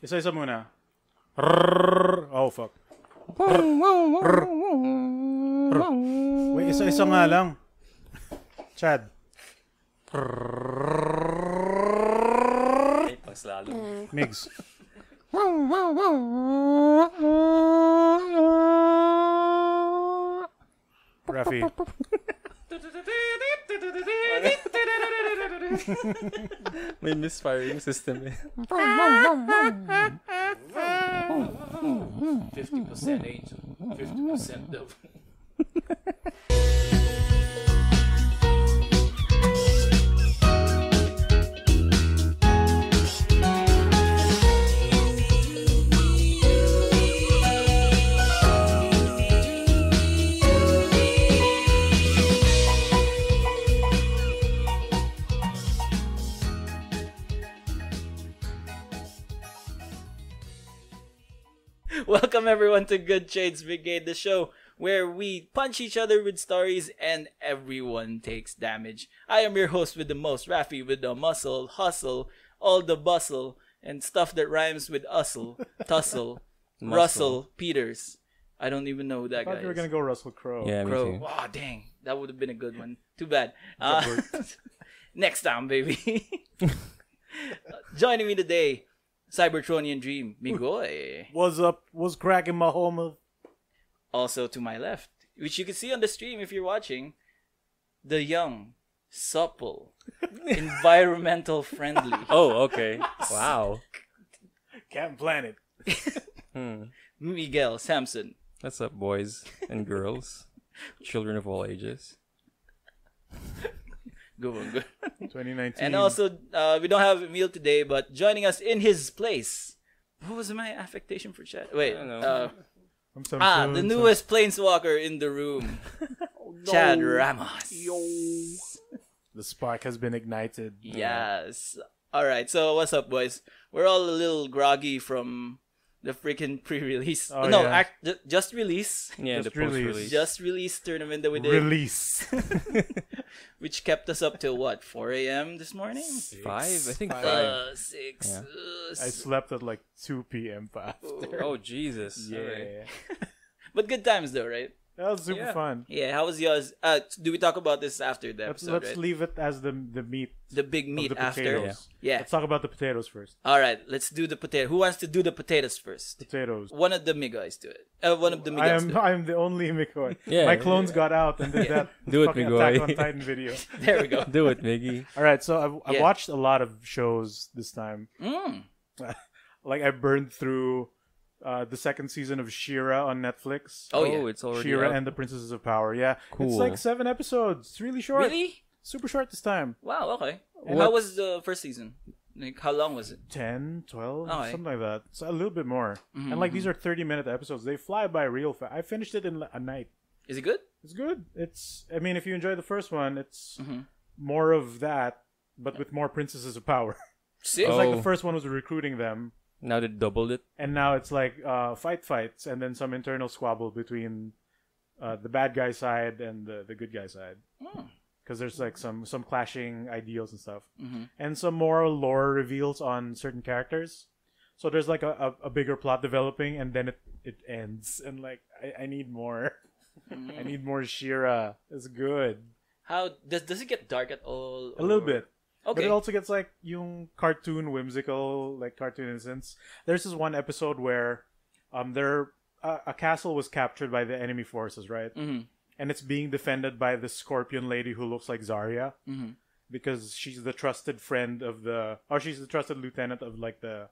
Isa-isa muna. Oh, fuck. Wait, isa-isa nga lang. Chad. Mas lalo. Migs. Raffy. May misfiring system eh. 50% angel, 50% devil. Welcome everyone to Good Shades Brigade, the show where we punch each other with stories and everyone takes damage. I am your host with the most, Raffy with the muscle, hustle, all the bustle, and stuff that rhymes with hustle, tussle, Russell Peters. I don't even know who that I guy thought you were is. going to go Russell Crowe. Yeah, me Crow. too. Oh, dang. That would have been a good one. Too bad. Next time, baby. Joining me today, Cybertronian Dream, Migoy. What's up? What's cracking, my homer? Also to my left, which you can see on the stream if you're watching, the young, supple, environmental friendly. Oh, okay. Wow. Captain Planet. Miguel Samson. What's up, boys and girls? Children of all ages. Good one, good. 2019. And also, we don't have Emile today, but joining us in his place. What was my affectation for chat? Wait. I don't know. The newest Planeswalker in the room. Chad Ramos. The spark has been ignited. Yes. Alright, so what's up, boys? We're all a little groggy from the freaking pre-release. Oh, no, yeah. just release. Yeah, Just the post-release. Just release tournament that we did. Release. Which kept us up till what, 4 a.m. this morning? 5? I think 5. 6. Yeah. I slept at like 2 p.m. after. Oh, Jesus. Yeah. Alright. But good times though, right? That was super Yeah. fun. Yeah, how was yours? Do we talk about this after the Let's episode, right? leave it as the meat. The big of meat the after? potatoes. Yeah. Let's talk about the potatoes first. Alright, let's do the potato. Who wants to do the potatoes first? Potatoes. One of the Migoys do it. One of the I Migoys do it. am the only Migoy. Yeah, My clones got out and did that Do it, fucking Migoy. Attack on Titan video. There we go. Do it, Miggy. All right, so I Yeah. watched a lot of shows this time. Like I burned through the second season of She-Ra on Netflix. Oh, yeah. It's already She-Ra out. and the Princesses of Power. Yeah, Cool. it's like 7 episodes. It's really short. Really? Super short this time. Wow, okay. And How was the first season? Like, how long was it? 10, 12, Oh, something like that. It's a little bit more. Mm-hmm, And like these are 30-minute episodes. They fly by real fast. I finished it in a night. Is it good? It's good. I mean, if you enjoy the first one, it's Mm-hmm. more of that, but with more Princesses of Power. Sick. It's like Oh. the first one was recruiting them, Now they doubled it. and now it's like fights, and then some internal squabble between the bad guy side and the good guy side. Because there's like some clashing ideals and stuff, and some more lore reveals on certain characters. So there's like a bigger plot developing, and then it ends, and like I need more. I need more She-Ra. It's good. How does it get dark at all? A little bit. But Okay. it also gets like yung cartoon whimsical, like cartoon innocence. There's this one episode where a castle was captured by the enemy forces, right? Mm-hmm. And it's being defended by the scorpion lady who looks like Zarya. Because she's the trusted friend of she's the trusted lieutenant of like the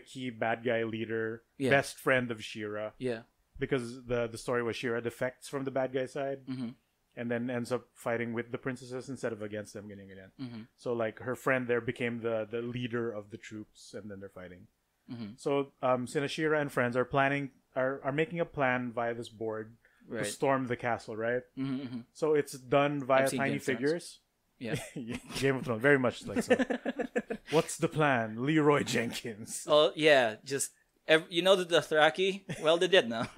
key bad guy leader, Yeah. best friend of She-Ra. Yeah. Because the story was She-Ra defects from the bad guy side. And then ends up fighting with the princesses instead of against them. Ganyan. So like her friend there became the leader of the troops, and then they're fighting. So Sinashira and friends are making a plan via this board to Right. storm the castle, right? So it's done via I've seen tiny Game of Thrones. figures. Yeah. Game of Thrones, very much like so. What's the plan? Leroy Jenkins. Oh yeah, just You know the Dothraki? Well, they did now.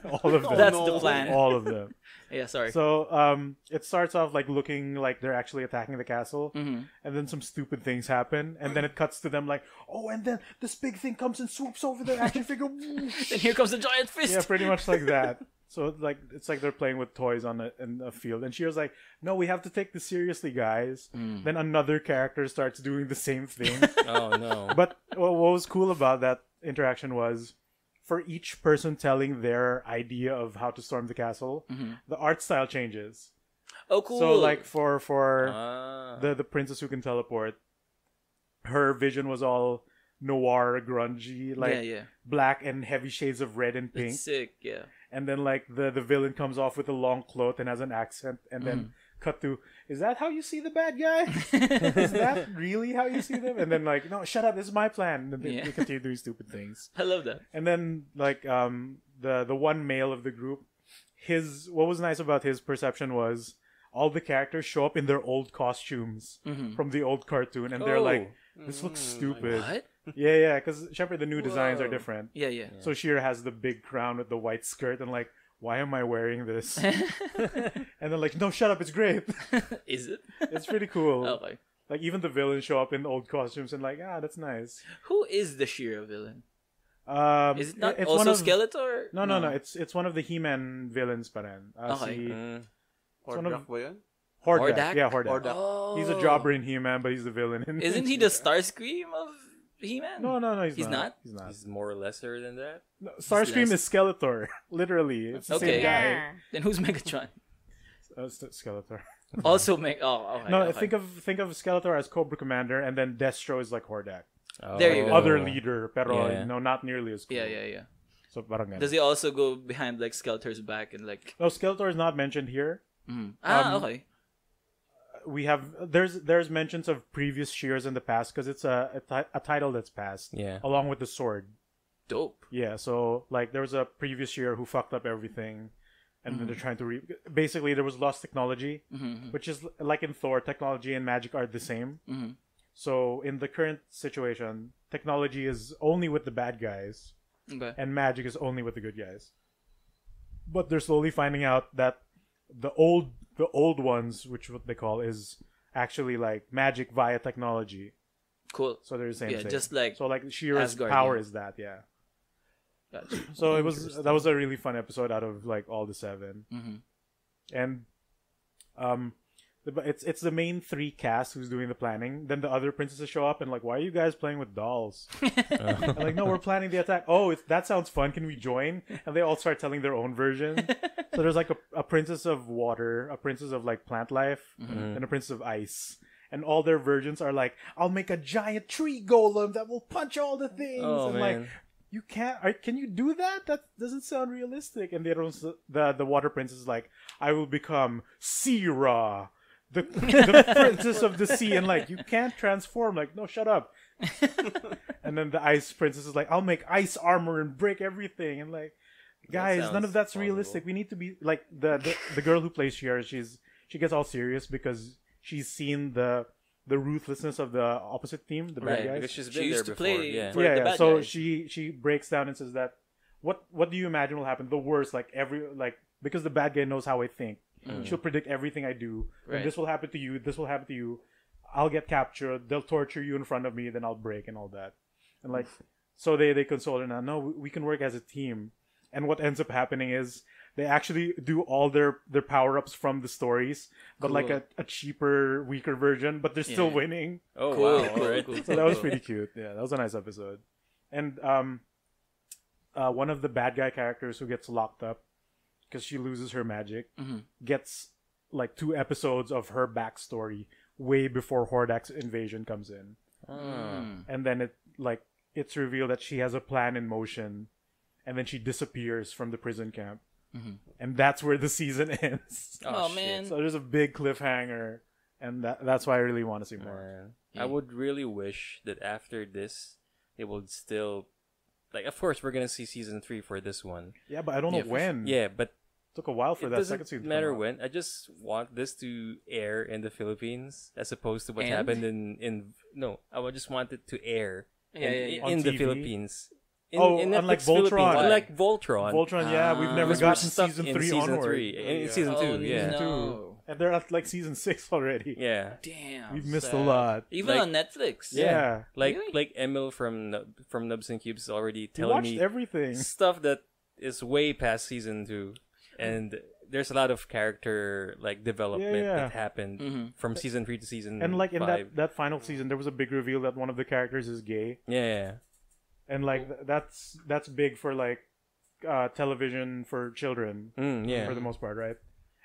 All of them. That's the plan. All of them. Yeah, sorry. So it starts off like looking like they're actually attacking the castle, and then some stupid things happen, and then it cuts to them like, oh, and then this big thing comes and swoops over the action figure. And here comes the giant fist. Yeah, pretty much like that. So it's like they're playing with toys in a field, and Shira's like, no, we have to take this seriously, guys. Then another character starts doing the same thing. Oh no! But what was cool about that interaction was, for each person telling their idea of how to storm the castle, the art style changes. Oh, cool. So like for the princess who can teleport, her vision was all noir, grungy, like black and heavy shades of red and pink. That's sick, yeah. And then like the villain comes off with a long cloth and has an accent, and then cut to, is that how you see the bad guy? Is that really how you see them? And then like, no, shut up, this is my plan. And then they continue doing stupid things. I love that. And then like the one male of the group, what was nice about his perception was all the characters show up in their old costumes from the old cartoon, and they're like, this looks stupid. What? Yeah, because Shepard, the new designs are different. Yeah. So Shira has the big crown with the white skirt, and like, why am I wearing this? And then like, no, shut up, it's great. Is it? It's pretty cool. Okay. Like even the villains show up in old costumes, and like, that's nice. Who is the Shira villain? Is it not it's also one of, Skeletor? No. It's one of the He-Man villains, pa rin. Okay. Hordak ba yun? Hordak. Yeah, Hordak. Oh. He's a jobber in He-Man, but he's the villain. Isn't he the Starscream of He-Man? No, he's not. He's not. He's more or lesser than that. No, Starscream is Skeletor. Literally, it's the same guy. Then who's Megatron? Skeletor. Also make. Oh, okay. No, okay. think of Skeletor as Cobra Commander, and then Destro is like Hordak. Oh. There you go. Other leader, pero Yeah. not nearly as cool. Yeah. So parang ganun. Does he also go behind like Skeletor's back and like? No, Skeletor is not mentioned here. Okay. We have there's mentions of previous Shears in the past because it's a title that's passed. Yeah. Along with the sword. Dope. Yeah. So like there was a previous Shear who fucked up everything, and then they're trying to basically there was lost technology, which is like in Thor, technology and magic are the same. So in the current situation, technology is only with the bad guys, and magic is only with the good guys. But they're slowly finding out that the old ones, which what they call, is actually like magic via technology. Cool. So they're the same thing. Just like so like She-Ra's Asgardian. power is that, yeah. Gotcha. So that was a really fun episode out of like all the 7, and it's the main 3 cast who's doing the planning. Then the other princesses show up and like, why are you guys playing with dolls? And like, no, we're planning the attack. Oh, that sounds fun. Can we join? And they all start telling their own version. So there's like a princess of water, a princess of like plant life, and a princess of ice. And all their versions are like, I'll make a giant tree golem that will punch all the things. Oh, and man. like, you can't. Can you do that? That doesn't sound realistic. And the water princess is like, I will become Sira, the princess of the sea, and like, you can't transform. Like, no, shut up. And then the ice princess is like, I'll make ice armor and break everything. And like, guys, none of that's possible. realistic. We need to be like the girl who plays Shira. She gets all serious because she's seen the ruthlessness of the opposite team, the bad guys. Because she's She been used there to before. play Yeah. for the bad So guys. she breaks down and says that what do you imagine will happen? The worst, like because the bad guy knows how I think. She'll predict everything I do. When Right. this will happen to you, this will happen to you. I'll get captured. They'll torture you in front of me. Then I'll break and all that. And like, so they console her now. No, we can work as a team. And what ends up happening is they actually do all their power ups from the stories, but like a cheaper, weaker version. But they're still winning. Oh, Cool, wow. cool, All right. cool. So that was pretty cute. Yeah, that was a nice episode. And one of the bad guy characters who gets locked up because she loses her magic gets like 2 episodes of her backstory way before Hordak's invasion comes in. And then it's revealed that she has a plan in motion, and then she disappears from the prison camp. And that's where the season ends. Oh, man. So there's a big cliffhanger, and that's why I really want to see more. I would really wish that after this, it would still, like, of course, we're gonna see season 3 for this one. Yeah, but I don't know when. Yeah, but Took a while for it that doesn't second season to matter come out. when. I just want this to air in the Philippines as opposed to what And? happened in. No, I would just want it to air Yeah. in On the TV? Philippines in unlike Netflix Philippines, Voltron. unlike Voltron. Voltron, yeah, we've never because we're gotten stuck season in 3 season onward. 3. In season 2, yeah. No. And they're at like season 6 already. Yeah. Damn. We've missed a sad. lot. Even Like- on Netflix. Yeah. Like Really? like Emile from Nubs and Cubes is already You telling watched me everything. stuff that is way past season 2, and there's a lot of character like development Yeah. that happened Mhm. from season 3 to season And like in 5. that final season, there was a big reveal that one of the characters is gay, Yeah. and like that's big for like television for children Yeah. for the most part, right?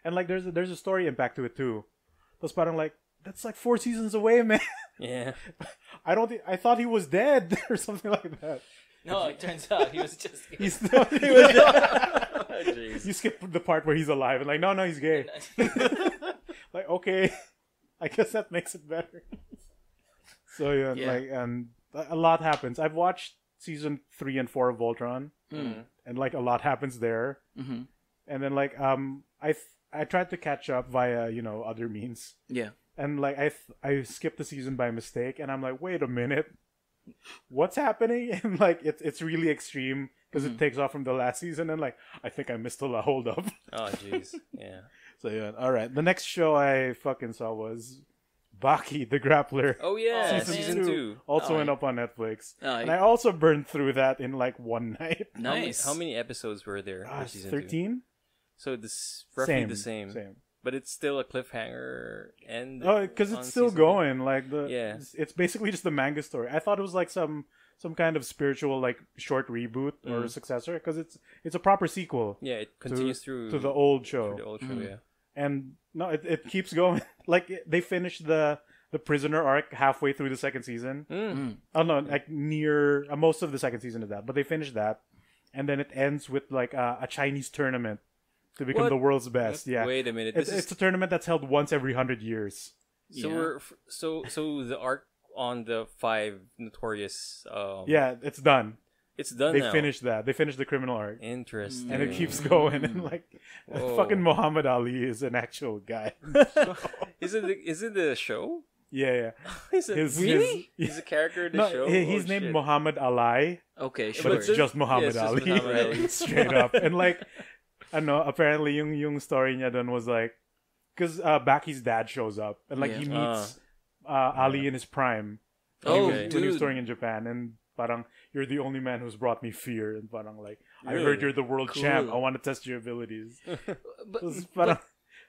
And like there's a story impact to it too. That's parang like that's like 4 seasons away, man. Yeah. I thought he was dead or something like that. No, it turns out he was just. He's still, Jeez. you skip the part where he's alive and like no he's gay. Like okay, I guess that makes it better. So yeah, Yeah. like and a lot happens. I've watched season 3 and 4 of Voltron, and like a lot happens there. Mhm. And then like I tried to catch up via other means, Yeah. and like I skipped the season by mistake, and I'm like, wait a minute, what's happening? And like it's really extreme because it takes off from the last season, and like I think I missed a lot. Hold up. Oh jeez. Yeah. So yeah, all right. The next show I fucking saw was Baki, the Grappler. Oh yeah, Oh, season 2. Also Oh, went up on Netflix, Oh, and I also burned through that in like one night. Nice. How many episodes were there for season 2? 13. So this roughly the same. But it's still a cliffhanger and Oh, because it's on still season going. Like Yeah. it's basically just the manga story. I thought it was like some kind of spiritual like short reboot or successor because it's a proper sequel. 2. Yeah, it continues through to the old show. the old show, yeah. And no, it keeps going. Like they finished the prisoner arc halfway through the second season. Oh no, like near most of the second season of that. But they finished that, and then it ends with like a Chinese tournament to become What? the world's best. Yeah, Wait a minute. it's a tournament that's held once every 100 years. So Yeah. we're so the arc on the 5 notorious Yeah, it's done. it's done They now. finished that. They finished the criminal arc. Interesting. And it keeps going, and like Whoa. fucking Muhammad Ali is an actual guy. Is it the show? Yeah. Is it His- really? his- He's a character in the No, show. he's named Shit. Muhammad Ali, Okay, but sure. it's just Muhammad yeah, it's Ali, just Muhammad Ali. straight up. And like, I know apparently yung story niya dun was like, because Baki's dad shows up and like he Yeah. meets Ali in his prime. Oh, when he was dude. touring in Japan, and parang you're the only man who's brought me fear, and parang like I Really? heard you're the world Cool. champ. I want to test your abilities. But, It's parang,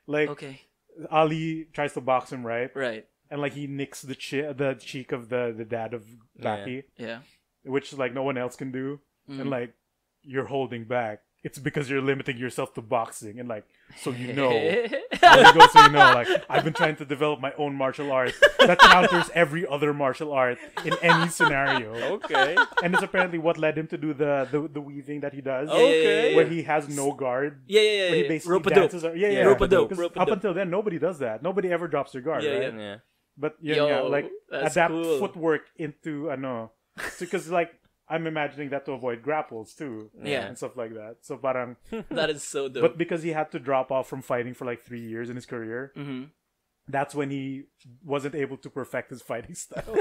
like okay, Ali tries to box him right, right. and like he nicks the cheek of the dad of Baki, Yeah. which like no one else can do, and like you're holding back. It's because you're limiting yourself to boxing, and like so you know. There you go, so you know, like I've been trying to develop my own martial art that counters every other martial art in any scenario. Okay. And it's apparently what led him to do the weaving that he does, Okay. where he has no guard. Yeah. Where he basically Rope-a-dope. dances. Yeah. Rope-a-dope. 'Cause Rope-a-dope. Up until then, nobody does that. Nobody ever drops their guard, Yeah, right? Yeah. But Yo, yeah, like that's adapt cool. footwork into because like I'm imagining that to avoid grapples too, Yeah. and stuff like that. So parang, That is so dope. but because he had to drop off from fighting for like 3 years in his career, that's when he wasn't able to perfect his fighting style.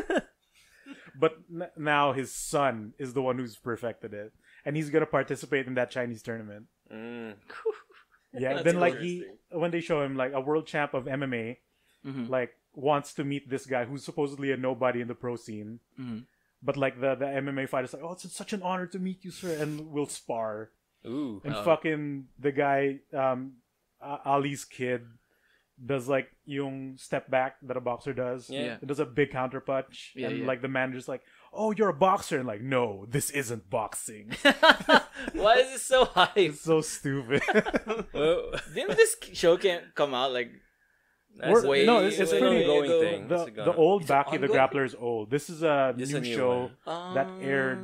But now his son is the one who's perfected it, and he's gonna participate in that Chinese tournament. Yeah, That's then like interesting. when they show him like a world champ of MMA, like wants to meet this guy who's supposedly a nobody in the pro scene, but like the MMA fighter's like, oh, it's such an honor to meet you, sir, and we'll spar. Ooh. And fucking the guy, Ali's kid, does like yung step back that a boxer does. Yeah. It does a big counter punch, Yeah, and yeah. like the manager's like, oh, you're a boxer, and like, no, this isn't boxing. Why is it so hype? It's so stupid. Well, Didn't this show come out like that's We're- no, it's an pretty- ongoing ago. thing. It's the old it Baki the ongoing? Grappler is old. This is a This is new a new show one. that aired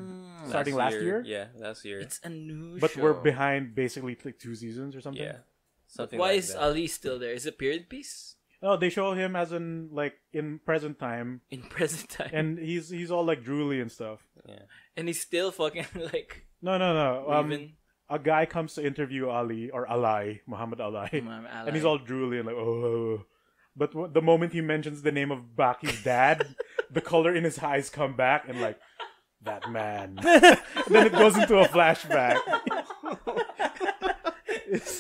starting last year. Yeah, last year. It's a new But show. we're behind basically like 2 seasons or something. Yeah. Something Why like is that. Ali still there? Is it period piece No, they show him as in like in present time, in present time? and he's all like drooly and stuff. Yeah. And he's still fucking like No. even A guy comes to interview Ali or Ali, Muhammad Ali, and he's all drooly and like, oh. But the moment he mentions the name of Baki's dad, the color in his eyes come back and like, that man. Then it goes into a flashback. It's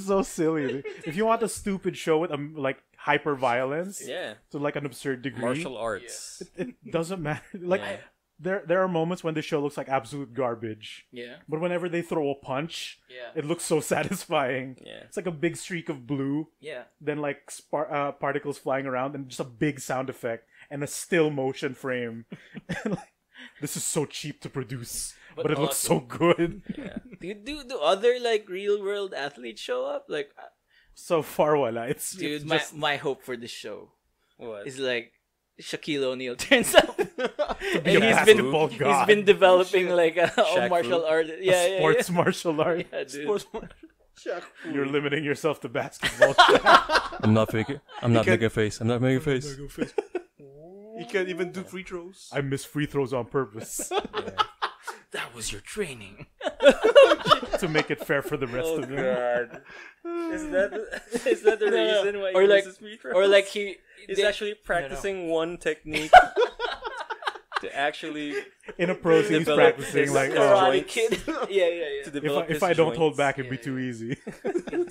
so silly. If you want a stupid show with like hyper violence, Yeah. to like an absurd degree, Martial arts. it doesn't matter. Like Yeah. there are moments when the show looks like absolute garbage, Yeah. but whenever they throw a punch, Yeah. it looks so satisfying. Yeah. It's like a big streak of blue, Yeah. then like particles flying around, and just a big sound effect and a still motion frame. And, like, this is so cheap to produce, but it looks so good. Yeah. Do other like real world athletes show up? Like, So far, wala. It's dude, just my hope for this show What? is like Shaquille O'Neal turns up. be And a he's basketball been god. been developing like a Shaq martial Fu. art. Yeah, Sports martial art. yeah, dude. You're limiting yourself to basketball. I'm not making a face. I'm not making a face. You can't even do free throws. I miss free throws on purpose That was your training. to make it fair for the rest of them. God. Is that the reason why Or he like- misses free throws? Or like he's they- actually practicing one technique to actually In a pro scene, he's Develop practicing his like, Karate joints. Kid. yeah. to develop if his I don't hold joints. back, it'd be Yeah, too easy.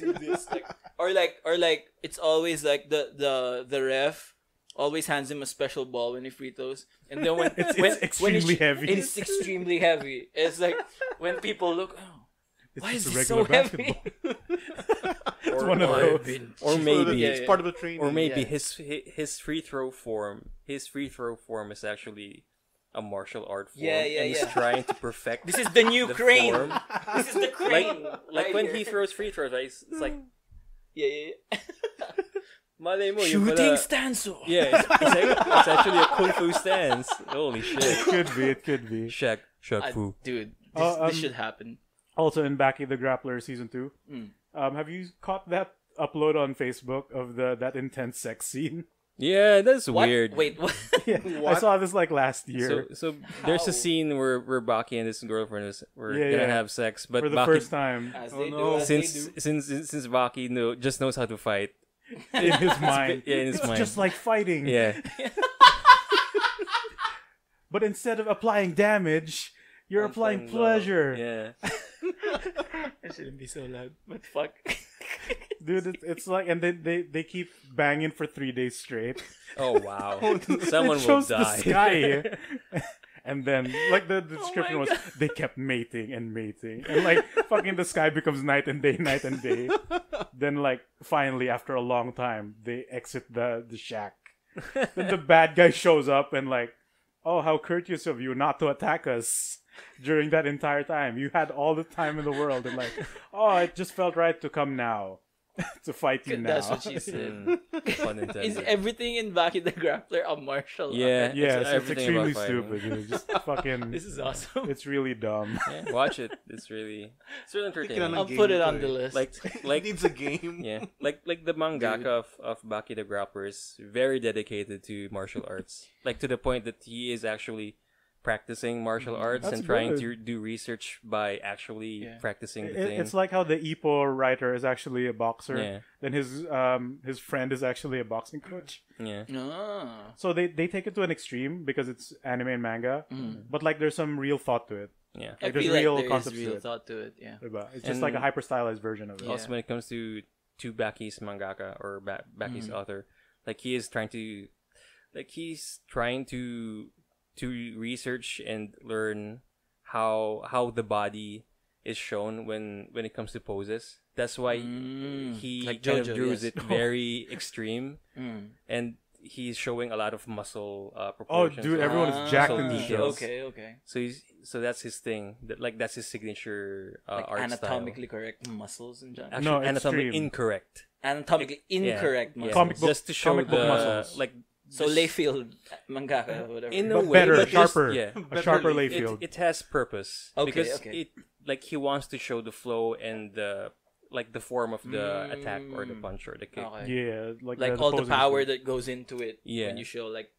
Do this, like, or like it's always like the ref always hands him a special ball when he free throws, and then when It's when extremely heavy. It's extremely heavy. It's like when people look, oh, It's why is just a this so regular heavy? It's one of or- those. Or maybe It's part of the training. Or maybe Yeah. his free throw form is actually a martial art form. Yeah, and he's yeah. trying to perfect This is the new the crane. form. This is the crane. Like right when here. he throws free throws, right? It's like yeah. malay mo, yung Shooting pala- stanzo. Yeah, it's actually a kung fu stance. Holy shit. It could be. Shaq Fu. Dude, Oh, this should happen. Also in Baki the Grappler season 2, have you caught that upload on Facebook of that intense sex scene? Yeah, that's What? weird. Wait, what? Yeah, I saw this like last year So there's a How? scene where Baki and his girlfriend were Yeah, gonna yeah. have sex, but for the Baki, first time As Oh, they no. do. As they since do. since Baki just knows how to fight. in his mind. Yeah, in his it's mind. just like fighting. Yeah, But instead of applying damage, you're applying pleasure. Yeah, I shouldn't be so loud, but fuck. Dude, it's like, and then they keep banging for 3 days straight. oh wow, someone It will shows the die. sky. And then, like, the description was, they kept mating and mating. And, like, fucking the sky becomes night and day, night and day. Then, like, finally, after a long time, they exit the shack. Then the bad guy shows up and, like, oh, how courteous of you not to attack us during that entire time. You had all the time in the world. And, like, oh, it just felt right to come now. To fight you now. That's what she said. Pun intended. Is everything in Baki the Grappler a martial Yeah. art? Yes, it's everything extremely about fighting. stupid. Dude. Just fucking... This is awesome. It's really dumb. Yeah, watch it. It's really entertaining. I'll put it on the list. Like It needs a game. yeah, like the mangaka of Baki the Grappler is very dedicated to martial arts. Like to the point that he is actually practicing martial arts That's and trying good. to do research by actually practicing the thing. It's like how the Ipo writer is actually a boxer. Yeah. Then his friend is actually a boxing coach. yeah. Ah. So they take it to an extreme because it's anime and manga. But like there's some real thought to it. Yeah. I Like, there's feel like real there is concepts to real it. thought to it. Yeah. Diba? It's just And- like a hyper stylized version of it. Yeah. Also, when it comes to Baki's mangaka or Baki's author, like he's trying to research and learn how the body is shown when it comes to poses. That's why he Like kind of JoJo, draws yes. it very extreme, and he's showing a lot of muscle proportions. dude, everyone is jacked in these details. shows. Okay. So that's his thing. That's his signature Like art anatomically correct muscles and style. John. Actually, No, anatomically extreme. incorrect. Anatomically incorrect Yeah. muscles. Comic book- just to show comic book the muscles. like So Layfield mangaka, whatever. in a But way, better, but just- sharper. yeah. A sharper It, Layfield. it has purpose Okay, because okay. it like he wants to show the flow and the like the form of the attack or the punch or the kick. Okay. Yeah, like All the posing power stuff. that goes into it Yeah. when you show like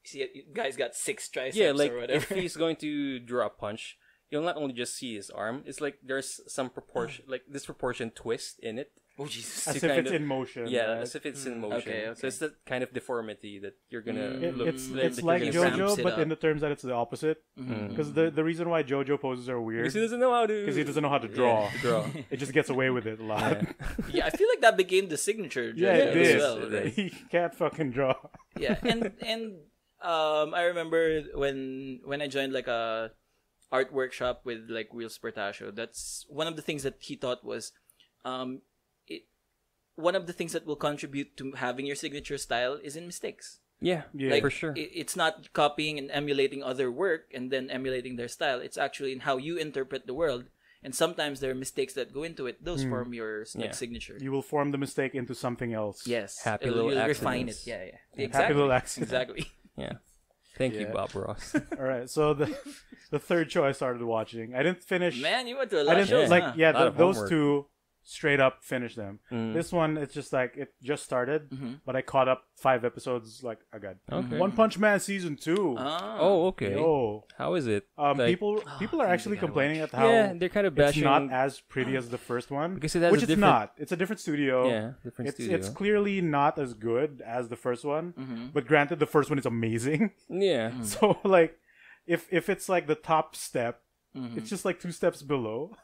see guy's got 6 triceps Yeah, like or if whatever. he's going to draw a punch, you'll not only just see his arm. It's like there's some proportion, like disproportion twist in it. Oh Jesus. as To if kind it's of- in motion. Yeah, right? as if it's in motion. Okay, okay. So it's that kind of deformity that you're gonna look. It's that you're like gonna ramps JoJo, it but up. in the terms that it's the opposite. Mm. Because the reason why JoJo poses are weird Because he doesn't know how to. because he doesn't know how to draw. Yeah, to draw. It just gets away with it a lot. Yeah. Yeah, I feel like that became the signature. Yeah, it as did. well, right? He can't fucking draw. Yeah, and I remember when I joined like a art workshop with like Real Spartasio. That's one of the things that he taught was, one of the things that will contribute to having your signature style is in mistakes. Yeah, Yeah. Like, for sure. It's not copying and emulating other work and then emulating their style. It's actually in how you interpret the world. And sometimes there are mistakes that go into it. Those form your like, Yeah. signature. You will form the mistake into something else. Yes. Happy You'll little refine it. accidents. Yeah, yeah. Happy Exactly. little accident. Exactly. Yeah. Thank you, Yeah. Bob Ross. All right, so the third show I started watching, I didn't finish. Man, you went to a I lot of didn't shows, like huh? yeah. Lot of Those homework. two straight up finished them. Mm. This one, it's just like it just started, Mm-hmm. but I caught up 5 episodes. Like I got Okay. One Punch Man season 2. Oh, okay. Yo, How is it? Like- people are actually gotta complaining at how Yeah, they're kind of it's bashing. not as pretty as the first one, Because it has which a it's different- not. It's a different studio. Yeah, different studio. It's clearly not as good as the first one, Mm-hmm. but granted, the first one is amazing. Yeah. So like, if it's like the top step, Mm-hmm. it's just like 2 steps below.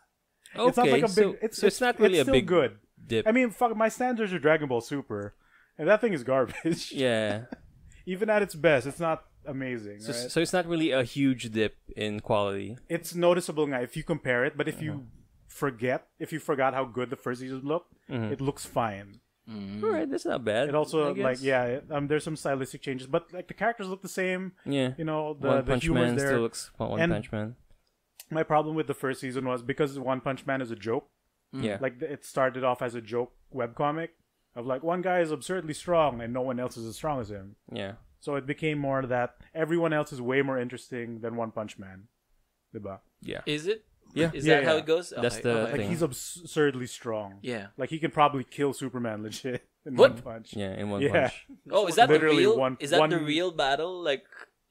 Okay. It's not like a big. So it's not really it's a still big good. dip. I mean, fuck, my standards are Dragon Ball Super, and that thing is garbage. Yeah. Even at its best, it's not amazing. So, right? so it's not really a huge dip in quality. It's noticeable now if you compare it, but if Uh-huh. if you forgot how good the first season looked, Mm-hmm. it looks fine. All right, that's not bad. It also I guess. like yeah, there's some stylistic changes, but like the characters look the same. Yeah. You know, the One Punch humor's Man there. still looks One And- Punch Man. My problem with the first season was because One Punch Man is a joke. Yeah. Like it started off as a joke webcomic of like one guy is absurdly strong and no one else is as strong as him. Yeah. So it became more that everyone else is way more interesting than One Punch Man. Diba? Yeah. Is it? Yeah. Is Yeah, that how yeah. it goes? That's the Like thing. he's absurdly strong. Yeah. Like he can probably kill Superman legit in What? one punch. Yeah, in One Yeah. Punch. Oh, is that the Literally real? one- is that the one- real battle? Like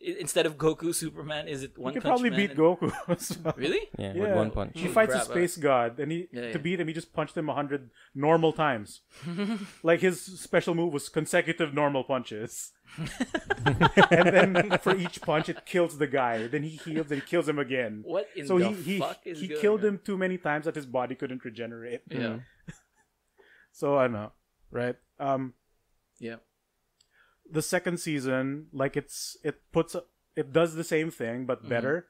instead of Goku, Superman, is it He One could Punch probably Man? beat and- Goku. as well. Really? Yeah, Yeah. with One Punch. He fights a Crap, space god, and Yeah, to yeah. beat him, he just punched him 100 normal times. Like his special move was consecutive normal punches, and then for each punch, it kills the guy. Then he heals, and he kills him again. What in So the he fuck is he going killed on? him too many times that his body couldn't regenerate. Yeah. So I know, right? Yeah. The second season, like it does the same thing but better,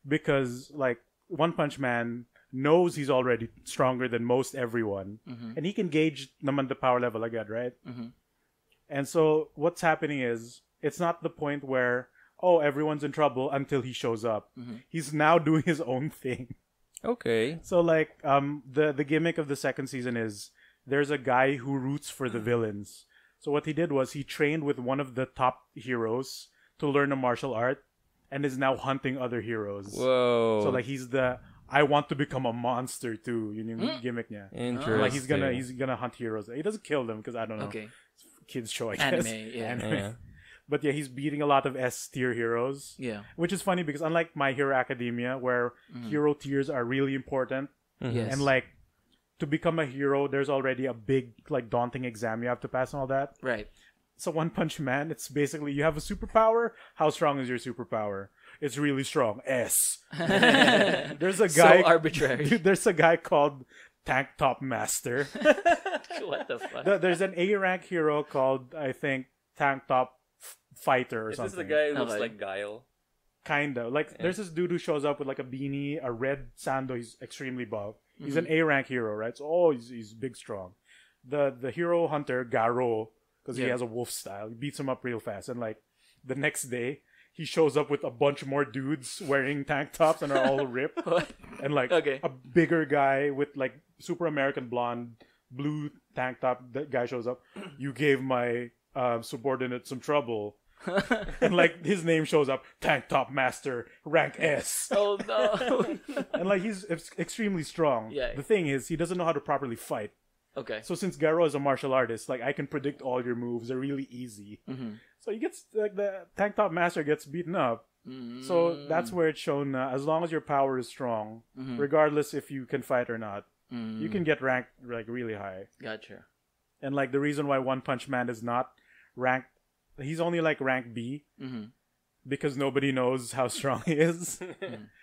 because like One Punch Man knows he's already stronger than most everyone, and he can gauge naman the power level again, right? And so what's happening is it's not the point where everyone's in trouble until he shows up. He's now doing his own thing. Okay. So like the gimmick of the second season is there's a guy who roots for the villains. So what he did was he trained with one of the top heroes to learn a martial art and is now hunting other heroes. Whoa. So like he's the I want to become a monster too, gimmick niya. Interesting. Like he's gonna hunt heroes. He doesn't kill them because I don't know. Okay. Kids show I guess. Anime, yeah. Yeah. But yeah, he's beating a lot of S tier heroes. Yeah. Which is funny because unlike My Hero Academia, where hero tiers are really important, Yes. and like to become a hero, there's already a big like daunting exam you have to pass and all that. Right. So One Punch Man, it's basically you have a superpower. How strong is your superpower? It's really strong. S. There's a guy. So arbitrary. Dude, there's a guy called Tank Top Master. What the fuck? There's an A rank hero called I think Tank Top Fighter or Is something. this the guy who looks Okay. like Guile? Kinda. Like there's this dude who shows up with like a beanie, a red sando. He's extremely buff. He's an A rank hero, right? So he's big strong. The hero hunter Garo, because he Yeah. has a wolf style, he beats him up real fast. And like the next day, he shows up with a bunch more dudes wearing tank tops and are all ripped. And like Okay. a bigger guy with like super American blonde blue tank top. That guy shows up. You gave my subordinate some trouble. And like his name shows up, Tank Top Master, rank S. Oh no. And like he's extremely strong. Yeah. The thing is, he doesn't know how to properly fight. Okay. So since Garo is a martial artist, like I can predict all your moves. They're really easy. So he gets like the Tank Top Master gets beaten up. So that's where it's shown. As long as your power is strong, regardless if you can fight or not, You can get ranked like really high. Gotcha. And like the reason why One Punch Man is not ranked, he's only like rank B because nobody knows how strong he is.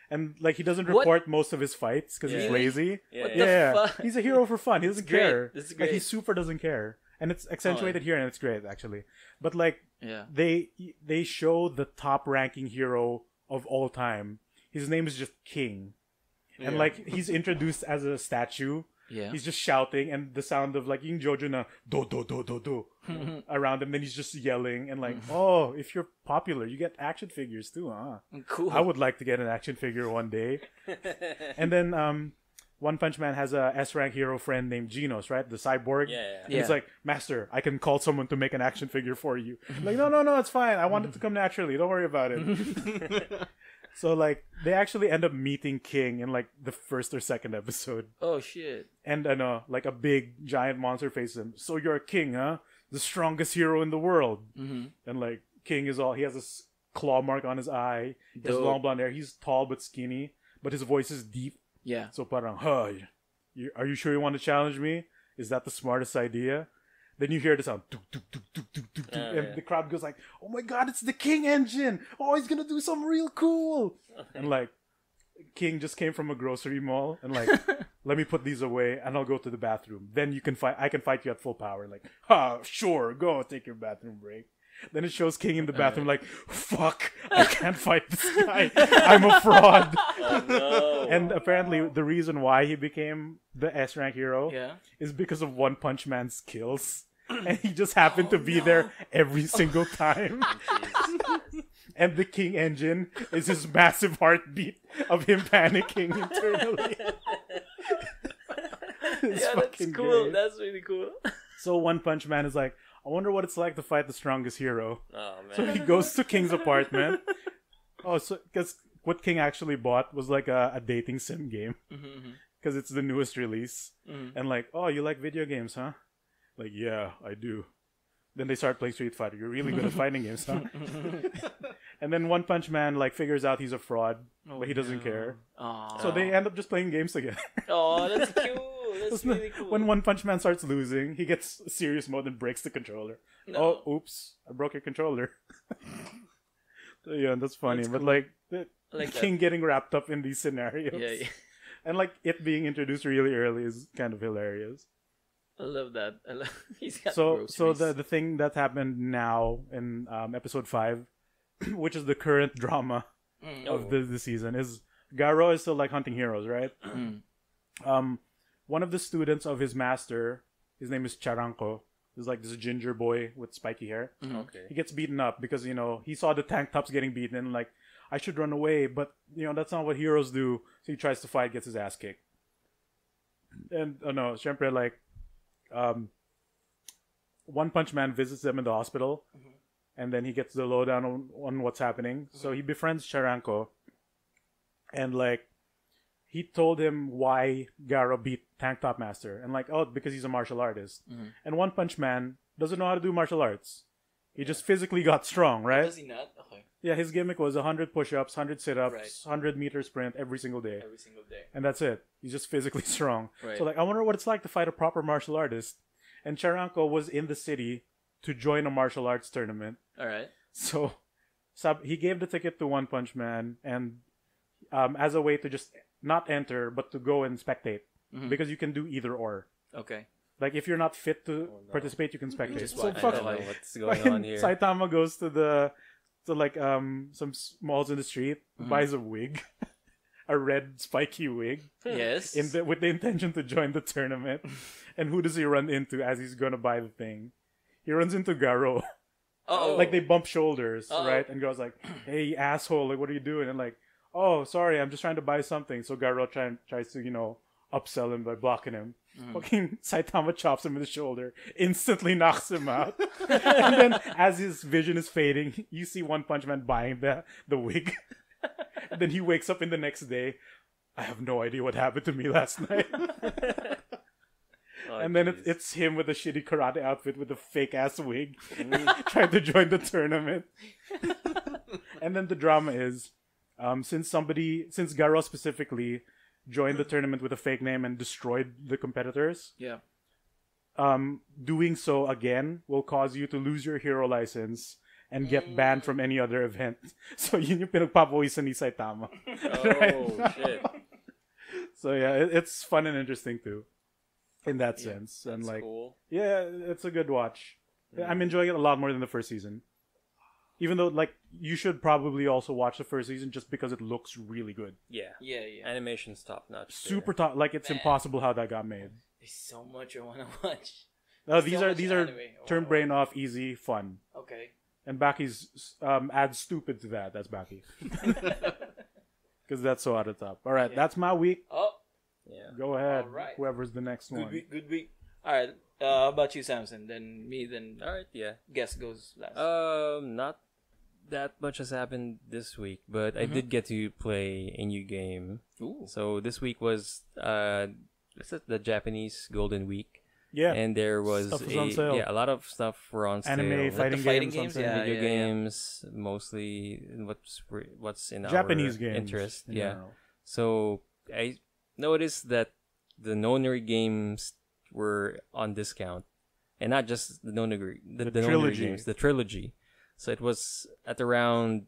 And like he doesn't report most of his fights because he's lazy. Yeah. Yeah, the fuck? he's a hero for fun. He doesn't great. care. This is Like great. he super doesn't care, and it's accentuated here, and it's great actually. But like they show the top ranking hero of all time. His name is just King, and like he's introduced as a statue. Yeah. He's just shouting, and the sound of like yung Jojo na do do do do do around him. Then he's just yelling and like, oh, if you're popular, you get action figures too, huh? Cool. I would like to get an action figure one day. And then One Punch Man has a S rank hero friend named Genos, right? The cyborg. Yeah. And he's like, Master, I can call someone to make an action figure for you. I'm like, no, it's fine. I want it to come naturally. Don't worry about it. So like they actually end up meeting King in like the first or second episode. Oh shit. And like a big giant monster faces him. So you're a king, huh? The strongest hero in the world. And like King is he has a claw mark on his eye. He has long blonde hair. He's tall but skinny, but his voice is deep. Yeah. So parang, are you sure you want to challenge me? Is that the smartest idea? Then you hear the sound, tuk, tuk, tuk, tuk, tuk, tuk, tuk, and the crowd goes like, "Oh my God, it's the King engine! Oh, he's gonna do something real cool!" And like, King just came from a grocery mall, and like, let me put these away, and I'll go to the bathroom. Then you can fight. I can fight you at full power. Like, sure, go take your bathroom break. Then it shows King in the bathroom, like, fuck, I can't fight this guy. I'm a fraud. Oh, no. And apparently, the reason why he became the S rank hero is because of One Punch Man's skills. And he just happened to be there every single time. And the King engine is his massive heartbeat of him panicking internally. That's cool. Great. That's really cool. So One Punch Man is like, I wonder what it's like to fight the strongest hero. Oh man. So he goes to King's apartment. Because what King actually bought was like a dating sim game. Because it's the newest release. And like, oh, you like video games, huh? Like, yeah, I do. Then they start playing Street Fighter. You're really good at fighting games, huh? And then One Punch Man like figures out he's a fraud, but he doesn't care. Aww. So they end up just playing games together. Oh, that's cute. That's really cool. When One Punch Man starts losing, he gets serious mode and breaks the controller. No. Oh, oops! I broke your controller. So, yeah, that's funny. That's but cool. like I like King getting wrapped up in these scenarios, yeah. and like it being introduced really early is kind of hilarious. I love that. He's got So groceries. the thing that happened now in episode 5, which is the current drama of the season, is Garo is still like hunting heroes, right? One of the students of his master, his name is Charanko, is like this ginger boy with spiky hair. Okay. He gets beaten up because he saw the tank tops getting beaten and like, I should run away, but that's not what heroes do. So he tries to fight, gets his ass kicked. And syempre like One Punch Man visits them in the hospital, and then he gets the lowdown on what's happening. So he befriends Charanko, and like he told him why Garo beat Tank Top Master, and like, because he's a martial artist. And One Punch Man doesn't know how to do martial arts. He just physically got strong, right? Does he not? Okay. Yeah, his gimmick was 100 push-ups, 100 sit-ups, Right. 100-meter sprint every single day. Every single day. And that's it. He's just physically strong. Right. So like, I wonder what it's like to fight a proper martial artist. And Charanko was in the city to join a martial arts tournament. All right. So he gave the ticket to One Punch Man, and as a way to just not enter, but to go and spectate. Because you can do either or. Okay. Like, if you're not fit to participate, you can spectate. Just So watch. I fuck don't know what's going fucking on here. Saitama goes to some malls in the street, buys a wig, a red spiky wig, Yes. with the intention to join the tournament. And who does he run into as he's gonna buy the thing? He runs into Garo. Uh-oh. Like they bump shoulders, Uh-oh. right? And Garo's like, "Hey, asshole! Like, what are you doing?" And like, "Oh, sorry, I'm just trying to buy something." So Garo tries to upsell him by blocking him. Fucking Saitama chops him in the shoulder, instantly knocks him out. And then as his vision is fading, you see One Punch Man buying the wig. And then he wakes up in the next day. I have no idea what happened to me last night. Oh, And then jeez. it's him with a shitty karate outfit with a fake ass wig, trying to join the tournament. And then the drama is, since Garo specifically joined the tournament with a fake name and destroyed the competitors. Yeah. Doing so again will cause you to lose your hero license and get banned from any other event. So yun yung pinagpapawisan ni Saitama. Oh, shit. So yeah, it's fun and interesting too, in that sense. And That's like, cool. yeah, it's a good watch. I'm enjoying it a lot more than the first season. Even though, like, you should probably also watch the first season just because it looks really good. Yeah. Yeah. Animation's top notch. Super top. Like, it's impossible how that got made. There's so much I want to watch. No, So these much are anime. turn brain off, easy, fun. Okay. And Baki's adds stupid to that. That's Baki. Because that's so out of top. All right, that's my week. Oh, Yeah. Go ahead. All right. Whoever's the next good one. week. Good week. All right. How about you, Samson? Then me. Then All right. Yeah. guest goes last. Not that much has happened this week, but I did get to play a new game. Ooh. So this week was the Japanese Golden Week. Yeah. And there was Stuff was on sale. a lot of stuff were on sale. Anime, fighting fighting games, games, yeah. Video games, mostly what's in Japanese our games. interest. in Yeah. general. So I noticed that the nonary games were on discount, and not just the nonary, the nonary trilogy. games, the trilogy. So it was at around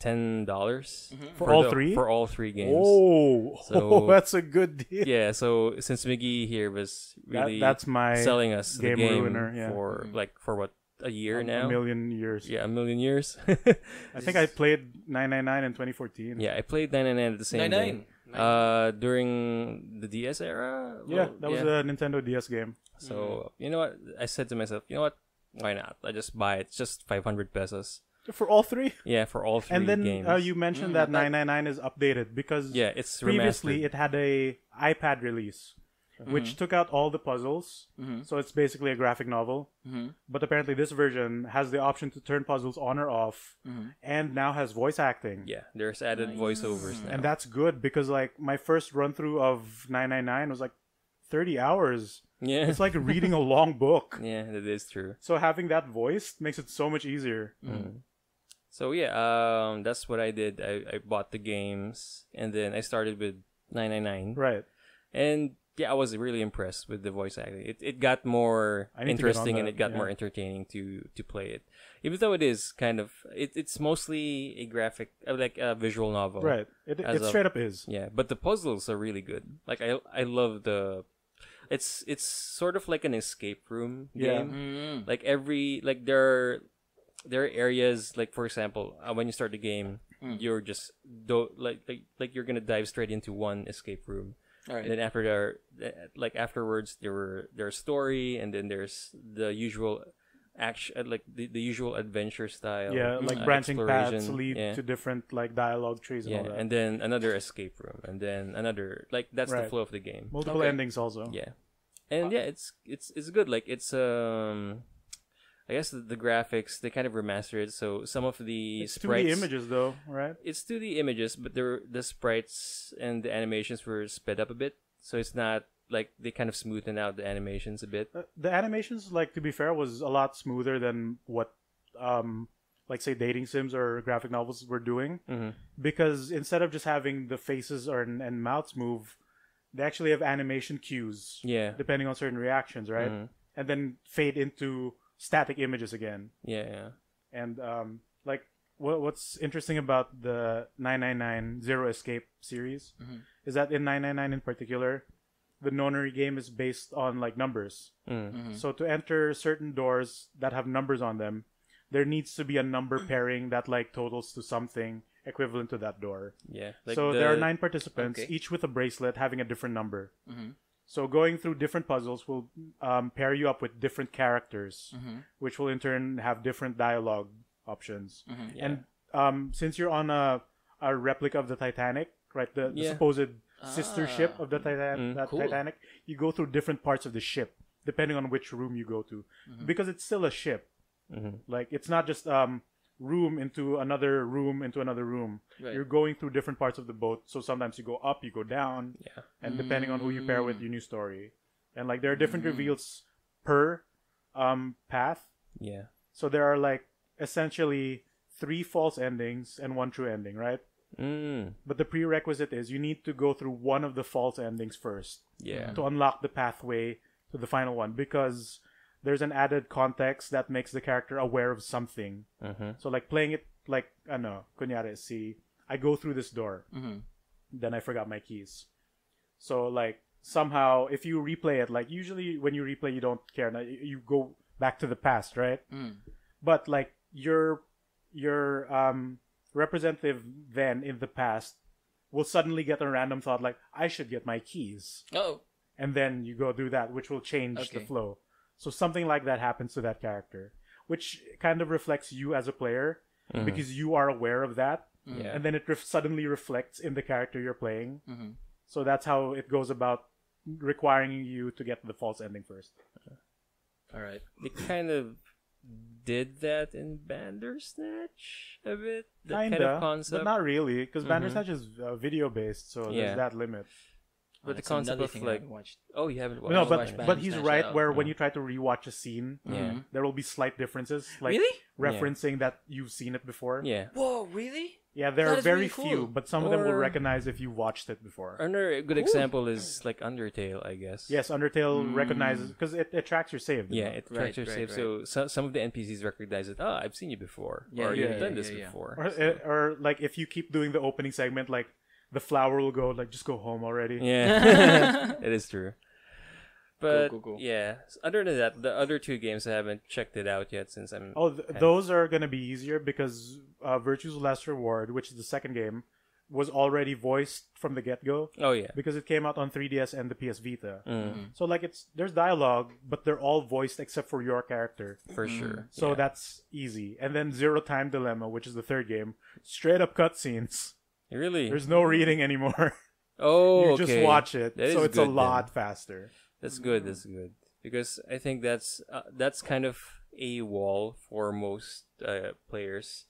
$10 For all three games. Oh, So- that's a good deal. Yeah, so since Miggy here was really That's my selling us the game game ruiner, yeah. for for what, a year a now? million years. Yeah, a million years. I think I played 999 in 2014. Yeah, I played 999 at the same 99. time. During the DS era. Yeah, Well, that was a Nintendo DS game. So you know what? I said to myself, you know what? Why not? I just buy it. It's just 500 pesos. For all three? Yeah, for all three And then games. you mentioned that 999 is updated because yeah, it's previously remastered. it had a iPad release which took out all the puzzles. So it's basically a graphic novel. But apparently this version has the option to turn puzzles on or off and now has voice acting. Yeah, there's added voiceovers now. And that's good because like my first run through of 999 was like 30 hours. yeah, It's like reading a long book. yeah, that is true. So having that voiced makes it so much easier. So yeah, that's what I did. I bought the games and then I started with 999. Right. And yeah, I was really impressed with the voice acting. It got more I need to get on interesting and that, it got yeah. more entertaining to play it. Even though it is kind of it's mostly a graphic like a visual novel. Right. It As of- straight up is. Yeah, but the puzzles are really good. Like I love the it's sort of like an escape room Yeah. game. Like there are areas like, for example, when you start the game, you're just like you're going to dive straight into one escape room. All right. And then afterwards there's story, and then there's the usual action, like the usual adventure style. Yeah, like branching paths exploration. lead Yeah. to different like dialogue trees and Yeah, all that. and then another escape room, and then another, like that's the Right. flow of the game. Multiple Okay. endings also. Yeah, and yeah, it's good. Like it's I guess the graphics, they kind of remastered it, so some of the It's 2D sprites. images though, right? It's 2D images, but the sprites and the animations were sped up a bit, so it's not like they kind of smoothen out the animations a bit. The animations, like to be fair, was a lot smoother than what, like say dating sims or graphic novels were doing, because instead of just having the faces and mouths move, they actually have animation cues. Yeah. Depending on certain reactions, right? And then fade into static images again. Yeah. And like what's interesting about the 999 Zero Escape series is that in 999 in particular, the nonary game is based on like numbers. So to enter certain doors that have numbers on them, there needs to be a number pairing that like totals to something equivalent to that door. Yeah. Like So there are 9 participants, Okay. each with a bracelet having a different number. So going through different puzzles will pair you up with different characters, which will in turn have different dialogue options. And since you're on a replica of the Titanic, right, the supposed sister ship of the Cool. Titanic, you go through different parts of the ship depending on which room you go to, because it's still a ship. Like it's not just room into another room into another room. Right. You're going through different parts of the boat, so sometimes you go up, you go down, and depending on who you pair with, your new story. And like there are different reveals per path. Yeah. So there are like essentially 3 false endings and 1 true ending, right? But the prerequisite is you need to go through one of the false endings first Yeah. to unlock the pathway to the final one, because there's an added context that makes the character aware of something. So like playing it like, I don't know, kunyari, see, I go through this door, then I forgot my keys. So like somehow if you replay it, like usually when you replay you don't care, now you go back to the past, right? But like your representative then in the past will suddenly get a random thought like, I should get my keys. Oh. And then you go do that, which will change the flow. So something like that happens to that character, which kind of reflects you as a player because you are aware of that. Yeah. And then it suddenly reflects in the character you're playing. So that's how it goes about requiring you to get the false ending first. All right. They kind of did that in Bandersnatch a bit. That kind of concept. but not really, because Bandersnatch is video based, so there's that limit. But the concept of like, oh, you haven't watched. No, Bandersnatch. but he's right. Where when you try to rewatch a scene, Yeah. there will be slight differences, like Really? referencing that you've seen it before. Yeah. Whoa, really? Yeah, there That are is very really cool. few, but some of them will Or- recognize if you watched it before. Another good example is like Undertale, I guess. Yes, Undertale recognizes because it tracks your save. Yeah, doesn't it Right, tracks your right, save. right. So some of the NPCs recognize it. Ah, I've seen you before. Yeah, or yeah, you've done yeah, this yeah. before. or like if you keep doing the opening segment, like the flower will go like, just go home already. Yeah, it is true. But cool. yeah, other than that, the other two games I haven't checked it out yet since I'm. Oh, those are gonna be easier because Virtue's Last Reward, which is the second game, was already voiced from the get-go Oh yeah. because it came out on 3DS and the PS Vita. Mm, So like there's dialogue, but they're all voiced except for your character. for sure. So yeah. that's easy. And then Zero Time Dilemma, which is the third game, straight up cutscenes. Really. There's no reading anymore. Oh, You okay. just watch it. That So is it's a good lot faster. That's good. That's good because I think that's kind of a wall for most players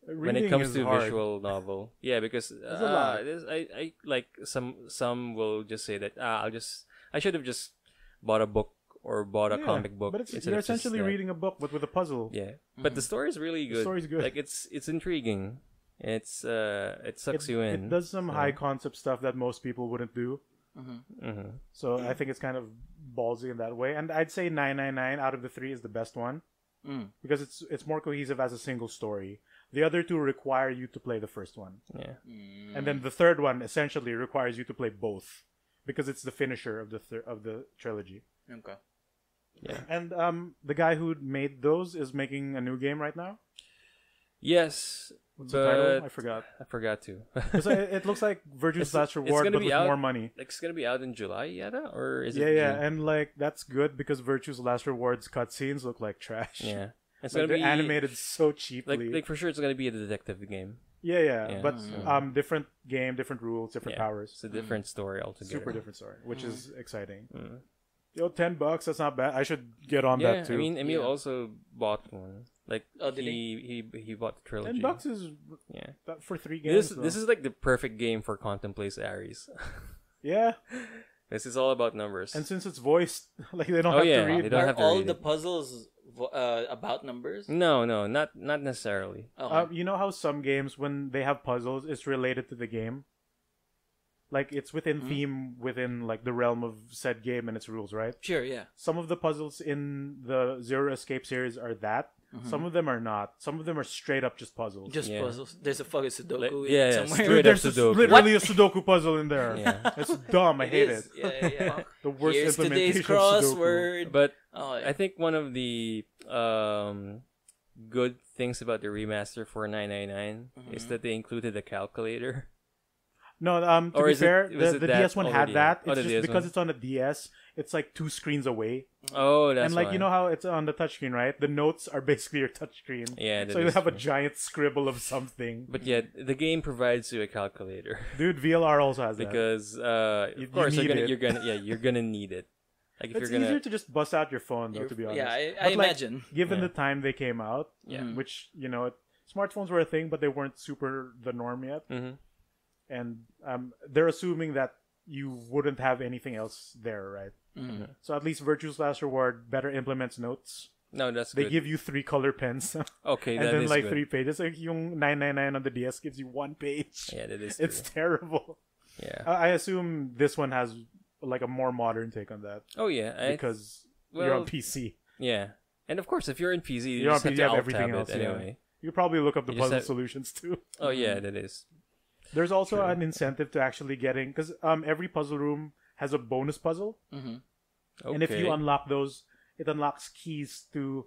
when Reading it comes is to hard. visual novel. Yeah, because a lot. I like some will just say that I should have just bought a book or bought a Yeah, comic book. But it's, instead you're of just essentially that. reading a book, but with a puzzle. Yeah, but the story is really good. story's good. Like it's intriguing. It's it sucks you in. It does some high concept stuff that most people wouldn't do. Mhm. So I think it's kind of ballsy in that way. And I'd say 999 out of the 3 is the best one because it's more cohesive as a single story. The other two require you to play the first one, Yeah. and then the third one essentially requires you to play both because it's the finisher of the trilogy. Okay. Yeah. And the guy who made those is making a new game right now. Yes, What's the title? I but forgot. I forgot to. 'Cause it looks like Virtue's Last Reward, gonna but be with out more money. Like it's gonna be out in July, yada, or is Yeah, it? yeah, June? and like that's good because Virtue's Last Reward's cutscenes look like trash. Yeah. It's Like, gonna they're be animated so cheaply. like for sure it's gonna be a detective game. yeah, Yeah. but different game, different rules, different Yeah. powers. It's a different story altogether. Super different story, which is exciting. Mm. Yo, $10, that's not bad. I should get on Yeah, that too. I mean Emile Yeah. also bought one. Like Oh, did he bought the trilogy. $10 is Yeah. for 3 games. This is like the perfect game for Contemplates Ares. yeah, This is all about numbers. and since it's voiced, like they don't Oh, have yeah, to read. they don't Are have to all read the it. puzzles about numbers? No, not necessarily. Oh, You know how some games, when they have puzzles, it's related to the game. Like it's within theme, within like the realm of said game and its rules, right? sure, yeah. Some of the puzzles in the Zero Escape series are that. Some of them are not. Some of them are straight up just puzzles. Just Yeah. puzzles. There's a fucking Sudoku Like- in yeah, it yeah, somewhere. straight Dude, up there's Sudoku. literally a Sudoku puzzle in there. Yeah. It's dumb. I hate it. Yeah, yeah. The worst Here's implementation today's of Sudoku. crossword. But Oh, I think one of the good things about the remaster for 999 is that they included a calculator. No, to Or be is it- fair, was the it that DS one had already? that. Oh, It's the just DS because one. it's on a DS, it's like 2 screens away. Oh, that's And like why. you know how it's on the touchscreen, right? The notes are basically your touchscreen. Yeah, that So you is have a true. giant scribble of something. But yet the game provides you a calculator Dude, VLR also has that. because You of course need it. you're gonna need it. Like if It's you're gonna easier to just bust out your phone, though, to be honest. yeah, I But, like, imagine. Given Yeah. the time they came out, which, smartphones were a thing, but they weren't super the norm yet. Mhm. And they're assuming that you wouldn't have anything else there, right? So at least Virtue's Last Reward better implements notes. No, that's They good. give you 3 color pens. Okay, and that then is like good. 3 pages. Like yung 999 on the DS gives you 1 page. Yeah, that is It's true. terrible. Yeah. I assume this one has like a more modern take on that Oh yeah. because you're on PC. Yeah. And of course, if you're in PC, you You're on just have PC, to you have alt everything tab else. it Yeah. anyway. You probably look up the You just puzzle have- solutions too. Oh yeah, that is. There's also True. an incentive to actually getting because every puzzle room has a bonus puzzle, Mm-hmm. Okay. and if you unlock those, it unlocks keys to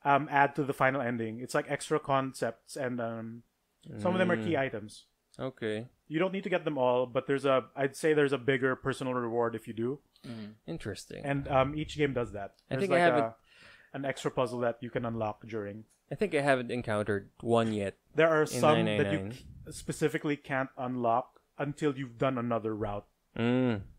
add to the final ending. It's like extra concepts, and some of them are key items. Okay. You don't need to get them all, but I'd say there's a bigger personal reward if you do, Interesting. and each game does that. I There's think I like haven't- an extra puzzle that you can unlock during. I think I haven't encountered one yet. There are some that you 999. specifically can't unlock until you've done another route.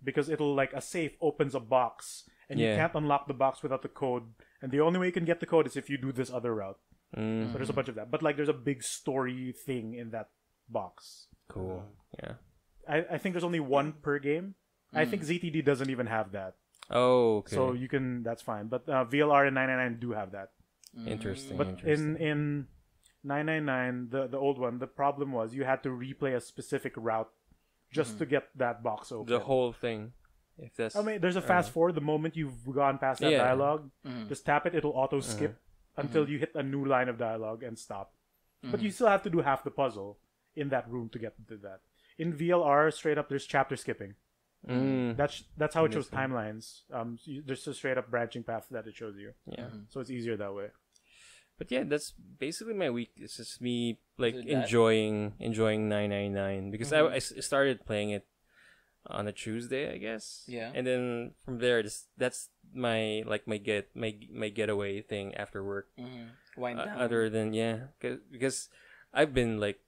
Because it'll like a safe opens a box and you Yeah. can't unlock the box without the code, and the only way you can get the code is if you do this other route. So there's a bunch of that, but like there's a big story thing in that box. Cool. Yeah. I think there's only one per game. I think ZTD doesn't even have that, Oh, okay. so you can, that's fine, but VLR and 999 do have that. Interesting. But interesting. in 999, the old one, the problem was you had to replay a specific route just to get that box open. the whole thing. If that's I mean, there's a fast forward. The moment you've gone past that Yeah. dialogue, just tap it. It'll auto skip until you hit a new line of dialogue and stop. But you still have to do half the puzzle in that room to get to that. In VLR, straight up, there's chapter skipping. That's how it shows timelines. There's a straight up branching path that it shows you, yeah. so it's easier that way. But yeah, that's basically my week. It's just me like So that- enjoying 999 because I started playing it on a Tuesday, I guess. Yeah. And then from there, that's my my getaway thing after work. Wind down. Other than because I've been like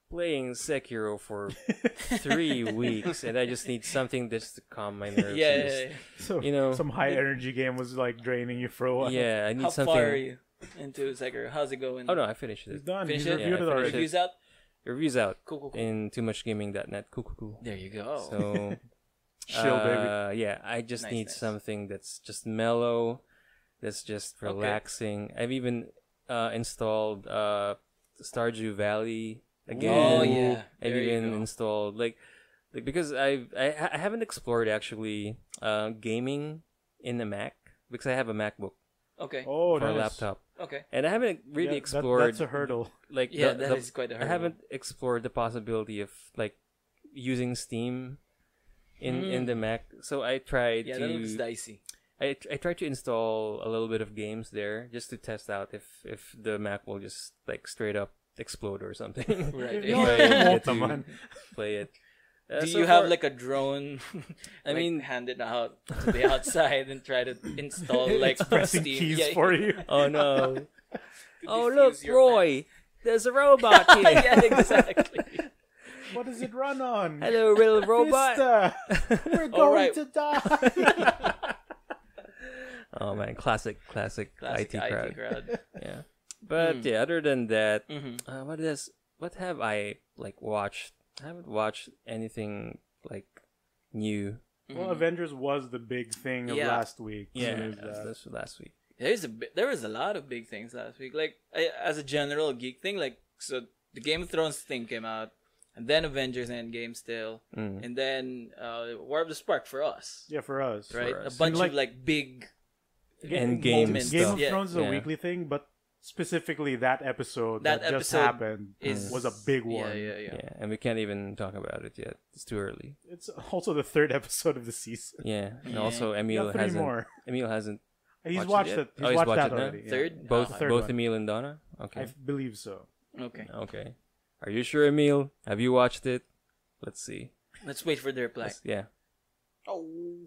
playing Sekiro for 3 weeks, and I just need something just to calm my nerves. yeah, and yeah, just- yeah. So You know, some high energy game was like draining you for a while. Yeah, I need How something. far are you into Sekiro? How's it going? Oh no, I finished He's it. done. Finish He's it? reviewed Yeah, it I already. finished Reviews out? Reviews out Cool. in toomuchgaming.net. Cool. There you go. So Chill, baby. yeah, I just Nice, need nice. something that's just mellow, that's just Okay. relaxing. I've even installed Stardew Valley again. Oh, yeah. I've There you even go. installed like because I haven't explored actually gaming in the Mac because I have a MacBook Okay. Oh, for a nice. laptop, Okay. and I haven't really Yeah, explored that's a hurdle. like Yeah, the, that is quite a hurdle. I haven't explored the possibility of like using Steam in the Mac. So I tried Yeah, to that looks dicey. I tried to install a little bit of games there just to test out if the Mac will just like straight up explode or something. Right. No, If I it get won't, to man. play it. Do So you have far- like a drone? I mean- hand it out to the outside and try to install like Pressing Steam. keys Yeah, for you. Oh no! to Oh defuse look, your Roy! There's a robot here. yeah, exactly. What does it run on? Hello, little robot. Vista. We're All going right. to die. Oh man, classic Classic IT crowd. crowd. Yeah, but yeah. Other than that, Mhm. what have I like watched? I haven't watched anything like new. Well, Avengers was the big thing of Yeah. last week. Yeah, There's that. that's last week. There was a lot of big things last week. Like as a general geek thing, like so the Game of Thrones thing came out, and then Avengers Endgame still, and then War of the Spark for us, Yeah, for us. right? us. A bunch And, of like big Endgame moments. Game stuff. of Yeah. Thrones is a Yeah. weekly thing, but specifically that episode That that just episode happened is was a big one. Yeah. Yeah, and we can't even talk about it yet. It's too early. It's also the third episode of the season. Yeah, and Yeah. also You Emile got three hasn't. more. Emile hasn't. He's Watched watched it it. yet? He's Oh, he's watched watched that it now? already. yeah. Third? Both Oh, third both one. Emile and Donna. Okay. I believe so. Okay. Okay. Are you sure, Emile? Have you watched it? Let's see. Let's wait for the reply. Yeah. Oh.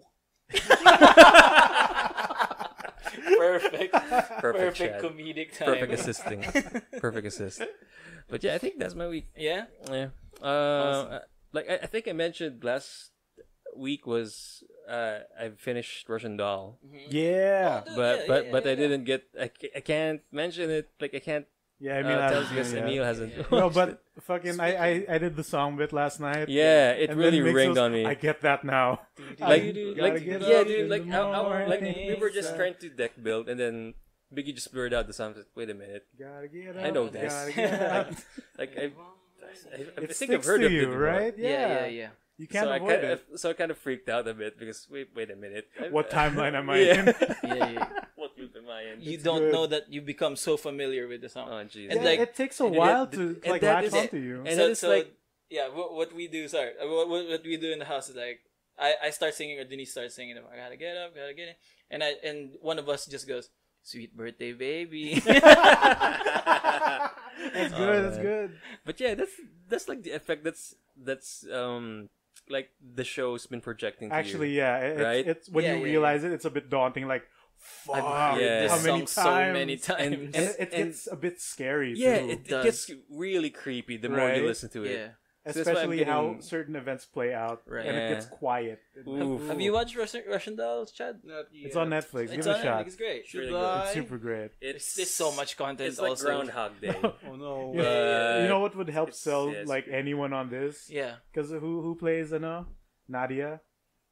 Perfect. Perfect Chad. comedic time. Perfect assisting. Perfect assist. But yeah, I think that's my week. Yeah. Yeah. Like I think I mentioned last week was I finished Russian Doll, Yeah. Oh, but I didn't get. I can't mention it. Like I can't Yeah, Emile tell hasn't because seen it yet. Emile hasn't. No, but fucking, I did the song bit last night. Yeah, it And really then Migs ringed was, on me. I get that now. Like, Gotta like get yeah, up dude. in Like, the like we were just morning. trying to deck build, and then Biggie just blurred out the sound. Wait a minute. Gotta get I know up, this. gotta get up. Like I It think I've sticks heard to of it you, before. right? Yeah. You can't so avoid it. So I kind of freaked out a bit because wait a minute. What timeline am I Yeah. in? Yeah. What loop am I in? You It's don't good. know that you become so familiar with the song. Oh jeez. And Yeah, like- it takes a and while that- to and like that latch is- onto you. and then it's like yeah, what we do, sorry, what we do in the house is like I start singing or Denise starts singing. I gotta get up, gotta get in, and one of us just goes, "Sweet birthday, baby." That's good. That's man. good. But yeah, that's like the effect that's like the show's been projecting to Actually, you. yeah. Right? It's when Yeah, you yeah, realize it, it's a bit daunting. Like, fuck, I've heard Yeah. this how many song times? so many times. And And- it gets a bit scary. Yeah, too. it does. gets really creepy the more Right? you listen to it. yeah. So that's why I'm especially how getting- certain events play out, Right. and it Yeah. gets quiet. Oof. Have you watched Russian Dolls, Chad? Not It's on Netflix. It's Give on it a shot. Netflix. It's great. Really Should good. I? It's super great. There's so much content. It's like also. Groundhog Day. Oh no. Yeah. But You know what would help it's- sell yeah, it's like great. anyone on this? Yeah, Because who plays Nadia?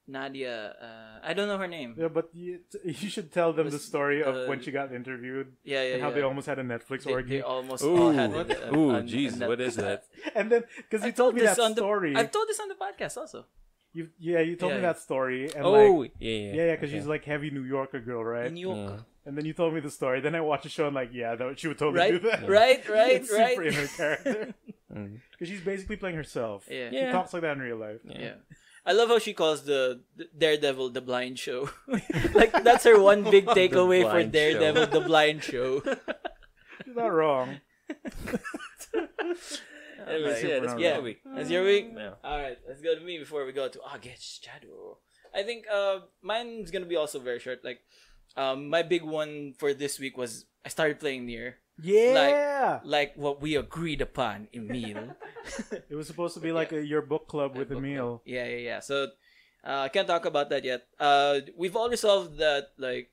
Nadia. I don't know her name. Yeah, but you should tell them the Was, story of when she got interviewed Yeah, and how yeah. they almost had a Netflix They orgy. almost Ooh, all had what? it. ooh, on jeez, that- what is that? And then because I you told me this that on the- story, I've told this on the podcast also. you told me Yeah. that story, and Oh, like yeah, because she's like heavy New Yorker girl, right? In New York. Yeah. And then you told me the story. Then I watched the show and like, yeah, she would totally Right? do that. Right? It's super in her character Mm. because she's basically playing herself. Yeah. She Yeah. talks like that in real life. Yeah. I love how she calls the Daredevil the blind show. Like that's her one big takeaway for blind Daredevil, show. the blind show. She's not wrong. Anyways, Super yeah, that's not yeah. my week. That's your week? Yeah. Alright, let's go to me before we go to Guess Shadow. I think mine's gonna be also very short. Like my big one for this week was I started playing Nier. Yeah. Like what we agreed upon, Emile. It was supposed to be like your book club with Book Emile. club. Yeah. So I can't talk about that yet. We've all resolved that. Like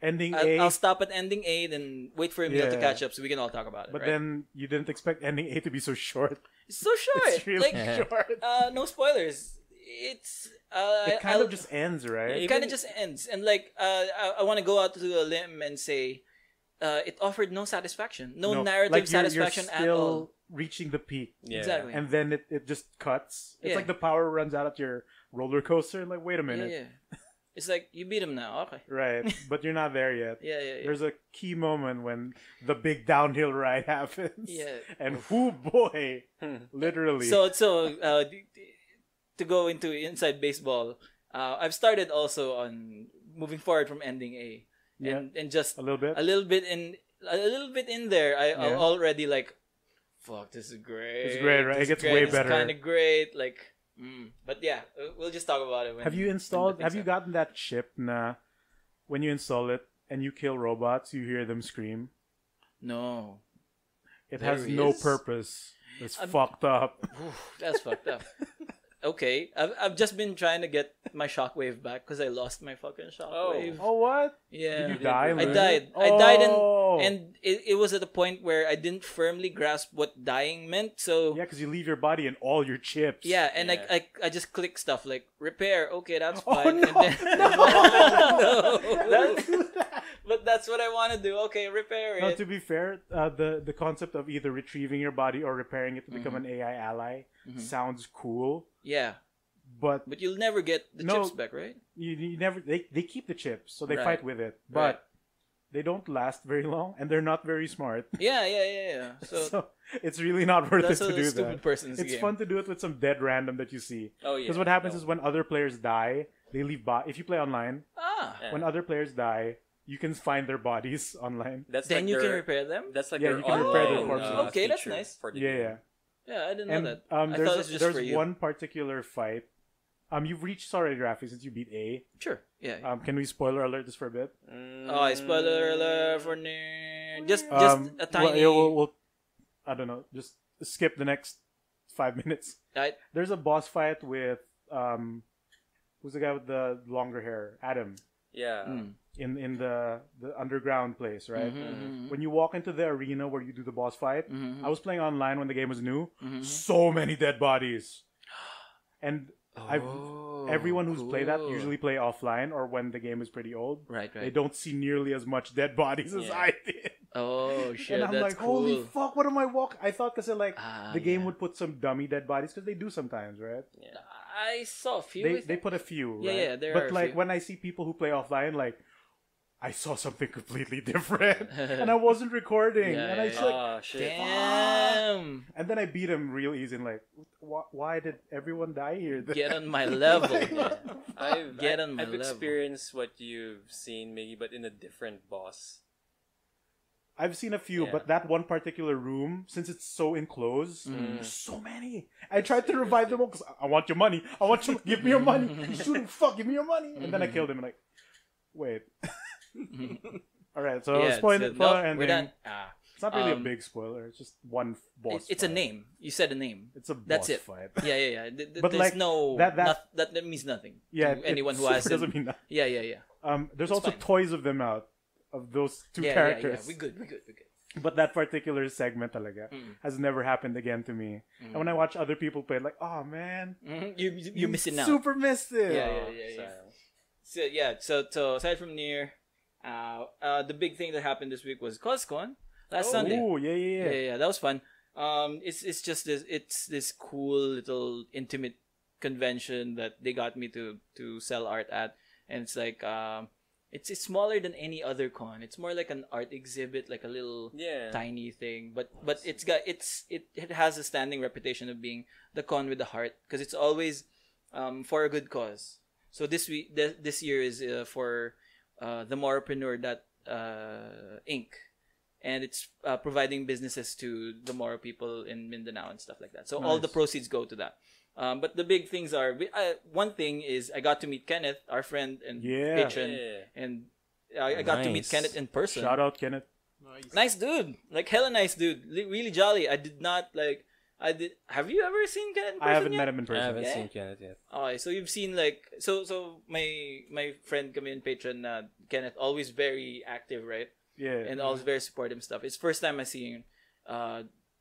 Ending I'll A, stop at ending A, then wait for Emile to Yeah. catch up so we can all talk about it. but right? then you didn't expect ending A to be so short. it's so short. It's really like short. no spoilers. It's It kind of just ends, right? it kind of just ends, and like I want to go out to a limb and say it offered no satisfaction, no narrative like satisfaction you're at still all. reaching the peak, Yeah. Exactly. and then it just cuts. It's Yeah. like the power runs out at your roller coaster. And like, wait a minute, Yeah. It's like you beat him now. Okay. right? But you're not there yet. Yeah. There's a key moment when the big downhill ride happens. Yeah. And whoo boy, literally. So to go into inside baseball, I've started also on moving forward from ending A, and just a little bit. a little bit in there. I'm Yeah. already like, fuck, this is great. It's great, right? It This is gets great. way It's better. kind of great. Like, but yeah, we'll just talk about it. When, Have you when installed? the Have things you gotten that chip? When you install it and you kill robots, you hear them scream. No, It There has he no is? purpose. It's fucked up. that's fucked up. Okay, I've just been trying to get my shockwave back because I lost my fucking shockwave. Oh, what? Yeah, Did you die? I Lou? died. I died Oh. and it was at a point where I didn't firmly grasp what dying meant. So Yeah, because you leave your body and all your chips. yeah, and Yeah. I just click stuff like repair. Okay, that's Oh, fine. no. And then, no, but that's what I want to do. Okay, repair Now, it. to be fair, the concept of either retrieving your body or repairing it to become an AI ally sounds cool, Yeah, but but you'll never get the No. chips back, right? you never they keep the chips, so they Right. fight with it, but Right. they don't last very long, and they're not very smart. Yeah. So, So it's really not worth it that's to a do stupid that. person's It's game. fun to do it with some dead random that you see. Oh yeah. Because what happens No. is when other players die, they leave. If you play online, Yeah. when other players die, you can find their bodies online. That's Then like you can their- repair them. That's like Yeah, their you can repair their online, corpses. Okay, that's feature nice. for the Yeah, game. yeah. Yeah, I didn't know And that. I thought it was just there's for you. one particular fight. You've reached already, Raffy, since you beat A. Sure. Yeah. Can we spoiler alert this for a bit? Oh, spoiler alert for just a Well, tiny. yeah, we'll I don't know. Just skip the next 5 minutes. Right. There's a boss fight with who's the guy with the longer hair? Adam. Yeah. In the underground place, right? Mm-hmm. When you walk into the arena where you do the boss fight, I was playing online when the game was new. Mm-hmm. So many dead bodies, and Everyone who's played that usually play offline or when the game is pretty old. Right. They don't see nearly as much dead bodies as I did. Oh shit! And I'm that's like, cool. holy fuck, what am I walking? I thought because the game yeah. would put some dummy dead bodies because they do sometimes, right? Yeah. I saw a few. They put a few, Yeah, right? yeah, there but are a like few. when I see people who play offline, like I saw something completely different, and I wasn't recording, Yeah, and I yeah, just yeah. like, Oh shit. Damn! and then I beat him real easy, and like, why did everyone die here? Get on my level. I've Get on my I've level. experienced what you've seen, maybe, but in a different boss. I've seen a few, Yeah. but that one particular room, since it's so enclosed, Mm. there's so many. I tried to revive them all because I want your money. I want you. Give me your money. He's shooting. Fuck. Give me your money. And then I killed him. And like, wait. All right. So Yeah, spoiler no, ending. we're done. It's not really a Um, big spoiler. It's just one boss. It's a fight. name. You said a name. It's a boss That's it. fight. Yeah. But, There's like, no that- that means nothing. Yeah. to anyone who super hasn't. doesn't mean that. Yeah. There's It's also fine. toys of them out of those two Yeah. characters. We good. But that particular segment talaga has never happened again to me. And when I watch other people play, like, oh man, You're missing out. Super missed it. Yeah. So aside from Nier, the big thing that happened this week was CosCon last Sunday. Oh yeah. Yeah, that was fun. It's just this cool little intimate convention that they got me to sell art at, and it's like it's smaller than any other con. It's more like an art exhibit, like a little tiny thing. But it has a standing reputation of being the con with the heart because it's always for a good cause. So this year is for the Moropreneur Inc. And it's providing businesses to the Moro people in Mindanao and stuff like that. So all the proceeds go to that. But the big things are one thing is I got to meet Kenneth, our friend and patron, and I got to meet Nice. Kenneth in person. Shout out Kenneth. Nice dude, like hella nice dude, really jolly. I did not like. I did. Have you ever seen Kenneth in person? I haven't yet? met him in I person. haven't Yeah. seen Kenneth yet. Okay, so you've seen like so my friend kami and patron Kenneth, always very active, right? Yeah. And always very supportive stuff. It's first time I see him.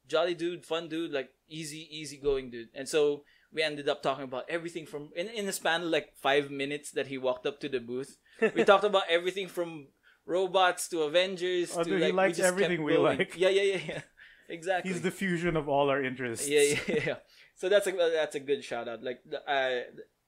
Jolly dude, fun dude, like easy going dude. And so we ended up talking about everything from in a span of like 5 minutes that he walked up to the booth. We talked about everything from robots to Avengers to dude, like he likes we just everything kept we going. like. Yeah. Exactly. He's the fusion of all our interests. Yeah. So that's a good shout out. Like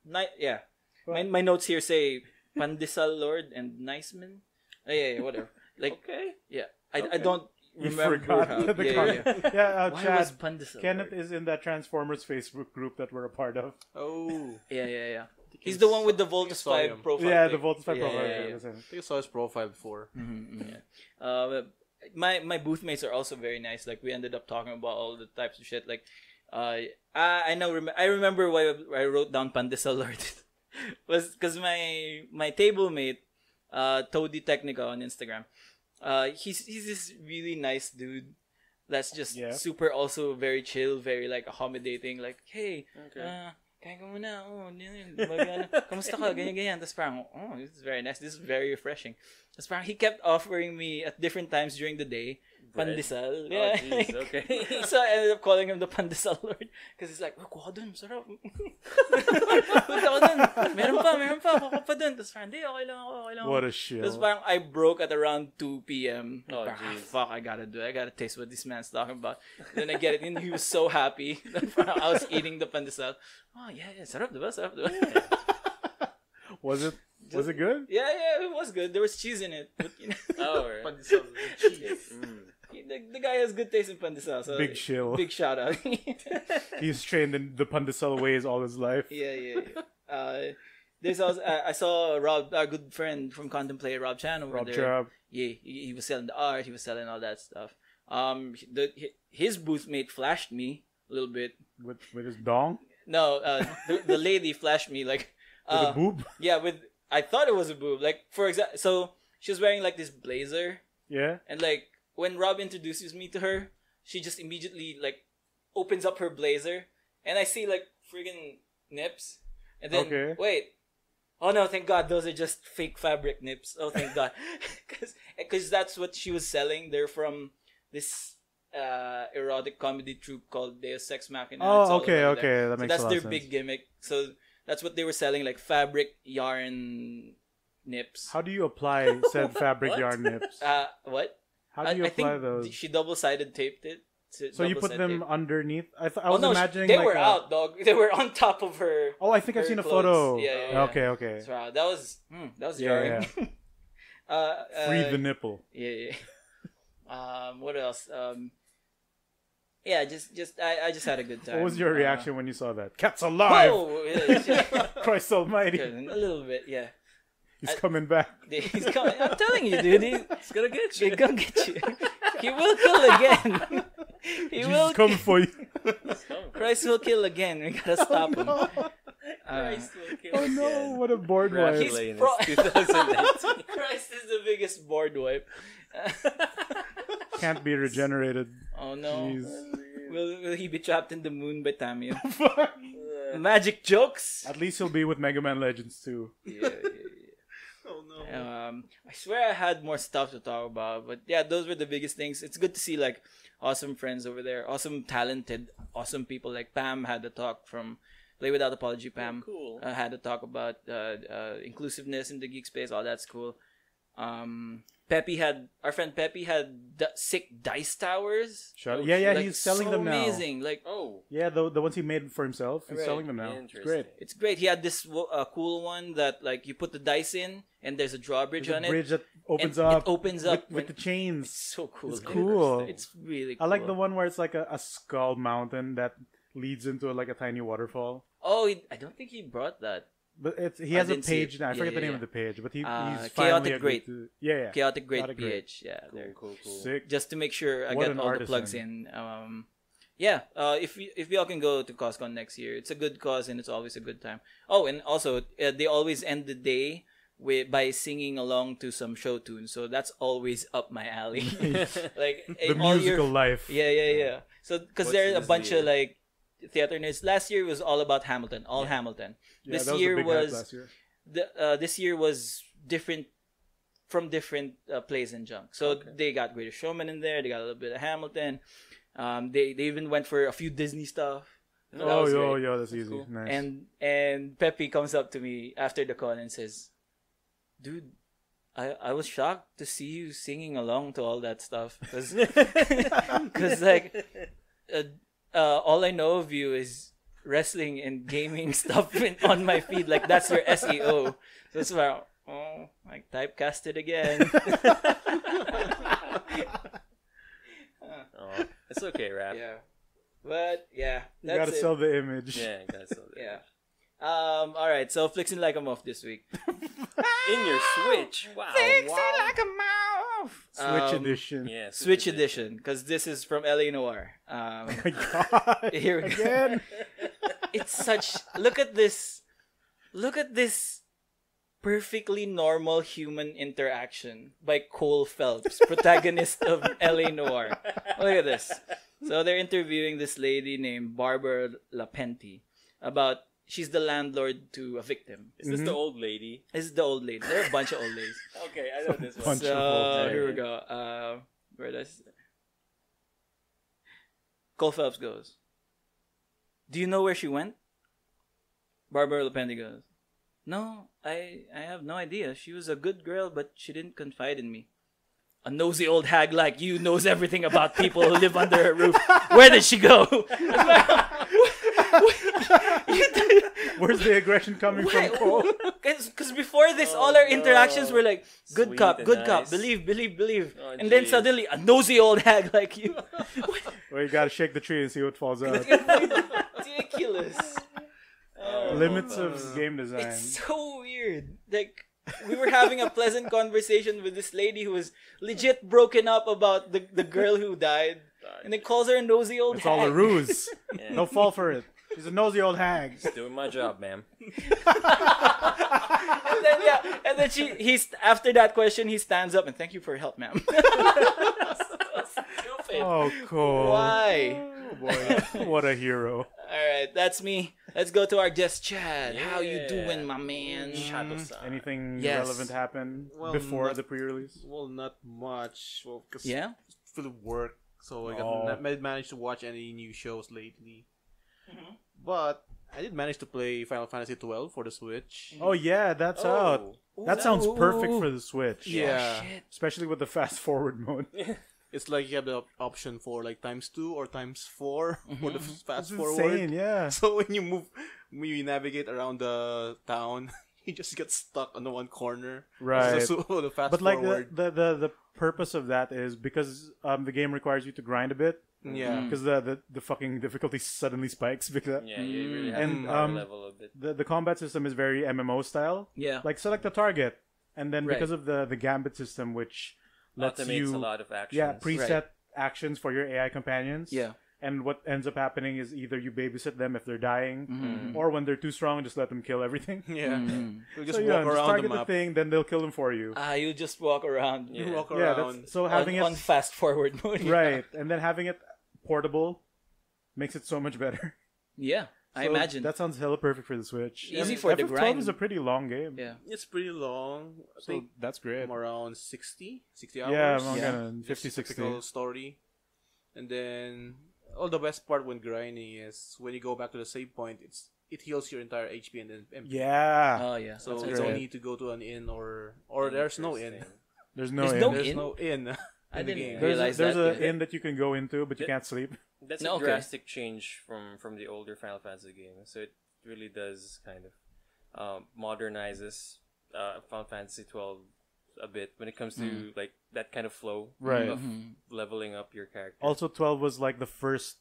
my notes here say Pandesal Lord and Niceman. Yeah, whatever. Like Okay. yeah, I don't We remember forgot how. the Yeah. Yeah, Why Chad. was Pandesal Kenneth Lord? is in that Transformers Facebook group that we're a part of. Oh. Yeah. He's the one with the Voltus saw 5 him. profile. Yeah, pic. the Voltus 5 Yeah, profile. yeah, yeah. Listen. I think I saw his profile before. My booth mates are also very nice. Like we ended up talking about all the types of shit. Like I remember why I wrote down Pandesal Lord was because my table mate Toady Technica on Instagram. He's this really nice dude that's just super also very chill, very like accommodating. Like hey, kain ka muna, kamusta ka, ganyan. Tapos parang, this is very nice, this is very refreshing. Tapos parang he kept offering me at different times during the day pandesal. Oh, jeez, okay. So I ended up calling him the Pandesal Lord because he's like, kuha dun, sarap. Punta ko dun, meron pa, kuha pa dun. Tapos parang, okay lang. What a shill. Tapos parang I broke at around 2 p.m. Oh, Parang, jeez. fuck, I gotta taste what this man's talking about. Then I get it, and he was so happy. Parang I was eating the pandesal. Oh, yeah, sarap diba? Was it good? Yeah, it was good. There was cheese in it. But, Oh, right. Pandesal cheese. the guy has good taste in pandesal. So Big shill. Big shout out. He's trained in the Pandesal ways all his life. Yeah. There's also I saw Rob, our good friend from Contemplate, Rob Chan over Rob there. Chubb. Yeah, he was selling the art. He was selling all that stuff. His booth mate flashed me a little bit. With his dong? No, the lady flashed me like With a boob? Yeah, I thought it was a boob. Like for example, so she was wearing like this blazer, Yeah? and like when Rob introduces me to her, she just immediately like opens up her blazer, and I see like friggin' nips, and then wait. Oh no! Thank God, those are just fake fabric nips. Oh, thank God, because that's what she was selling. They're from this erotic comedy troupe called Deus Ex Machina. It's all Oh, okay. over there. That So makes that's a lot their of sense. big gimmick. So That's what they were selling, like fabric yarn nips. How do you apply said fabric yarn nips? What? How do you I apply think those? she double-sided taped it. So you put them underneath? I Oh was no, imagining they like were out, dog. They were on top of her. Oh, I think I've her seen a clothes. photo. Yeah. Okay. So, that was Yeah, jarring. Free the nipple. Yeah. What else? Yeah, I just had a good time. What was your reaction when you saw that? Cat's alive! Whoa! Yeah, Christ almighty. a little bit, yeah. He's coming back. He's coming. I'm telling you, dude. He's gonna get you. He's gonna get you. He will kill again. He Jesus will. coming for you. Christ will kill again. We gotta stop him. Oh no, what a board wipe. He's Lane pro- is 2019. Christ is the biggest board wipe. Can't be regenerated. Oh no. Jeez. Will he be trapped in the moon by Tamio? Magic jokes? At least he'll be with Mega Man Legends too. Yeah. Oh no. I swear I had more stuff to talk about, but yeah, those were the biggest things. It's good to see like awesome friends over there, awesome, talented, awesome people. Like Pam had a talk from Play Without Apology. Pam Cool. had a talk about inclusiveness in the geek space. All that's cool. Our friend Pepe had sick dice towers. Yeah, Like, he's selling so them now. amazing. Like, Oh. Yeah, the ones he made for himself. He's Right. selling them now. It's Interesting. great. it's great. He had this cool one that like you put the dice in and there's a drawbridge There's on a it. bridge that opens and up. It opens up with the It's chains. so cool. It's dude. cool. It's really I cool. like the one where it's like a skull mountain that leads into like a tiny waterfall. Oh, I don't think he brought that. But he has a didn't see page it. now. I forget the Yeah, name yeah. of the page, but he's Chaotic finally agreed Great. to. Yeah. Chaotic Great Chaotic Great. PH. Yeah, they're Cool. Sick. just to make sure I What get an all the plugs artisan. in. If we all can go to CosCon next year, it's a good cause and it's always a good time. Oh, and also they always end the day by singing along to some show tunes, so that's always up my alley. Like The all musical year, life. yeah. So because What's there are a this bunch year? of like theater nerds. Last year was all about Hamilton, Hamilton. Yeah, This that was year a big hype was last year. this year was different from different plays and junk. So they got Greatest Showman in there. They got a little bit of Hamilton. They even went for a few Disney stuff. So that was great. That's easy. cool. Nice. And Pepe comes up to me after the con and says, "Dude, I was shocked to see you singing along to all that stuff because like all I know of you is wrestling and gaming stuff on my feed. Like that's your SEO. So it's like, oh, like typecasted again." Oh, it's okay, Rap. Yeah, but yeah, You gotta sell the image. Yeah, that's all. Yeah. All right. So flexing like a muff this week. In your Switch. Wow. like a muff. Switch edition. Yeah. Switch edition, because this is from LA Noir. Oh my god. Here we go. Again. It's such. Look at this. Look at this perfectly normal human interaction by Cole Phelps, protagonist of LA Noir. Look at this. So they're interviewing this lady named Barbara Lapenti about she's the landlord to a victim. Is this the old lady? This is the old lady. There are a bunch of old ladies. Okay, I know this one. Bunch of old So ladies. here we go. Where does Cole Phelps goes? Do you know where she went? Barbara Lapenti goes, "No, I have no idea. She was a good girl, but she didn't confide in me. A nosy old hag like you knows everything about people who live under her roof. Where did she go?" Where's the aggression coming from, Cole? Because before this, all our interactions were like, good Sweet cop, and good cop, nice. believe. Oh, and then jeez. suddenly, a nosy old hag like you. Well, you gotta shake the tree and see what falls out. Ridiculous. Limits of game design. It's so weird. Like, we were having a pleasant conversation with this lady who was legit broken up about the girl who died. And then calls her a nosy old It's hag. all a ruse. Yeah. Don't fall for it. She's a nosy old hag. Doing my job, ma'am. And then he's after that question, he stands up and thank you for your help, ma'am. Stupid. Oh, Cole. Why? Oh, boy. What a hero. Alright, that's me. Let's go to our guest Chad. How you doing, my man? Anything Yes. relevant happen Well, before not- the pre-release? Well, not much. Well, cause Yeah? for the work, so I Oh. got not managed to watch any new shows lately. But I did manage to play Final Fantasy 12 for the Switch. Oh yeah, that's out. That sounds perfect for the Switch. Yeah. Especially with the fast forward mode. It's like you have the option for like ×2 or ×4 for the fast That's forward. insane, yeah. So when you navigate around the town, you just get stuck on the one corner. Right. So the fast But like forward. the purpose of that is because the game requires you to grind a bit. Yeah. Because the fucking difficulty suddenly spikes because Yeah, you really have And, to power level a bit. the combat system is very MMO style. Yeah. Like select a target, and then Right. because of the gambit system, which lets Automates you a lot of actions. yeah preset actions for your AI companions. Yeah. And what ends up happening is either you babysit them if they're dying, Mm-hmm. or when they're too strong, just let them kill everything. Yeah. You just So walk just around target the the map. thing, then they'll kill them for you. You just walk around. You walk Yeah, around. that's so having on it fast forward mode. right, and then having it portable makes it so much better. Yeah, I So imagine. that sounds hella perfect for the Switch. Easy And for the FF12 grind. is a pretty long game. Yeah. It's pretty long. I So think that's great. I'm around 60 hours. Yeah, I'm Yeah. gonna Just 50, 60. typical story. And then all the best part when grinding is when you go back to the save point, it heals your entire HP and then empty. Yeah. Oh yeah. So That's you great. don't need to go to an inn or there's no inn. There's no There's inn. no There's inn? no inn. I in the didn't game. realize There's that. an inn that you can go into, but you can't sleep. That's No, a okay. drastic change from the older Final Fantasy games. So it really does kind of modernizes Final Fantasy 12 a bit when it comes to like that kind of flow Right. of leveling up your character. Also, 12 was like the first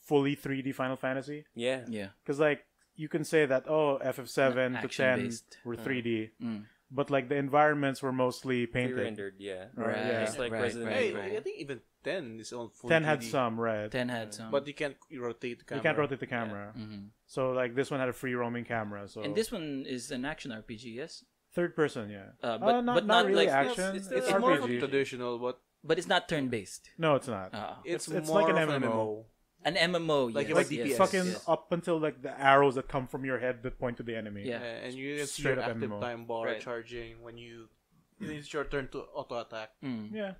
fully 3D Final Fantasy. Yeah. Yeah. Because, like, you can say that, oh, FF7 to 10 Action-based. were 3D. Mm. But, like, the environments were mostly painted. Pre-rendered, yeah. Right, Right, yeah. Just like right, Resident right, Evil. I think even 10 is on full 10 had 3D. some, right. 10 had some. But you can't rotate the camera. You can't rotate the camera. Mhm. So, like, this one had a free roaming camera. So And this one is an action RPG, yes? third person, yeah. But not really like- action. it's It's, It's more of a RPG. traditional, but it's not turn-based. No, it's not. it's It's more like an of MMO. An MMO, Like yes. like yes, DPS. Fucking yes. up until like the arrows that come from your head that point to the enemy. Yeah. And you can see Straight your up active MMO. time bar Right. charging when it's your turn to auto attack. Mm. Yeah.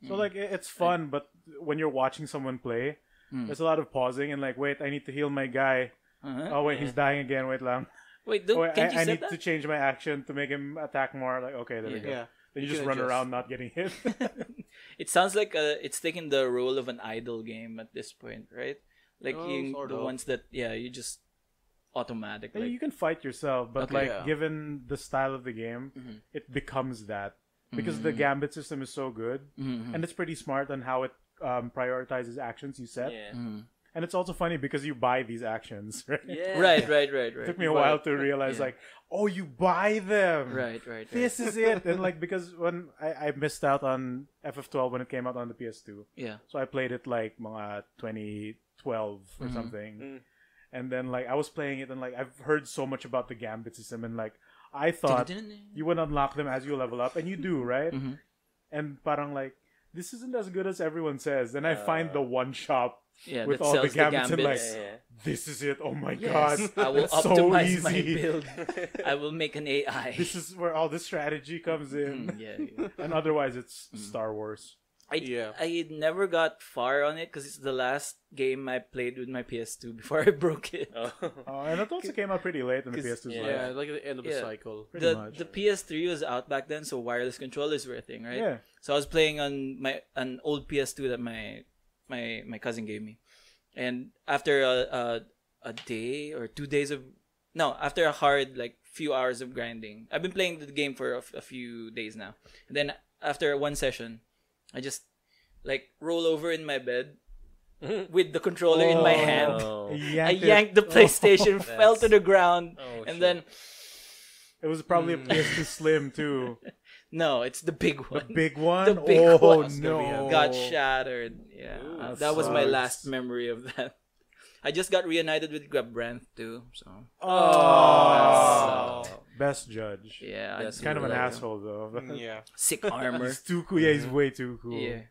So like it's fun, but when you're watching someone play, there's a lot of pausing and like, wait, I need to heal my guy. Uh-huh. Oh wait, he's dying again. Wait lang. Wait, Oh, wait, can't you I set need that? to change my action to make him attack more. Like okay, there we go. Yeah. Then you You just can run adjust. around not getting hit. It sounds like it's taking the role of an idle game at this point, right? Like Oh, you, sort the of. ones that you just automatic. Yeah, Like, you can fight yourself, but Okay. like Yeah. given the style of the game, Mhm. it becomes that because the gambit system is so good Mhm. and it's pretty smart on how it prioritizes actions you set. Yeah. Mhm. And it's also funny because you buy these actions, right? Yeah. Right. It took me a while to realize, yeah. like, oh, you buy them. Right. This is it. And like, because when I missed out on FF12 when it came out on the PS2, Yeah. so I played it like mga 2012 or something. Mm. And then like I was playing it and like I've heard so much about the gambit system and like I thought you would unlock them as you level up, and you do, right? Mhm. And parang like this isn't as good as everyone says. Then I find the one shop Yeah, with that all the sells the gambits and like gambits. Yeah. this is it. Oh my Yes, god, I will It's so optimize my easy. build. I will make an AI. This is where all the strategy comes in. yeah. And otherwise, it's Star Wars. I never got far on it because it's the last game I played with my PS2 before I broke it. Oh. And it also came out pretty late in the 'Cause- PS2's yeah. life. Yeah, like at the end of the Yeah. cycle. Pretty much. The PS3 was out back then, so wireless controllers were a thing, right? Yeah. So I was playing on an old PS2 that my cousin gave me, and after a day or 2 days after a hard like few hours of grinding, I've been playing the game for a few days now. And then after one session, I just like roll over in my bed with the controller in my hand. Oh. I yanked the PlayStation, fell to the ground, Oh, and shit. then It was probably a PS2 Slim too. no, it's the big The one. big one. The big Oh one. no! Got shattered. Yeah, Ooh, that was my sucks. last memory of that. I just got reunited with Grappler too, so Oh, best judge. yeah, That's Kind of an like asshole though. Yeah. sick armor. He's too cool. Yeah, he's way too cool. Yeah,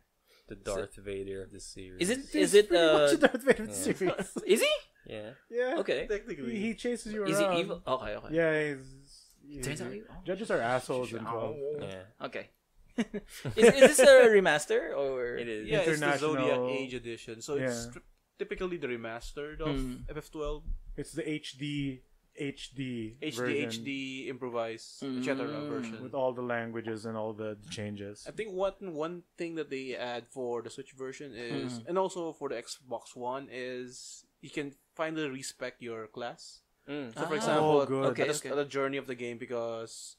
The Darth Vader of the series. is it? He's Is it? pretty much a Darth Vader series. Is he? Yeah. Yeah. Okay. Technically. He chases you Is around. he evil? Okay. Yeah, Turns out evil. judges are assholes in 12. Yeah. Okay. is this a remaster or? It is. Yeah, it's the International- Zodiac Age edition. So it's Yeah. typically the remastered of Mm. FF12. It's the HD version HD improvise etc. version. with all the languages and all the changes. I think one thing that they add for the Switch version is, and also for the Xbox One, is you can finally respec your class. So, for example, good. at the journey of the game, because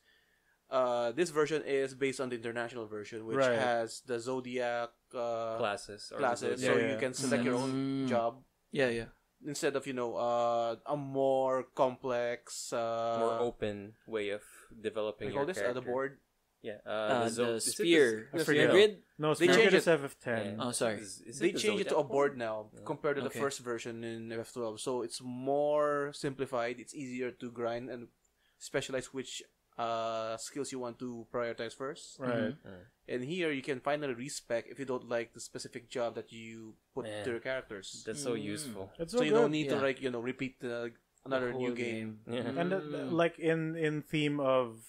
this version is based on the international version, which Right. has the Zodiac Classes. Or classes, the- so Yeah, you yeah. can select your own job Yeah. instead of a more complex, more open way of developing we call your this character. the board. Yeah. The is it sphere. I The forget. grid? No, They Spirit changed is FF10. Oh, sorry. Is They the changed it to a Zodiac board one? now compared to the Okay. first version in FF12. So it's more simplified. It's easier to grind and specialize which skills you want to prioritize first. Right. And here you can finally respec if you don't like the specific job that you put Man. to your characters. That's so useful. It's So so you good. don't need Yeah. to repeat another The new whole game. Yeah. And like in theme of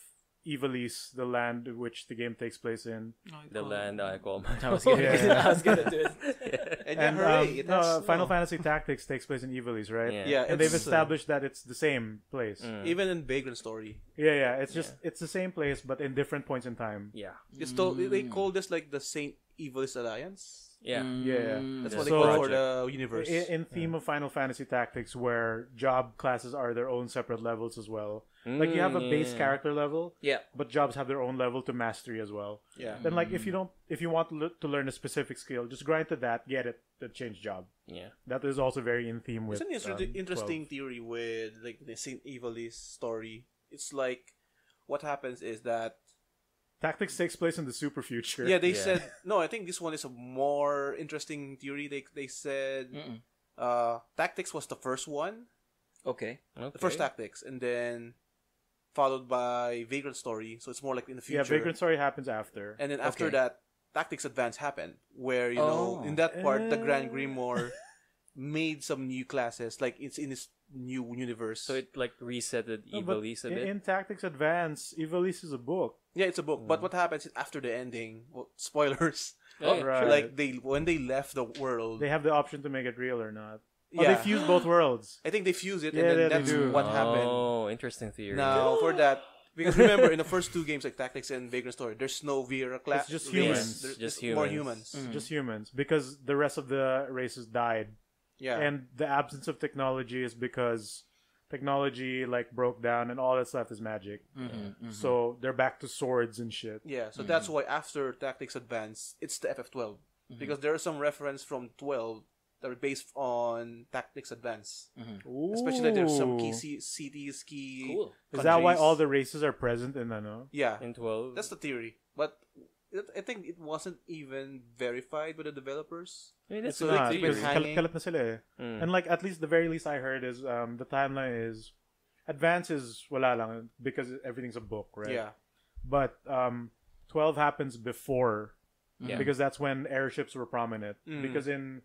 Ivalice, the land which the game takes place in. The land I call my I was gonna, Yeah. I was gonna do it. And, And hooray, it has Final snow. Fantasy Tactics takes place in Ivalice, right? Yeah. Yeah, And they've it's, established that it's the same place. even in Vagrant Story. Yeah. It's just it's the same place, but in different points in time. Yeah. They call this like the Saint Evilist Alliance. Yeah. Yeah. That's Yeah. what they So- call it for the universe. In theme of Final Fantasy Tactics, where job classes are their own separate levels as well. Like you have a base character level, Yeah. but jobs have their own level to mastery as well. Yeah. Then like if you want to learn a specific skill, just grind to that, get it, then change job. Yeah. That is also very in theme with. It's an interesting 12. theory with like the Saint Evilist story. It's like what happens is that Tactics takes place in the super future. they Yeah. said no. I think this one is a more interesting theory. They said Tactics was the first one, Okay. the first Tactics, and then followed by Vagrant Story. So it's more like in the future. Yeah, Vagrant Story happens after. And then after Okay. that, Tactics Advance happened, where in that part the Grand Eh. Grimoire made some new classes, like it's in this new universe. So it like resetted No, but Ivalice a bit. in Tactics Advance, Ivalice is a book. yeah, it's a book. But what happens is after the ending? Well, spoilers. Oh, right. Like when they left the world, They have the option to make it real or not. Oh, Yeah. they fuse both worlds. I think they fuse it, Yeah, and then they that's do. what happened. Oh, interesting theory. Now for that. Because remember, in the first two games, like Tactics and Vagrant Story, there's no Vera class. It's just race. humans. There's Just more humans. humans. Just humans, because the rest of the races died. Yeah. And the absence of technology is because technology like broke down, and all that's left is magic. So they're back to swords and shit. Yeah, so that's why after Tactics Advance, it's the FF12. Because there are some reference from 12 that are based on Tactics Advance. Especially there's some key cities, key Cool. Is that why countries. all the races are present in ano? Yeah, In 12. that's the theory. But I think it wasn't even verified by the developers. I mean, that's It's a not. big been theory. hanging. Kalat na sila eh. And like at least the very least I heard is the timeline is Advance is wala lang because everything's a book, right? Yeah. But 12 happens before Yeah. because that's when airships were prominent. Mm. Because in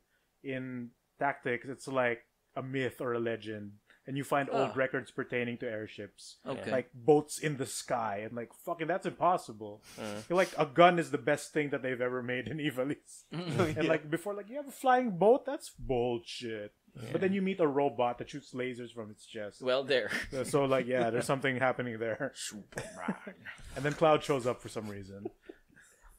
Tactics it's like a myth or a legend, and you find old records pertaining to airships. Okay. Like boats in the sky, and like fucking that's impossible. You're like a gun is the best thing that they've ever made in Ivalice. And like before, like you have a flying boat, that's bullshit. But then you meet a robot that shoots lasers from its chest. Well, there. So like yeah, there's something happening there. And then Cloud shows up for some reason.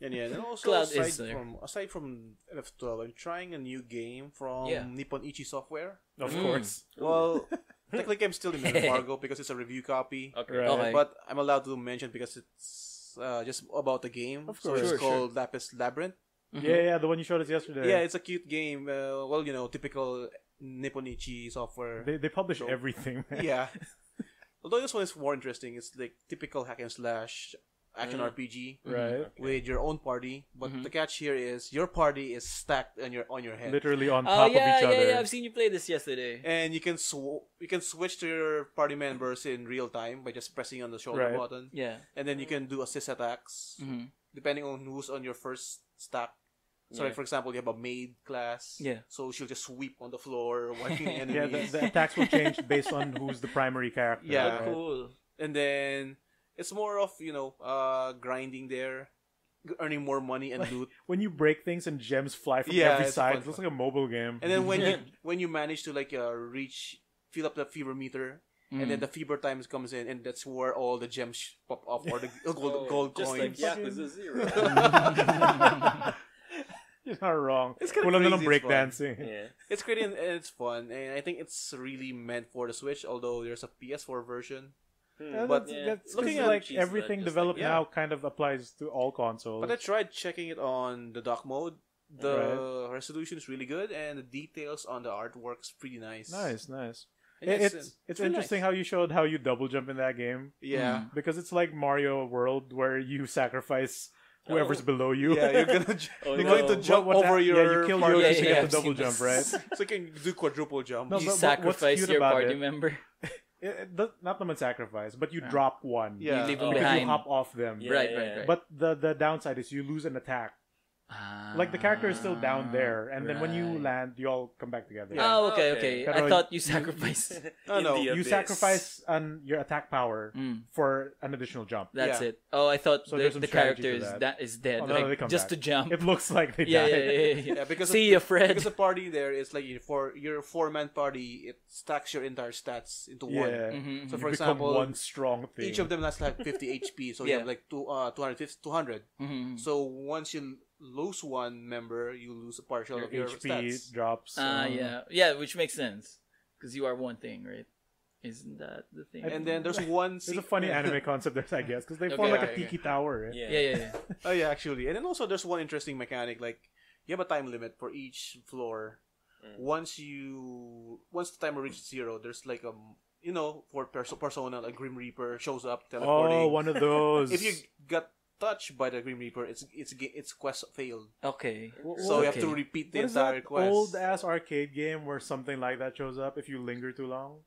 And yeah, and also Cloud is there. aside from FF12, I'm trying a new game from Yeah. Nippon Ichi Software. Of course. Well, technically I'm still in the embargo because it's a review copy. Okay. Right. Okay. But I'm allowed to mention because it's just about the game. Of So course. it's Sure, called Lapis Labyrinth. Yeah, the one you showed us yesterday. Yeah, it's a cute game. Well, typical Nippon Ichi Software. They publish So- everything. Man. Yeah. Although this one is more interesting, it's like typical hack and slash action RPG Right. with your own party. But the catch here is your party is stacked on your head. Literally on Oh, top yeah, of each other. yeah. I've seen you play this yesterday. And you can switch to your party members in real time by just pressing on the shoulder Right. button. Yeah. And then you can do assist attacks depending on who's on your first stack. So, like, for example, you have a maid class. Yeah. So she'll just sweep on the floor, wiping Yeah, enemies. the attacks will change based on who's the primary character. Yeah. right? Cool. And then it's more of grinding there, earning more money and loot. When you break things and gems fly from Yeah, every it's side, fun. it looks like a mobile game. And then when you manage to reach fill up the fever meter, and then the fever times comes in, and that's where all the gems pop off or the gold Just coins. like Yakuza 0. You're not wrong. It's kinda Walang crazy, it's fun. breakdancing. Yeah. It's great and it's fun, and I think it's really meant for the Switch. Although there's a PS4 version, Yeah, But that's looking looking at like cheese, everything just developed like- now kind of applies to all consoles. but I tried checking it on the dock mode. The resolution is really good, and the details on the artwork's pretty nice. Nice, nice. And It's really interesting nice. how you showed how you double jump in that game Yeah. because it's like Mario World where you sacrifice whoever's below you. Yeah, you're gonna Oh, you're no. going to jump What over hap- your yeah, you kill partner. yours Yeah, to yeah, get I've the double seen jump, this. right? So you can do quadruple jump. No, You but what's sacrifice cute your about party it- member. Not the sacrifice, but you drop one. Yeah. You leave them Oh. Because behind. you hop off them. Yeah, right, yeah, right, yeah. right. But the downside is you lose an attack. Like the character is still down there, and then when you right. land, you all come back together. Yeah. Oh, okay, Okay. okay. I Pero thought you sacrificed. Oh, In no. the You abyss. sacrifice your attack power Mm. for an additional jump. That's Yeah. it. Oh, I thought So the, there's some the strategy character to is that. that is dead. Oh, no, like, they come just back. to jump. It looks like they Yeah, died. yeah, yeah, yeah. Yeah, because See ya, Fred. Because the party there is like for your 4-man party, it stacks your entire stats into one. Yeah. Mhm, So You for become example, one strong thing. each of them has like 50 HP, so you Yeah. have like 200. Mhm. So once you lose one member, you lose a partial your of your HP stats. drops. Yeah, which makes sense because you are one thing, right? Isn't that the thing? And then there's one. There's a funny anime concept there, I guess, because they form Okay, like a okay, tiki tower. Right? Yeah. yeah, yeah, yeah. Oh yeah, actually, and then also there's one interesting mechanic. Like you have a time limit for each floor. Once the timer reaches 0, there's like for Persona, a Grim Reaper shows up teleporting. Oh, one of those. If you got touched by the Grim Reaper, it's quest failed. Okay. So you have Okay. to repeat the what is entire that quest. old ass arcade game where something like that shows up if you linger too long?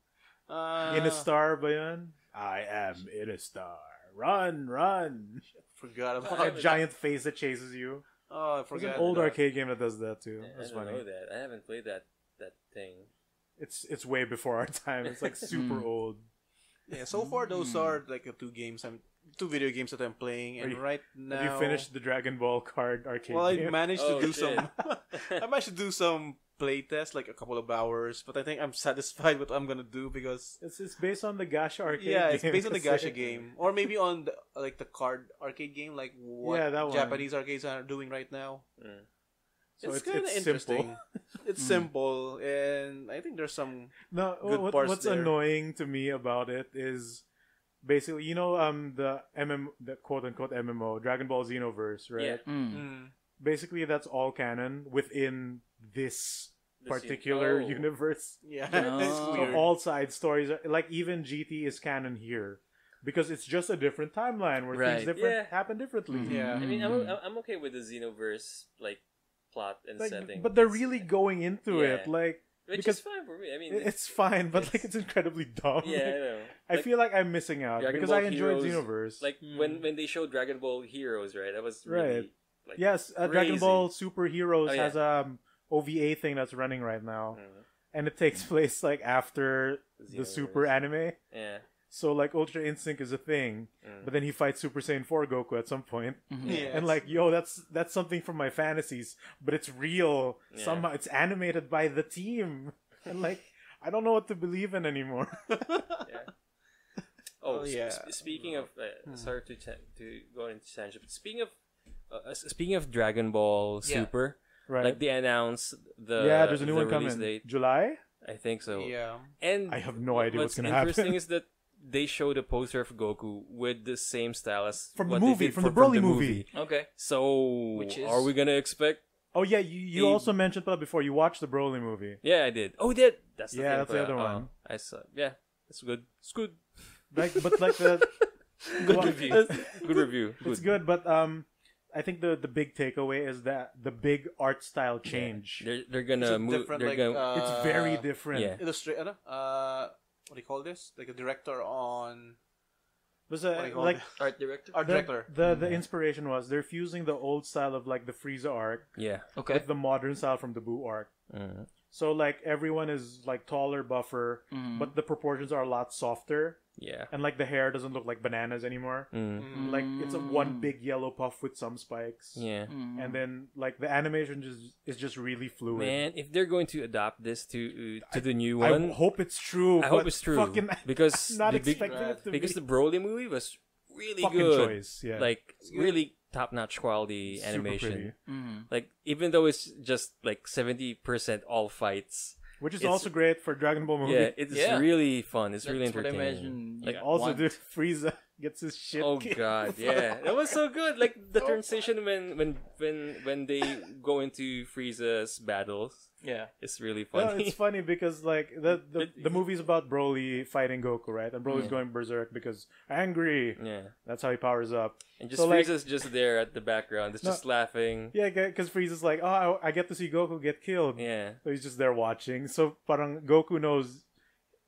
Uh, In a star ba yun? I am in a star. Run, run. Forgot A about it. giant face that chases you. Oh, I There's forgot. an old about arcade game that does that too. I That's don't funny. know that. I haven't played that thing. It's way before our time. It's like super old. that. Yeah, so far those are like the two video games that I'm playing, and Are you- right now Have you finished the Dragon Ball card arcade Well, I game? managed Oh, to do shit. some. I managed to do some play test, like a couple of hours, but I think I'm satisfied with what I'm gonna do because It's based on the Gacha arcade yeah, game. it's based on the Kasi- gacha game, or maybe on the card arcade game, like what Yeah, that one. Japanese arcades are doing right now. So it's it's kind of simple. interesting. It's simple, and I think there's some. No, Good parts what's there. annoying to me about it is basically, the the quote unquote MMO, Dragon Ball Xenoverse, right? Yeah. Basically, that's all canon within this This particular oh. universe. Yeah, Oh. it's So weird. all side stories, like even GT is canon here because it's just a different timeline where Right. things different Yeah. happen differently. Yeah. I mean, I'm okay with the Xenoverse like plot and Like, setting, but they're really going into Yeah. it, like which because is fine for me. I mean, it's fine, but like it's incredibly dumb. yeah, I Like, know. I feel like I'm missing out Dragon because Ball I enjoyed Heroes, Xenoverse. like when they showed Dragon Ball Heroes, right? That was really Right. like Yes, Dragon crazy. Ball Super Heroes Oh, yeah. has OVA thing that's running right now, Mhm. and it takes place like after the Xenoverse. Super anime. Yeah. So like Ultra Instinct is a thing, but then he fights Super Saiyan 4 Goku at some point. Yeah, And like, yo, that's something from my fantasies, but it's real. Yeah. Somehow it's animated by the team, and like, I don't know what to believe in anymore. Yeah. Oh, Oh, yeah. Speaking of, sorry to go into tangent, but speaking of Dragon Ball Yeah. Super, Right? like they announced the yeah, there's a new one release coming. date. July. I think so. yeah. And I have no idea what's gonna happen. interesting is that they showed a poster of Goku with the same style as From the what they movie, did from the from Broly movie. Okay. So, Which is- are we gonna expect? Oh yeah, you A- also mentioned that before. You watched the Broly movie. Yeah, I did. Oh, did that's the Yeah, thing, that's the but, other one. I saw. Yeah, it's good. It's good. Like, but like the Good well, review. Good review. It's good, but I think the big taquaway is that the big art style change. They're gonna It's a move. different, They're like, gonna. It's very different. yeah. What do you call this? Like a director on There's what do a, you call like it? Art director. Art director. the inspiration was they're fusing the old style of like the Frieza arc Yeah. Okay. with the modern style from the Boo arc. Mhm. So like everyone is like taller, buffer, but the proportions are a lot softer. Yeah. And like the hair doesn't look like bananas anymore. Like it's a one big yellow puff with some spikes. Yeah. And then like the animation is just really fluid. Man, if they're going to adopt this to the new I one, hope it's true. I hope it's true. Fucking, Because I'm not the big- expecting it to because be. the Broly movie was really Fucking good. choice. Yeah. Like really top-notch quality Super animation. pretty. Like even though it's just like 70% all fights, Which is it's- also great for Dragon Ball movie. yeah, it's Yeah. really fun. It's really That's what I entertaining. imagine. Like, yeah, Also, want. dude, Frieza gets his shit oh kicked. god, yeah, that was so good. Like the transition when they go into Frieza's battles, Yeah. it's really No, funny. it's funny because like the movie's about Broly fighting Goku, right? And Broly's Yeah. going berserk because angry. Yeah, That's how he powers up. and just So, like- Frieza's just there at the background. It's No. just laughing. Yeah, because Frieza's like, oh, I get to see Goku get killed. Yeah, So he's just there watching. So parang Goku knows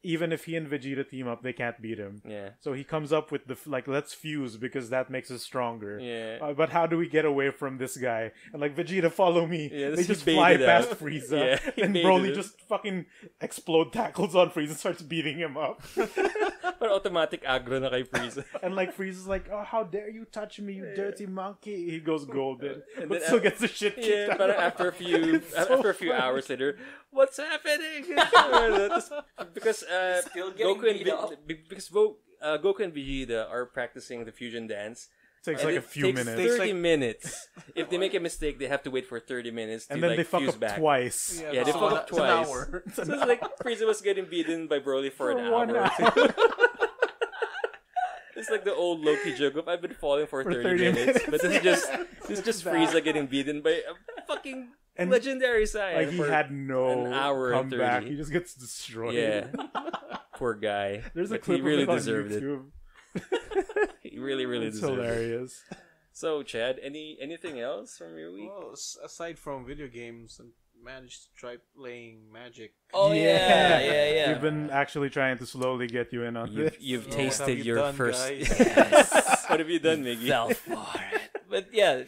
even if he and Vegeta team up, they can't beat him. yeah, So he comes up with the like, let's fuse because that makes us stronger. yeah. But how do we get away from this guy? And like, Vegeta, follow me. Yeah, They he just baited fly him. past Frieza. Yeah, he and baited Broly him. just fucking explode tackles on Frieza and starts beating him up. But automatic aggro na kay Frieza. And like Frieza's like, oh, how dare you touch me, you dirty monkey. He goes golden. And But then still gets the shit kicked Yeah, out but of him. after a few funny. hours later, what's happening? Because Still getting Goku and beat up. Goku and Vegeta are practicing the fusion dance. Takes And like a it few takes minutes. 30 minutes. If they make a mistake, they have to wait for 30 minutes to And then like they fuck fuse up back. twice. Yeah, they fuck up it's an twice. hour. So it's like Frieza was getting beaten by Broly for an For 1 hour. hour. It's like the old Loki joke of I've been falling for 30 30 minutes. But this is just bad. Frieza getting beaten by a fucking And, legendary Saiyan. Like he for had no an hour and comeback. 30. He just gets destroyed. Yeah. Poor guy. There's a But clip he really of it on deserved it. YouTube. He really It's deserved it. hilarious. So, Chad, anything else from your week? Well, aside from video games, I managed to try playing Magic. Oh yeah. We've been actually trying to slowly get you in on this. You've Oh, what tasted have you your done, first. guys? What have you done, Miggy? Fell for it. But yeah,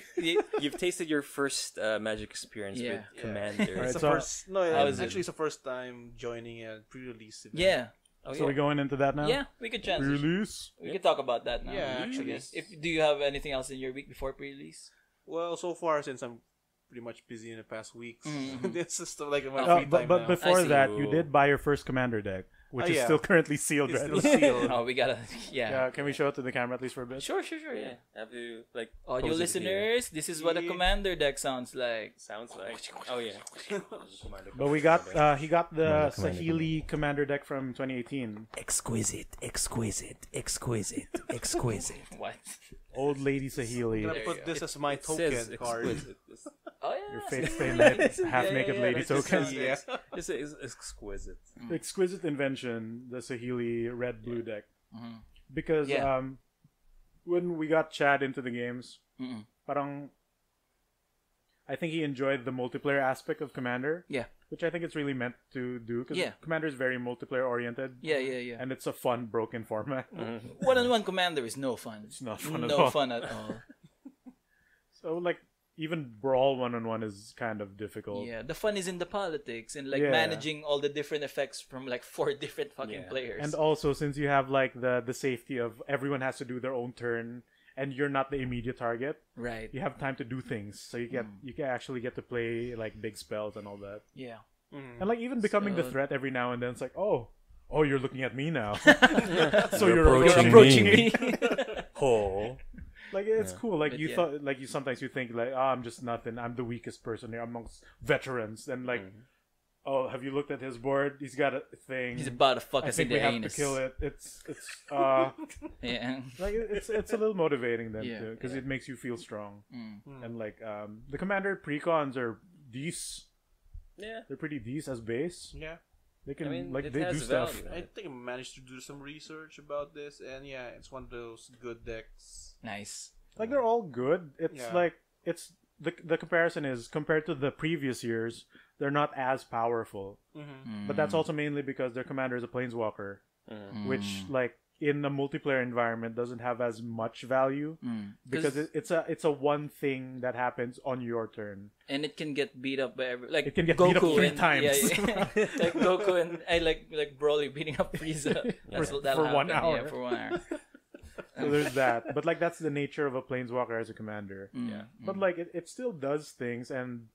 You've tasted your first Magic experience Yeah. with Yeah. Commander. Alright, It's the so- first. No, How is it? actually, it's the first time joining a pre-release event. yeah, Oh, So we're going into that now? yeah. We could transition. Release? We could talk about that now. Yeah, I actually. guess. Do you have anything else in your week before pre-release? Well, so far since I'm pretty much busy in the past weeks, Mhm. this is still like my Oh, free time but now. before I see. that, you did buy your first commander deck, which Oh, is yeah. still currently sealed It's right still now. sealed. Oh, we gotta. Yeah. Yeah, can we show it to the camera at least for a bit? Sure. Yeah. Yeah, have to like Audio pose it here. listeners, this is what a Yeah. commander deck sounds like. Sounds like. Oh yeah. But we got he got the Commander. Sahili commander deck from 2018. Exquisite. What? Old lady I'm Sahili. gonna There put you this as my It token says card. exquisite. Oh yeah. Your fate stay night, half naked yeah, lady that just token. sounds- Yeah. This is exquisite. Exquisite invention, the Sahili red blue deck. Mhm. Because Yeah. when we got Chad into the games, Mm-mm. parang I think he enjoyed the multiplayer aspect of Commander. Yeah. Which I think it's really meant to do because Yeah. Commander is very multiplayer oriented. Yeah. And it's a fun broken format. One-on-one commander is no fun. It's not fun at No all. fun at all. So like even Brawl 1-on-1 is kind of difficult. Yeah, the fun is in the politics and like Yeah. managing all the different effects from like 4 different fucking Yeah. players. And also since you have like the safety of everyone has to do their own turn and you're not the immediate target, right. you have time to do things. So you can actually get to play like big spells and all that. Yeah. Mhm. And like even becoming the So- threat every now and then it's like, oh, you're looking at me now. so You're you're approaching approaching me. me. Oh. Like it's cool. Like But you yeah. thought, like you sometimes you think like, I'm just nothing. I'm the weakest person here amongst veterans. And like, oh, have you looked at his board? He's got a thing. He's about to fuck I us think in we the have anus. to kill it. It's Yeah. like it's a little motivating then Yeah, too because it makes you feel strong. Mm. And like the commander precons are these. Yeah. They're pretty these as base. Yeah. They can I mean, like it they do has stuff. value. I think I managed to do some research about this, and yeah, it's one of those good decks. Nice. Like they're all good. It's Yeah. like it's the comparison is compared to the previous years, they're not as powerful. Mm-hmm. But that's also mainly because their commander is a planeswalker, which like in a multiplayer environment doesn't have as much value because it's a one thing that happens on your turn, and it can get beat up by like it can get Goku beat up 3 and, times. like Goku and I like Broly beating up Frieza for 1 hour. Yeah, for 1 hour. So there's that, but like that's the nature of a planeswalker as a commander. But like it still does things, and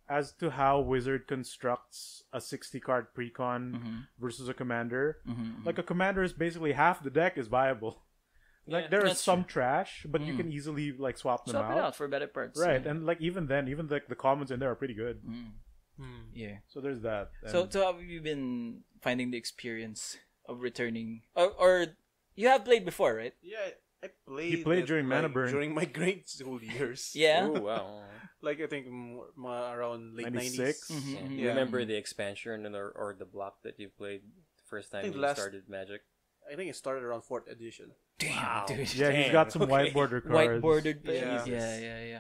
as to how Wizard constructs a 60 card precon versus a commander, like a commander is basically half the deck is viable. Like there is some trash, but you can easily like swap them Swap it out for better parts. right? And like even then, even the commons in there are pretty good. Yeah. So there's that. So how have you been finding the experience of returning, or you have played before, right? Yeah, I played. He played it, during Mana Burn. during my grade school years. Yeah. Oh wow. Like I think around late 96? 90s. Yeah. Yeah. Remember the expansion or the block that you played the first time think you last- started Magic? I think it started around 4th edition. Damn, dude. yeah, he's got some white border cards. White bordered. Yeah. Yeah.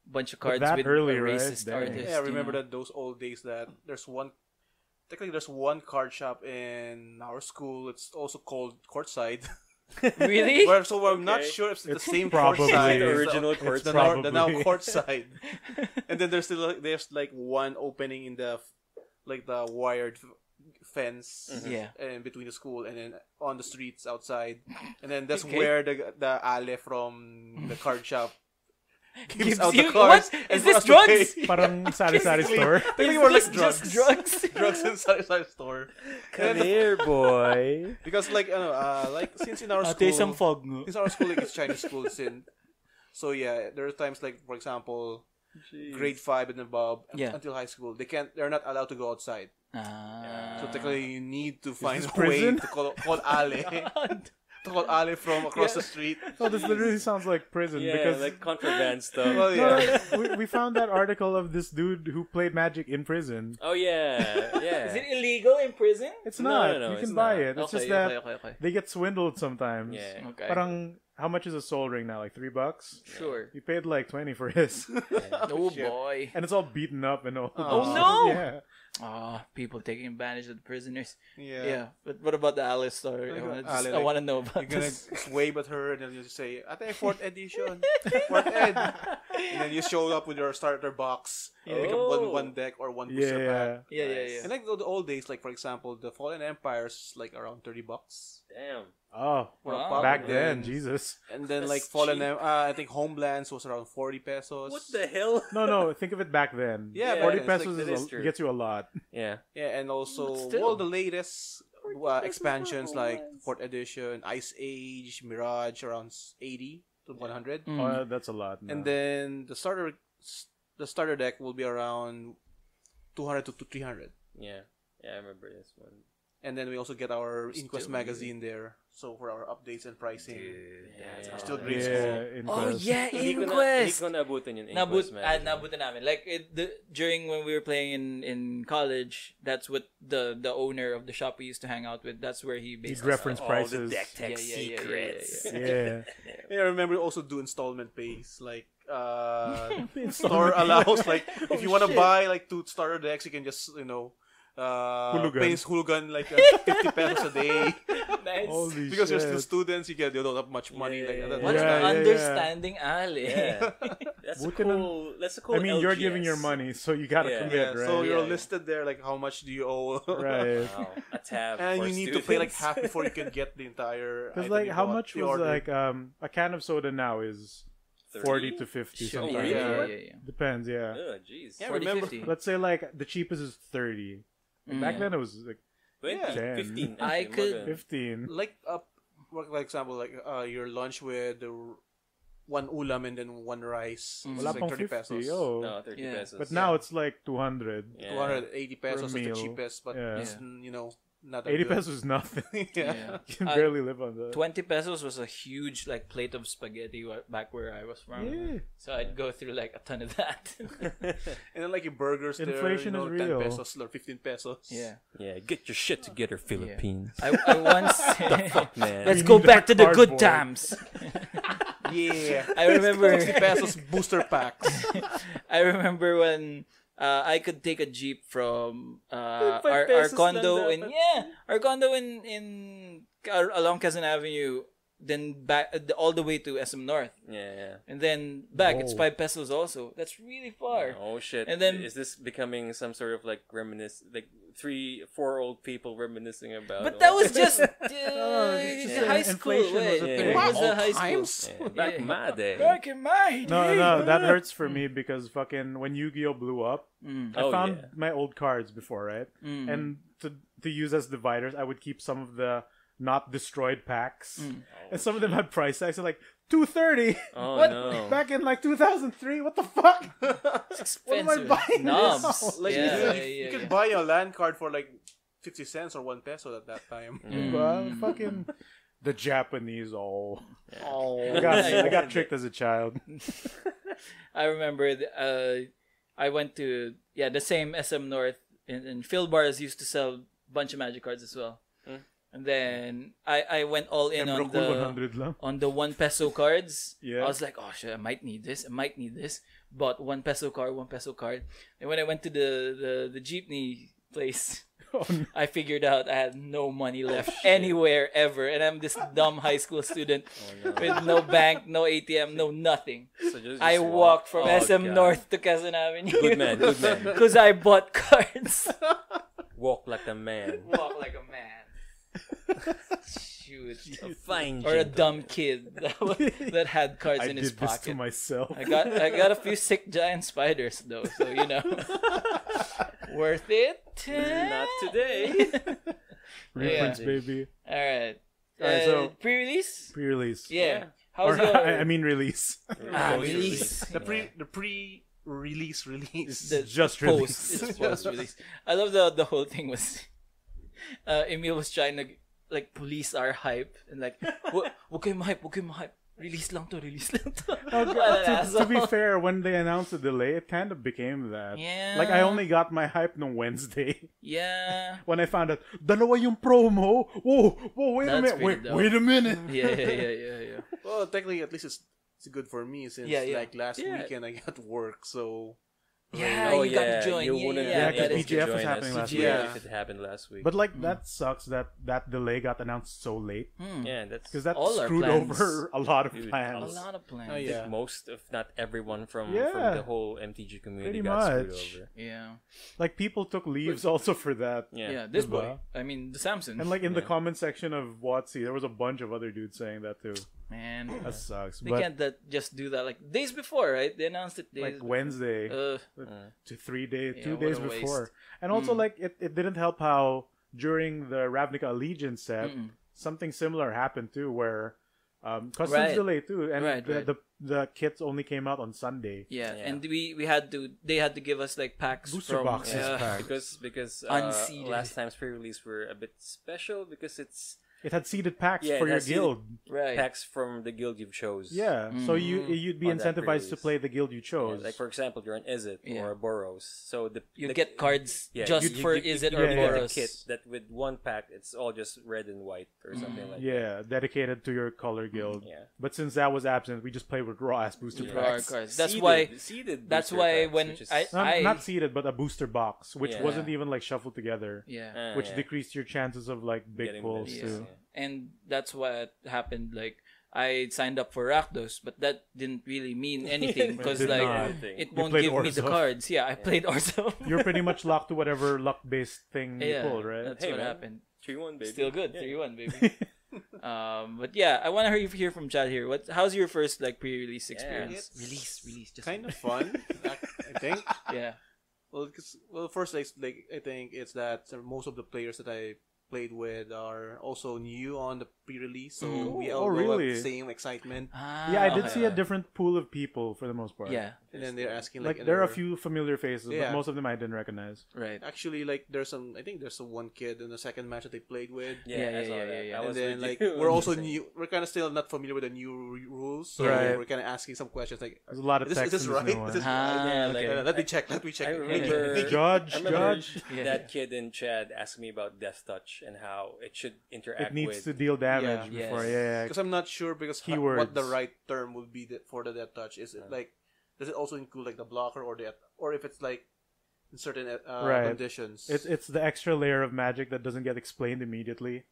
Bunch of But cards that with early, a right? racist Dang. artist. Yeah, I remember you know. that those old days that there's one card shop in our school. It's also called Courtside. Really? So I'm not Okay. sure if it's the It's same probably Courtside. the or original it's Courtside. the now Probably. Courtside. And then there's like one opening in the wired fence Yeah. in between the school and then on the streets outside. And then that's Okay. where the Ale from the card shop gives Gives out you- the cards. what? and Is for this us to drugs? pay. Parang sari-sari store. Technically, Is more this like just drugs. drugs? Drugs inside the store. Come here, boy. Because like since in our Ate some school, fog, no? since our school like it's Chinese school, so yeah, there are times like for example, grade 5 and above Yeah. until high school, they're not allowed to go outside. So technically, you need to find this a way prison? to call Ale, to call Ale from across the street. Oh, this literally sounds like prison Yeah, because like contraband stuff. Well, No, yeah. we found that article of this dude who played Magic in prison. Oh yeah, yeah. Is it illegal in prison? It's No, not. no, You it's can buy not. it. It's just Okay, that okay. they get swindled sometimes. Yeah. Okay. Parang, how much is a soul ring now? Like $3? Sure. You paid like 20 for his. Oh shit. boy. And it's all beaten up and all. Oh, no! Yeah. People taking advantage of the prisoners. Yeah. Yeah. But what about the Alice story? Like, I like, want to know about You're gonna this. just wave at her and then you just say, "Ate, 4th edition, 4th ed," and then you show up with your starter box. You pick up one deck or one booster pack. Yeah. And like the old days, like for example, the Fallen Empires, like around $30. Damn. Oh, For a Wow. pop. back And then, then- Jesus. And then like That's Fallen, cheap. I think Homelands was around 40 pesos. What the hell? No, think of it back then. Yeah, Yeah, 40 it's pesos like- that is true. gets you a lot. Yeah. Yeah, and also But still. all the latest expansions like 4th edition, Ice Age, Mirage around 80 to 100. Oh, that's a lot. And now. then the starter deck will be around 200 to 300. Yeah. Yeah, I remember this one. And then we also get our Inquest Still magazine there. So for our updates and pricing. Yeah. Still grade yeah, school. Oh Inquest. yeah, Hindi Inquest. ko naabutan yung Nabut, Inquest magazine. nabutan namin. Like during when we were playing in college, that's what the owner of the shop we used to hang out with. That's where he He'd based reference All prices. the deck tech Yeah. secrets. Yeah. Yeah, I remember we also do installment pays. Like store allows like if you want to buy like 2 starter decks, you can just pay Hulugan like 50 pesos a day. Nice. Holy Because you're shit. still students, you don't have much money like that. What Yeah, an yeah, understanding Ali. Yeah. That's a Buti na- cool. That's a cool. I mean, you're LGS. giving your money, so you gotta Yeah. commit, Yeah, right? so you're Yeah. listed there like how much do you owe? Right. Wow. A tab. And for you need to pay like students. half before you can get the entire. Because item like, you how bought, much the was order. like a can of soda now is 40 to 50 Sure. sometimes. Yeah. Depends, yeah. Oh, jeez. Yeah, 40, remember- 50. Let's say like the cheapest is 30. Back then it was like 20, Yeah. 15. I actually, could- more than- 15. like for example, like your lunch with the one ulam and then one rice. It's Wala like pang 30 50. pesos. Oh. No, 30 Yeah. pesos. But now it's like 200. Yeah. 280 pesos is the meal. cheapest, but Yeah. it's, not that 80 good. pesos is nothing. Yeah. You can I- barely live on that. 20 pesos was a huge like plate of spaghetti back where I was from. Yeah. So I'd go through like a ton of that. And then like your burgers Inflation there, is 10 real. pesos or 15 pesos. yeah. Yeah, get your shit together, Philippines. I once Man. let's We go need back to the the good cardboard. times. Yeah. I remember 60 pesos booster packs. I remember when I could take a jeep from our pesos lang condo dapat. our condo in along Quezon Avenue, then back all the way to SM North, Yeah. and then back. It's Whoa. 5 pesos also. That's really far. Oh shit! And then- is this becoming some sort of like like 3-4 old people reminiscing about? But that was just it's just high school. inflation was a Wait, thing. it was Wow, a high school. times? back in my day. Back in my day. No, that hurts for me because fucking when Yu-Gi-Oh blew up, I Oh, found yeah. my old cards before, right? And to use as dividers, I would keep some of the not destroyed packs, and some of them had price tags of like $230. Oh What? no! Back in like 2003. What the fuck? It's What am I expensive. buying Knobs. now? Like Yeah, you yeah, could yeah. buy a land card for like 50 cents or 1 peso at that time. Well, fucking the Japanese. Oh, Oh, I got tricked as a child. I remember I went to the same SM North in Phil Bars used to sell a bunch of Magic cards as well. And then I went all in on Emrakul the 100 lang. 1 peso cards. Yeah. I was like, oh shit, I might need this. Bought 1 peso card, 1 peso card. And when I went to the jeepney place, Oh, no. I figured out I had no money left anywhere ever. And I'm this dumb high school student with no bank, no ATM, no nothing. So just I walked from Oh, SM God. North to Quezon Avenue. Good man. Because I bought cards. Walk like a man. Walk like a man. Shoot. A fine. Or a gentleman. dumb kid that had cards I in did his this pocket. to myself. I got a few sick giant spiders though, so you know. Worth it? Not today. Reprints, Yeah. baby. Alright. Alright, so- pre-release? Pre-release. Yeah. Or, How's your I mean release. release? The pre-release release. The Just post. release. It's post release. I love the whole thing was Emile was trying to like police our hype and like wag kayo ma-hype. Release lang to. To be fair, when they announced the delay, it kind of became that. Yeah. Like, I only got my hype no Wednesday. Yeah. When I found out, dalawa yung promo. Whoa, wait a That's minute. pretty dope. Wait a minute. Yeah. Well, technically, at least it's good for me since Yeah. like last Yeah. weekend I got work, so Yeah, Oh you got yeah, to join. you wouldn't Yeah, have because been able to BGF was join happening us last week. if it happened last week. But, like, that sucks that delay got announced so late. yeah, that's Because that All our screwed plans. over a lot of Dude, A plans. lot of plans. Oh, yeah. most, if not everyone, from Yeah. the whole MTG community Pretty got screwed much. over. Yeah. Like, people took leaves also for that. Yeah. This Diba? boy. I mean, the Samson. And, like, in the Yeah. comment section of WotC, there was a bunch of other dudes saying that, too. Man. That sucks. They But, can't just do that like days before, right? They announced it days like, Wednesday. before. To 3 days, Yeah, 2 what days a before. waste. And also, like, it didn't help how during the Ravnica Allegiance set, something similar happened too, where customs Right. delay too, and Right. the kits only came out on Sunday. Yeah. Yeah. And they had to give us like packs Booster from boxes, yeah. packs. Because Unseeded. last time's pre-release were a bit special because it's It had seeded packs Yeah, for it your has seeded guild. Right. packs from the guild you've chose. Yeah, so you'd be On that incentivized to pre-release. play the guild you Yeah, chose. like for example, if you're an Izzet Yeah. or a Boros, so You the get cards yeah, just you- for you- Izzet you or get Yeah. the Boros. kit that with one pack it's all just red and white or something like that. Yeah, dedicated to your color guild. Yeah. But since that was absent, we just played with raw ass booster Yeah. packs. Cards. That's Seeded that's booster why packs, when which is- Not seeded, but a booster box, which Yeah. wasn't even like shuffled together, Yeah. which yeah. decreased your chances of like big Getting pulls this, too. yeah. And that's what happened. Like I signed up for Rakdos, but that didn't really mean anything because did like not. it You won't played give me the Orzhov. cards. Yeah, I played Orzo. You're pretty much locked to whatever luck-based thing you Yeah, pulled, right? that's Hey, what man. happened. 3-1 baby. Still good, Yeah. 3-1 baby. But yeah, I want to hear from Chad here. How's your first like pre-release experience? It's Release, just kind of fun. I think. yeah. Well, first, like I think it's that most of the players that I played with are also new on the pre-release, so we all Oh, go really? at the same excitement. Yeah, I did see a different pool of people for the most part. Yeah, And then they're asking Like, like, there are a another- few familiar faces, but Yeah. most of them I didn't recognize. right. Actually, like I think there's some one kid in the second match that they played with. Yeah, I saw yeah, that. yeah. I And was then with like you. we're also new. We're kind of still not familiar with the new rules, so Right. we're kind of asking some questions like, There's a lot of is text this in this right? new one. Is this Yeah, right? like- Let me check. Let me check. I remember Judge, I remember Judge. Yeah. that kid in Chad asked me about Death Touch and how it should interact It needs with. to deal damage Yeah. before, Yes. yeah. Because I'm not sure because Keywords. what the right term would be for the death touch. Is it like, does it also include like the blocker or if it's like in certain Right. conditions. It's the extra layer of magic that doesn't get explained immediately,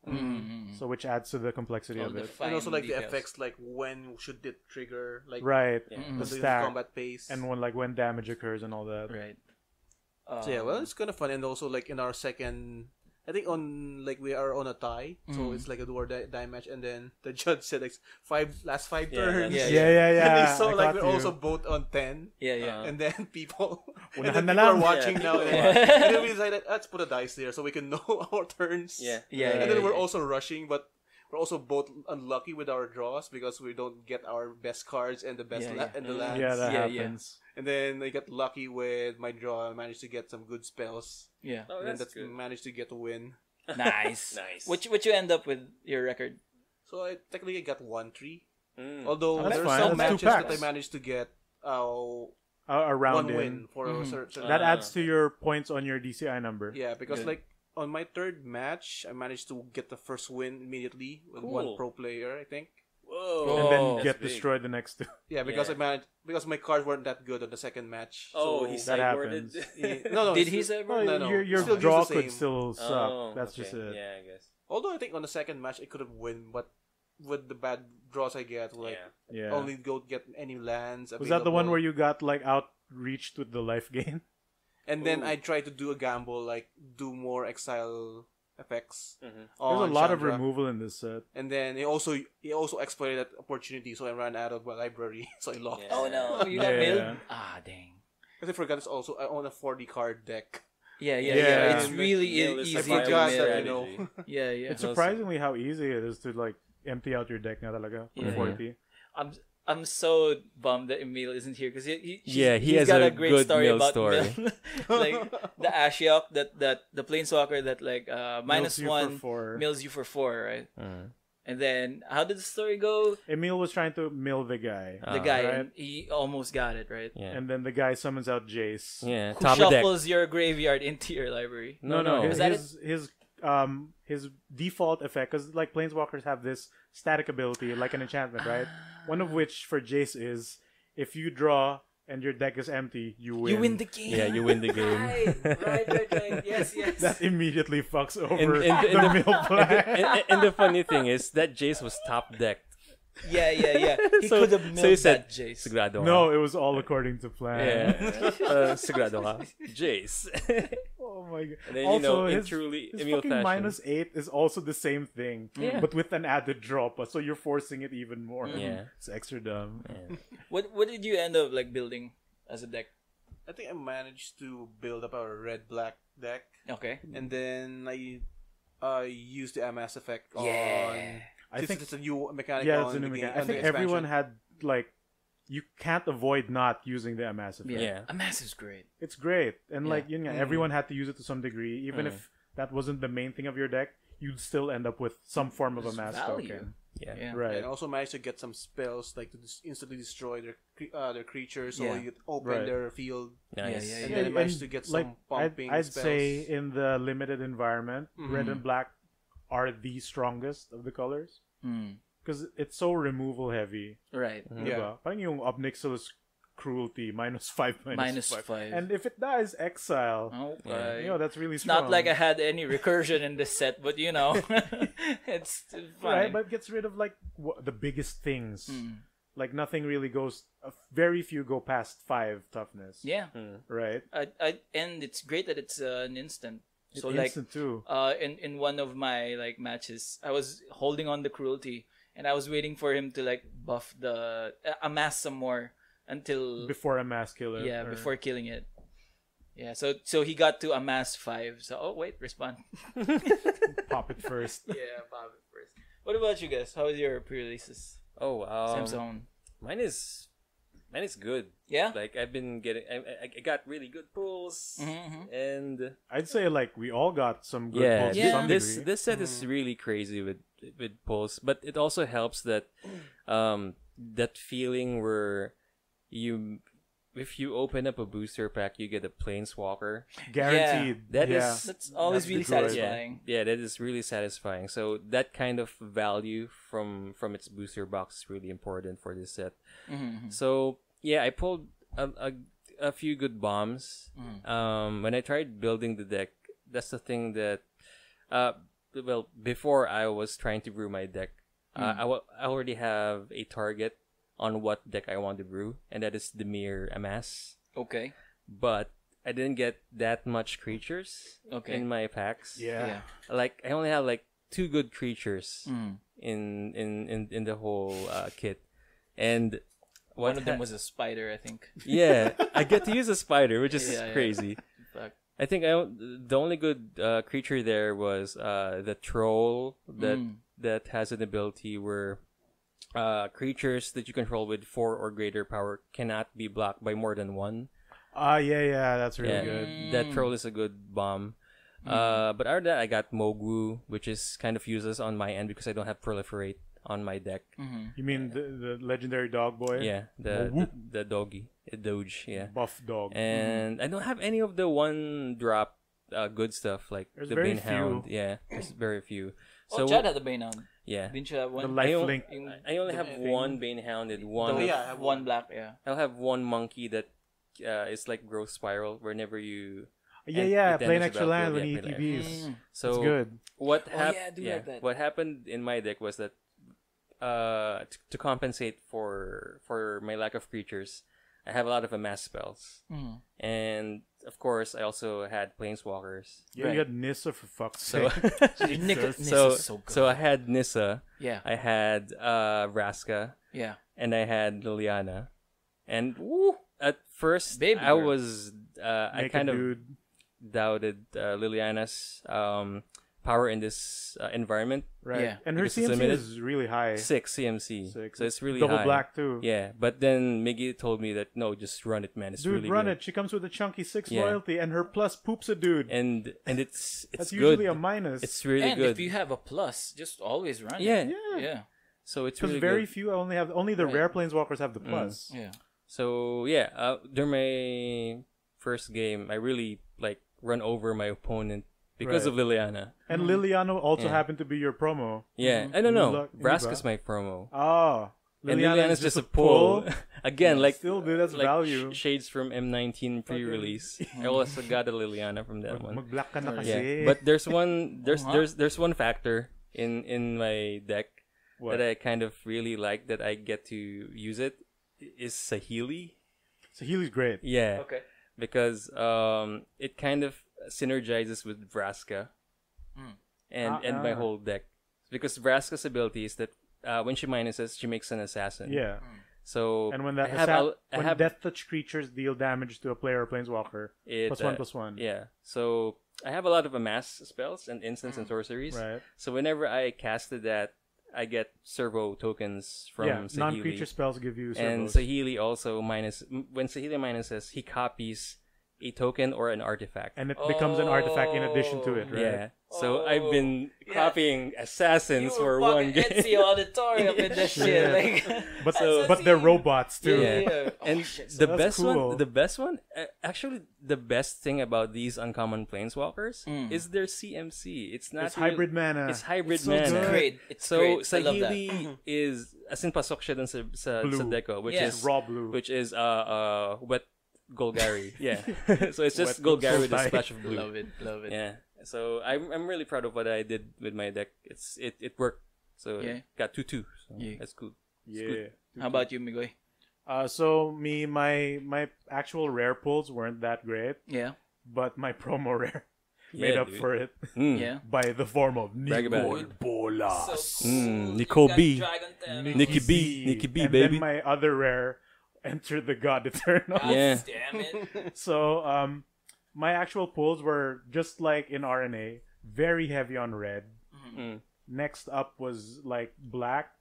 so which adds to the complexity All of the it. and also fine like the details. effects, like when should it trigger, like Right, Yeah. the the stack combat pace. and when damage occurs and all that. Right. So yeah, well, it's kind of fun, and also like in our second, I think on like we are on a tie, so it's like a do or die match, and then the judge said like last five Yeah, turns. Yeah, Yeah. So I like got we're you. also both on 10, Yeah, yeah. and then people, and Unahan then na people are lang. watching Yeah. now, Yeah. and then we decided let's put a dice there so we can know our turns. Yeah. Yeah, and yeah, then we're yeah. also rushing, but we're also both unlucky with our draws because we don't get our best cards and the best Yeah, yeah. and the lands. Yeah, that Yeah, yeah. happens. And then I got lucky with my draw. I managed to get some good spells. Yeah. Oh, And then that's that's good. managed to get a win. Nice. Nice. What you end up with your record? So I technically got 1-3. Mm. Although That's there's fine. some That's two matches that I packs. managed to get A round one in. win for a certain. That Ah. adds to your points on your DCI number. Yeah, because Good. like on my third match, I managed to get the first win immediately with Cool. one pro player, I think. Whoa. And then Oh, That's get big. destroyed the next two. Yeah, because Yeah. I managed because my cards weren't that good on the second match. Oh, so he that sideboarded. happens. no, Did he it's- say? Well, No, your still use draw the could same. still suck. Oh, That's okay. just it. Yeah, I guess. Although I think on the second match I could have win, but with the bad draws I get, like Yeah. Yeah. only go get any lands. Was that the one available. where you got like outreached with the life gain? And then Ooh. I tried to do a gamble, like do more exile effects. Mhm. There's a on lot of Chandra. removal in this set. And then he also exploited that opportunity, so I ran out of my library, so I lost. Yeah. Oh no, you got Yeah. milled. Ah, dang. Because I forgot it's also I own a 40 card deck. Yeah, yeah, Yeah. yeah. It's And really Mill is easy I a to forgot viable that, mill. you know. Yeah, yeah. It's surprisingly how easy it is to like empty out your deck na talaga for Yeah. 40. I'm so bummed that Emile isn't here because He he's has got a a great good story mill about story. Mill. Like the Ashiok that the Planeswalker that like minus Mills you for one 4. mills you for 4, right? Mm. And then how did the story go? Emile was trying to mill the guy. The guy right. and he almost got it, right? Yeah. And then the guy summons out Jace. Yeah. Who Top of deck. shuffles your graveyard into your library? No. His, Is that his default effect, because like Planeswalkers have this static ability, like an enchantment, right? One of which for Jace is if you draw and your deck is empty, you win. You win the game. Yeah, you win the game. Right. Yes. That immediately fucks over And the mill plan. and the funny thing is that Jace was top decked. Yeah. He So- could have so milled he said, that Jace. Sagrado No, it was all according to plan. Yeah. Sagrado ka. Jace. Oh my god. And then, also, in his, truly his Emile fucking fashion. -8 is also the same thing, Yeah. but with an added drop, so you're forcing it even more. Yeah. It's extra dumb. Yeah. What did you end up like building as a deck? I think I managed to build up a red-black deck, Okay. and then I used the MS effect on. Yeah. I think it's a new mechanic. yeah, on it's a new the mechanic. game, I on think the everyone expansion. had like you can't avoid not using the MS effect. Yeah. A massive's great. It's great, and Yeah. like everyone had to use it to some degree, even if that wasn't the main thing of your deck. You'd still end up with some form of a There's mass value. token. Yeah. Right. And also managed to get some spells like to instantly destroy their creatures, so Yeah. you could open Right. their field. Nice. Yeah. And then I managed to get some pumping I'd spells. say in the limited environment, red Mm-hmm. and black are the strongest of the colors because it's so removal heavy. Right. Yeah. Diba? Parang yung Obnixilis cruelty -5 Minus 5. and if it dies, exile. Okay. That's really It's strong. not like I had any recursion in this set, but it's right, fine. but it gets rid of like the biggest things. Hmm. Like nothing really goes. Very few go past 5 toughness. Yeah. Right. And it's great that it's an instant. It's So like instant too. in one of my like matches, I was holding on the cruelty and I was waiting for him to like buff the amass some more until Before a mass killer. or- before killing it. Yeah, so he got to amass 5. So wait, respond. pop it first. Yeah, pop it first. What about you guys? How was your pre-releases? Oh, Samsung. mine is good. Yeah. Like I've been getting, I got really good pulls, and I'd say like we all got some good yeah, pulls to Yeah. some this degree. this set is really crazy with pulls, but it also helps that that feeling where if you open up a booster pack, you get a Planeswalker. Guaranteed. That yeah. is- That's always That's really the joy. satisfying. Yeah, that is really satisfying. So that kind of value from its booster box is really important for this set. Mm-hmm. So yeah, I pulled a a few good bombs. When I tried building the deck, that's the thing that, well, before I was trying to brew my deck, I already have a target on what deck I want to brew, and that is the mere Amass. Okay. But I didn't get that much creatures in my packs. Yeah. Like I only have like 2 good creatures in the whole kit, and one of them was a spider, I think. Yeah, I get to use a spider, which is crazy. Fuck. I think the only good creature there was the troll that has an ability where creatures that you control with 4 or greater power cannot be blocked by more than 1. Yeah, that's really good. That troll is a good bomb. But other than that, I got Mogu, which is kind of useless on my end because I don't have proliferate on my deck. You mean the legendary dog boy? Yeah, the doggy, doge, yeah. Buff dog. And I don't have any of the 1-drop good stuff like There's the very Banehound. few. Yeah, there's very few. So Chad had the Banehound. Yeah. Didn't you have one? The lifelink. I only have one Banehound and one. I have one black. Yeah. I'll have one monkey that is like growth spiral whenever you. Play an extra land when play ETBs. So it's good. What have that. What happened in my deck was that to compensate for my lack of creatures, I have a lot of Amass spells, and of course I also had Planeswalkers. Yeah, you had Nissa for fuck's So sake. so I had Nissa. Yeah. I had Vraska. Yeah. And I had Liliana. And at first Baby I girl. was I Naked kind of dude. doubted Liliana's power in this environment. Right. Yeah. And her Because it's CMC limited. is really high. 6 CMC. 6. So it's really Double high. black too. Yeah, but then Miggy told me that no, just run it, man. It's Dude, really run good. it. She comes with a chunky 6 Yeah. loyalty, and her plus poops a dude. And it's That's good. usually a minus. It's really And good. if you have a plus, just always run. yeah. It. yeah. Yeah. So it's Because really very good. few only the Right. rare planeswalkers have the plus. Yeah. So yeah, during my first game, I really like run over my opponent because Right. of Liliana. And Liliana also Yeah. happened to be your promo. Yeah, I don't know. Lula- Vraska's my promo, Oh. and Liliana Liliana's is just a pull. Again, like Still, dude, that's like value. shades from M19 pre-release. I also got a Liliana from that one. Mag-black ka na kasi. Yeah, but there's one Uh-huh. there's one factor in my deck What? that I kind of really like that I get to use it is Sahili. So Healy's great. Yeah. Okay. Because it kind of synergizes with Vraska and my whole deck. Because Vraska's ability is that when she minuses, she makes an assassin. Yeah. So And when that I have death touch creatures deal damage to a player or planeswalker, it, +1/+1. Yeah. So I have a lot of Amass spells and instants and sorceries. Right. So whenever I casted that, I get servo tokens from Sahili. Non-creature spells give you And servos. Sahili also when Sahili minuses, he copies a token or an artifact. And it becomes an artifact in addition to it, right? Yeah. So I've been copying assassins You for were one fucking game. Ezio Auditorium with that shit. Like, But they're robots too. Yeah. And the that's cool. best one, actually, the best thing about these uncommon planeswalkers is their CMC. It's not It's hybrid mana. It's hybrid so mana. good. great. It's So great. I love that. Sahili is as in pasok siya dun sa Blue. deco, which Yes. is Raw blue. which is wet Golgari. Yeah. So it's just Wet Golgari with a Golgari. splash of blue. Love it. Love it. Yeah. So I'm really proud of what I did with my deck. It worked. So Yeah. got 2/2. So Yeah. that's good. Yeah. How about you, Migoy? So my actual rare pulls weren't that great, Yeah. but my promo rare made Yeah, up dude. for it Yeah. by the form of Brag about Nicole it. Bolas. Nicole B. Nikki Nikki B. Nikki B, and baby. then my other rare entered the God Eternal. Yeah. Damn it. So my actual pulls were just like in RNA, very heavy on red. Mm. Next up was like black,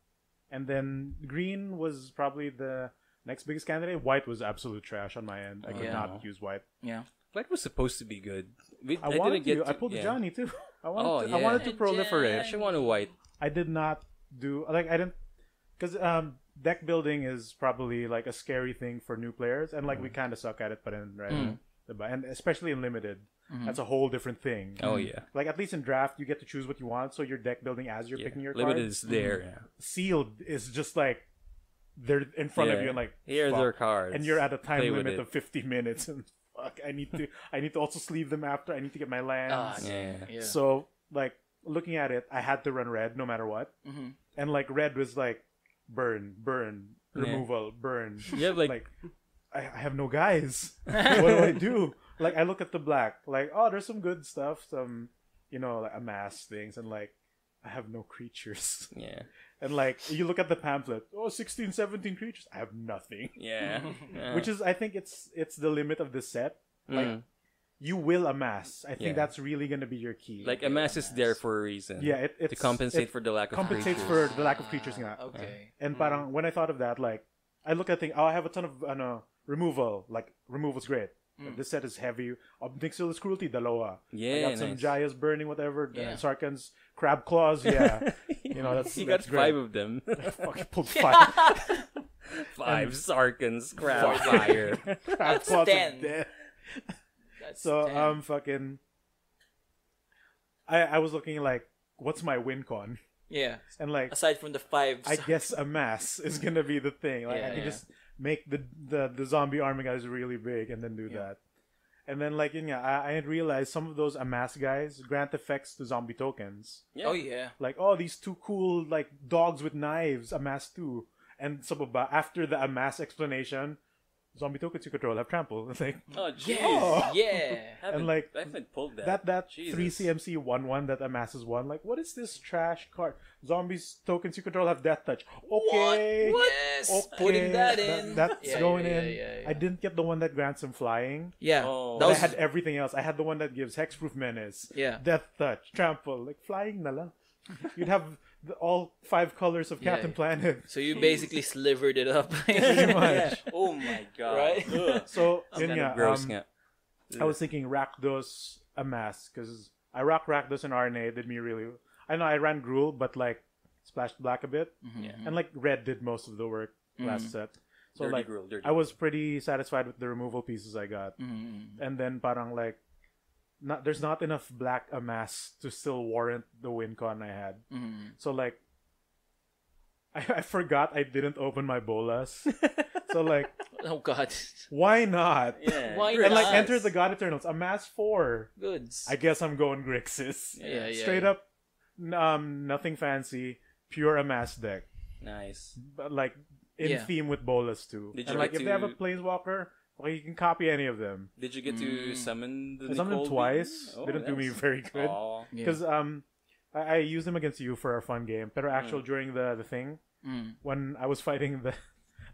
and then green was probably the next biggest candidate. White was absolute trash on my end. I could Yeah. not use white. Yeah. White was supposed to be good. I didn't wanted get to. I pulled the yeah. Johnny too. I Oh, wanted. I yeah. wanted to I proliferate. actually want a white. I did not do like I didn't because deck building is probably like a scary thing for new players, and like we kind of suck at it, but in right, and especially in limited, that's a whole different thing. Oh yeah. Like at least in draft, you get to choose what you want, so you're deck building as you're Yeah. picking your Limited cards. is there. Yeah. Sealed is just like they're in front of you and like here's fuck. their cards. And you're at a time Play with limit it. of 50 minutes and fuck, I need to also sleeve them after. I need to get my lands. Yeah. So like looking at it, I had to run red no matter what. Mm-hmm. And like red was like burn, removal, burn. Yeah, like I have no guys. What do? Like I look at the black, like, oh, there's some good stuff, some, you know, like amass things, and like I have no creatures. yeah. And like you look at the pamphlet, oh, 16, 17 creatures. I have nothing. Yeah. Which is, I think it's the limit of the set. Like you will amass. I think Yeah. that's really gonna be your key. Like amass is there for a reason. Yeah, to compensate for the lack of compensates creatures. for the lack of creatures. Nga. Okay. And parang when I thought of that, like I look at things. Oh, I have a ton of removal. Like removal's great. This set is heavy. Obnixil is cruelty. Dalawa. Yeah, I got some nice. Jaya's burning whatever. Yeah. Sarkhan's crab claws. Yeah, you know that's You that's got great. 5 of them. Fucking pulled 5 5 Sarkans, crab fire. crab claws 10. of death. That's So 10. fucking. I was looking like, what's my win con? Yeah. And like Aside from the 5. I guess a mass is gonna be the thing. Like I can just make the zombie army guys really big and then do that. And then like I had realized some of those amass guys grant effects to zombie tokens. Oh yeah. Like, oh, these two cool like dogs with knives amass too. And after the amass explanation, zombie tokens you control have trample. It's like Oh, jeez. Oh. Yeah. and like I haven't pulled that. that Jesus. 3 CMC 1/1 that amasses 1. Like, what is this trash card? Zombies tokens you control have death touch. Okay. What? Yes. Okay. Putting that in. That's Yeah, going yeah, in. yeah. I didn't get the one that grants him flying. Yeah. Oh. That But was I had everything else. I had the one that gives hexproof menace, yeah. death touch, trample, like flying na lang. You'd have all 5 colors of Yeah. Captain Planet. So you basically slivered it up. Pretty much. Oh my god. Right? Ugh. So Kind yun of nga, gross nga. I was thinking Rakdos amass because I rock Rakdos and RNA did me really. I know I ran Gruel, but like splashed black a bit, Yeah. and like red did most of the work last set. So Dirty like Gruel, dirty I was pretty satisfied with the removal pieces I got, Mm-hmm. and then parang like. There's not enough black amass to still warrant the win con I had. Mm-hmm. So like, I forgot I didn't open my bolas. So like, Oh god. why not? Yeah. Why And like not? enter the God Eternals, amass 4. Goods. I guess I'm going Grixis. Yeah, yeah, Straight yeah. up, nothing fancy, pure amass deck. Nice. But like in Yeah. theme with bolas too. Did And you like get if they have a to- Planeswalker, well, you can copy any of them. Did you get to summon the I summoned them Nicole twice. Bean? Oh, Didn't do me nice. very good. Aw. Yeah. Because I used them against you for a fun game. Pero actual during the thing Mm. when I was fighting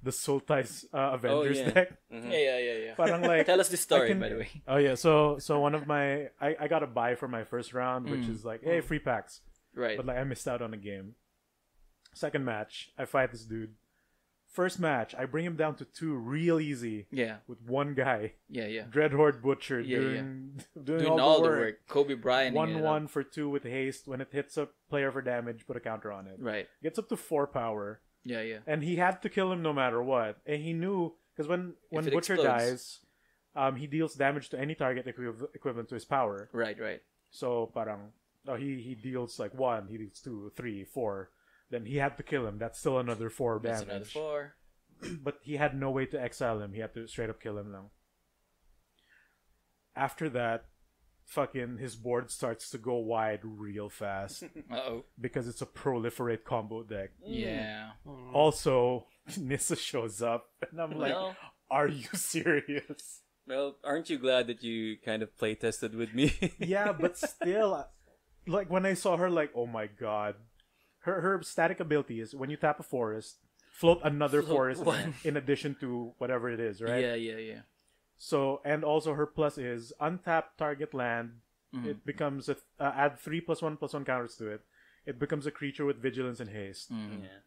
the Sultais Avengers yeah. deck. Yeah. Parang like Tell us the story, can- by the way. oh yeah, so one of my I got a buy for my first round, which Mm. is like hey free packs, Right. but like I missed out on a game. Second match, I fight this dude. First match, I bring him down to 2 real easy Yeah. with one guy, Yeah. Dreadhorde Butcher, Yeah, doing Doing all the work. Kobe Bryant. 1/1 for 2 with haste. When it hits a player for damage, put a counter on it. Right. Gets up to 4 power. Yeah. And he had to kill him no matter what. And he knew because when If it Butcher explodes. dies, he deals damage to any target equivalent to his power. Right. So parang he deals like 1, he deals 2, 3, 4. Then he had to kill him. That's still another 4 That's damage. another 4. But he had no way to exile him. He had to straight up kill him now. After that, fucking his board starts to go wide real fast Uh-oh. because it's a proliferate combo deck. Yeah. Also, Nissa shows up, and I'm like, Well. "Are you serious?" Well, aren't you glad that you kind of play tested with me? Yeah, but still, like when I saw her, like, oh my god, her static ability is when you tap a forest, float another Float forest one. in addition to whatever it is, right? Yeah. So, and also her plus is untap target land. Mm-hmm. It becomes add 3+1/+1 counters to it. It becomes a creature with vigilance and haste. Yeah.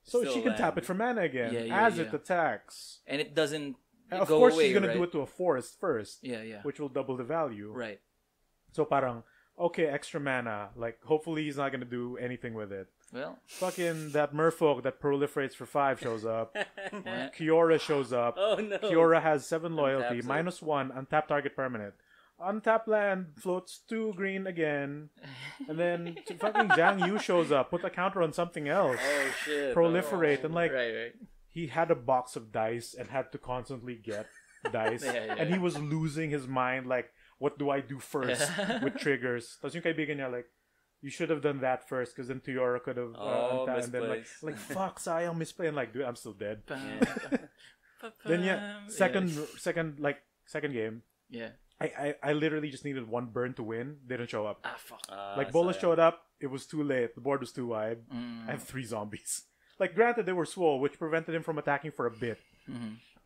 So Still she can land. tap it for mana again Yeah, as it yeah. attacks. And it doesn't And of go course, away, she's gonna right? do it to a forest first, Yeah. which will double the value. Right. So parang okay, extra mana. Like hopefully he's not gonna do anything with it. Well, Fucking that merfolk that proliferates for 5 shows up. what? Kiora shows up. Oh no. Kiora has 7 loyalty, Untaps it. -1, untap target permanent. Untap land, floats 2 green again. And then fucking Jiang Yu shows up, put a counter on something else. Oh shit. Proliferate, and like, Right. he had a box of dice and had to constantly get dice. And he was losing his mind, like, what do I do first with triggers? Tapos yung kaibigan niya, like, you should have done that first because then Tuyora could have and then like fuck, sayang misplay, and like, dude, I'm still dead. Then second game. Yeah. I literally just needed one burn to win. Didn't show up. Fuck. Like Bola showed up, it was too late. The board was too wide. I have 3 zombies. Like, granted, they were swole, which prevented him from attacking for a bit.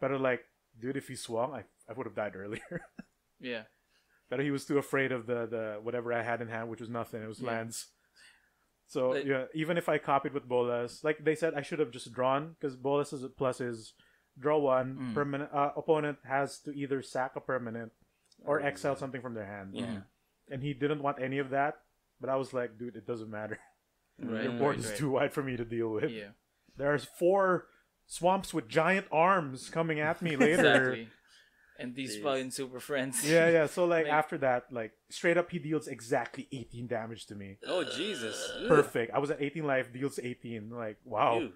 But like, dude, if he swung, I would have died earlier. Yeah. But he was too afraid of the whatever I had in hand, which was nothing. It was lands. So even if I copied with Bolas, like they said, I should have just drawn, because Bolas is plus is draw 1 permanent. Opponent has to either sack a permanent or exile something from their hand. And he didn't want any of that. But I was like, dude, it doesn't matter. Your board is too wide for me to deal with. Yeah. There's 4 swamps with giant arms coming at me later. Exactly. And these fucking super friends. Yeah. So like after that, like straight up, he deals exactly 18 damage to me. Oh Jesus! Perfect. I was at 18 life, deals 18. Like, wow,